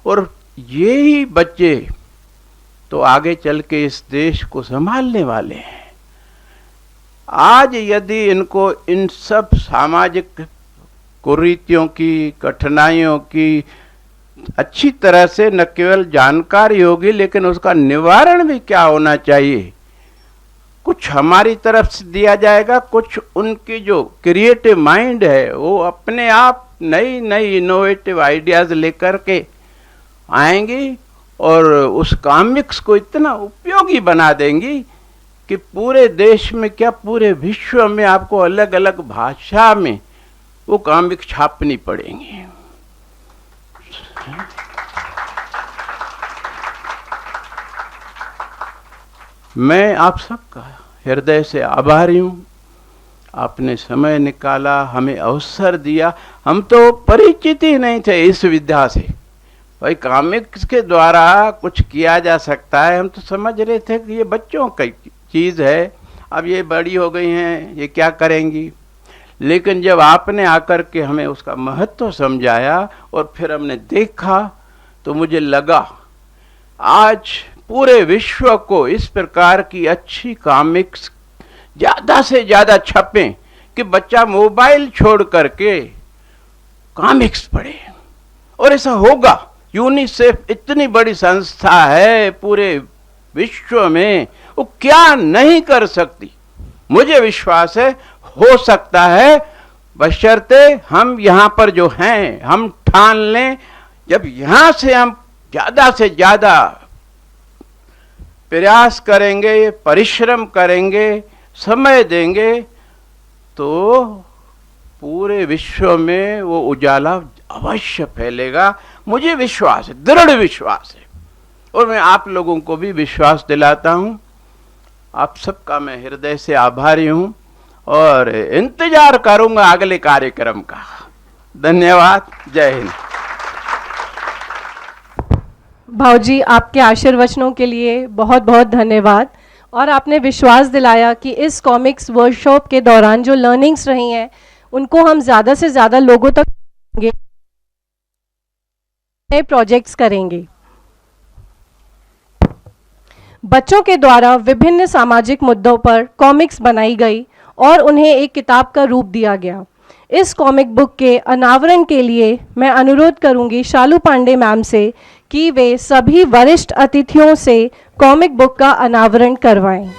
और यही बच्चे तो आगे चल के इस देश को संभालने वाले हैं। आज यदि इनको इन सब सामाजिक कुरीतियों की, कठिनाइयों की अच्छी तरह से न केवल जानकारी होगी, लेकिन उसका निवारण भी क्या होना चाहिए, कुछ हमारी तरफ से दिया जाएगा, कुछ उनकी जो क्रिएटिव माइंड है वो अपने आप नई नई इनोवेटिव आइडियाज लेकर के आएंगी, और उस कॉमिक्स को इतना उपयोगी बना देंगी कि पूरे देश में क्या, पूरे विश्व में आपको अलग अलग भाषा में वो कॉमिक छापनी पड़ेंगी। मैं आप सबका हृदय से आभारी हूँ। आपने समय निकाला, हमें अवसर दिया। हम तो परिचित ही नहीं थे इस विद्या से, भाई कॉमिक्स के द्वारा कुछ किया जा सकता है। हम तो समझ रहे थे कि ये बच्चों की चीज़ है, अब ये बड़ी हो गई हैं, ये क्या करेंगी। लेकिन जब आपने आकर के हमें उसका महत्व समझाया और फिर हमने देखा, तो मुझे लगा आज पूरे विश्व को इस प्रकार की अच्छी कॉमिक्स ज़्यादा से ज़्यादा छपें कि बच्चा मोबाइल छोड़ करके कॉमिक्स पढ़े। और ऐसा होगा। यूनिसेफ इतनी बड़ी संस्था है पूरे विश्व में, वो क्या नहीं कर सकती। मुझे विश्वास है हो सकता है, बशर्ते हम यहाँ पर जो हैं हम ठान लें, जब यहाँ से हम ज़्यादा से ज़्यादा प्रयास करेंगे, परिश्रम करेंगे, समय देंगे, तो पूरे विश्व में वो उजाला अवश्य फैलेगा। मुझे विश्वास है, दृढ़ विश्वास है, और मैं आप लोगों को भी विश्वास दिलाता हूँ। आप सबका मैं हृदय से आभारी हूँ और इंतजार करूँगा अगले कार्यक्रम का। धन्यवाद। जय हिंद। भाऊजी, आपके आशीर्वचनों के लिए बहुत बहुत धन्यवाद। और आपने विश्वास दिलाया कि इस कॉमिक्स वर्कशॉप के दौरान जो लर्निंग्स रही हैं उनको हम ज़्यादा से ज़्यादा लोगों तक नए प्रोजेक्ट्स करेंगे। बच्चों के द्वारा विभिन्न सामाजिक मुद्दों पर कॉमिक्स बनाई गई और उन्हें एक किताब का रूप दिया गया। इस कॉमिक बुक के अनावरण के लिए मैं अनुरोध करूंगी शालू पांडे मैम से कि वे सभी वरिष्ठ अतिथियों से कॉमिक बुक का अनावरण करवाएं।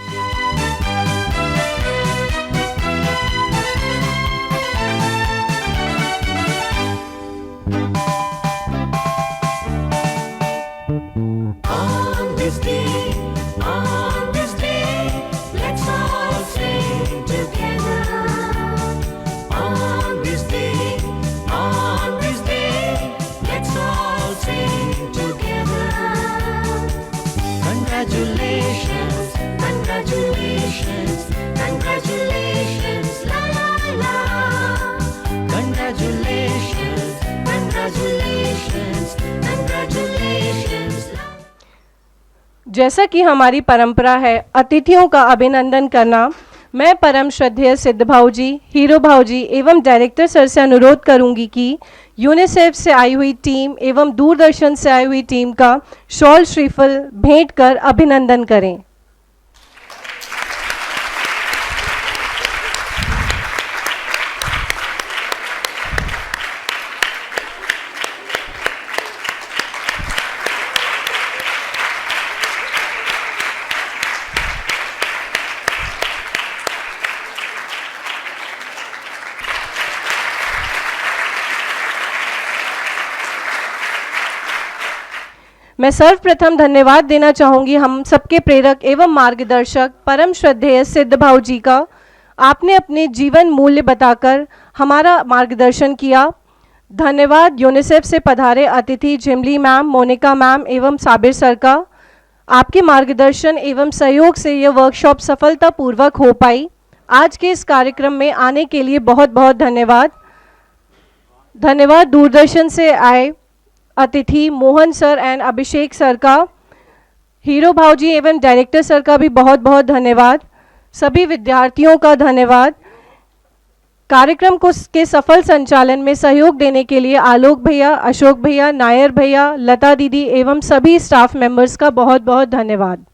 जैसा कि हमारी परंपरा है अतिथियों का अभिनंदन करना, मैं परम श्रद्धेय सिद्ध भाऊजी, हीरो भाऊजी एवं डायरेक्टर सर से अनुरोध करूंगी कि यूनिसेफ से आई हुई टीम एवं दूरदर्शन से आई हुई टीम का शॉल श्रीफल भेंट कर अभिनंदन करें। मैं सर्वप्रथम धन्यवाद देना चाहूँगी हम सबके प्रेरक एवं मार्गदर्शक परम श्रद्धेय सिद्ध भाऊजी का। आपने अपने जीवन मूल्य बताकर हमारा मार्गदर्शन किया। धन्यवाद यूनिसेफ से पधारे अतिथि झिमली मैम, मोनिका मैम एवं साबिर सर का। आपके मार्गदर्शन एवं सहयोग से यह वर्कशॉप सफलतापूर्वक हो पाई। आज के इस कार्यक्रम में आने के लिए बहुत बहुत धन्यवाद। धन्यवाद दूरदर्शन से आए अतिथि Mohan sir and Abhishek sir का। हीरो भाऊजी एवं डायरेक्टर सर का भी बहुत बहुत धन्यवाद। सभी विद्यार्थियों का धन्यवाद। कार्यक्रम को के सफल संचालन में सहयोग देने के लिए आलोक भैया, अशोक भैया, नायर भैया, लता दीदी एवं सभी स्टाफ मेंबर्स का बहुत बहुत धन्यवाद।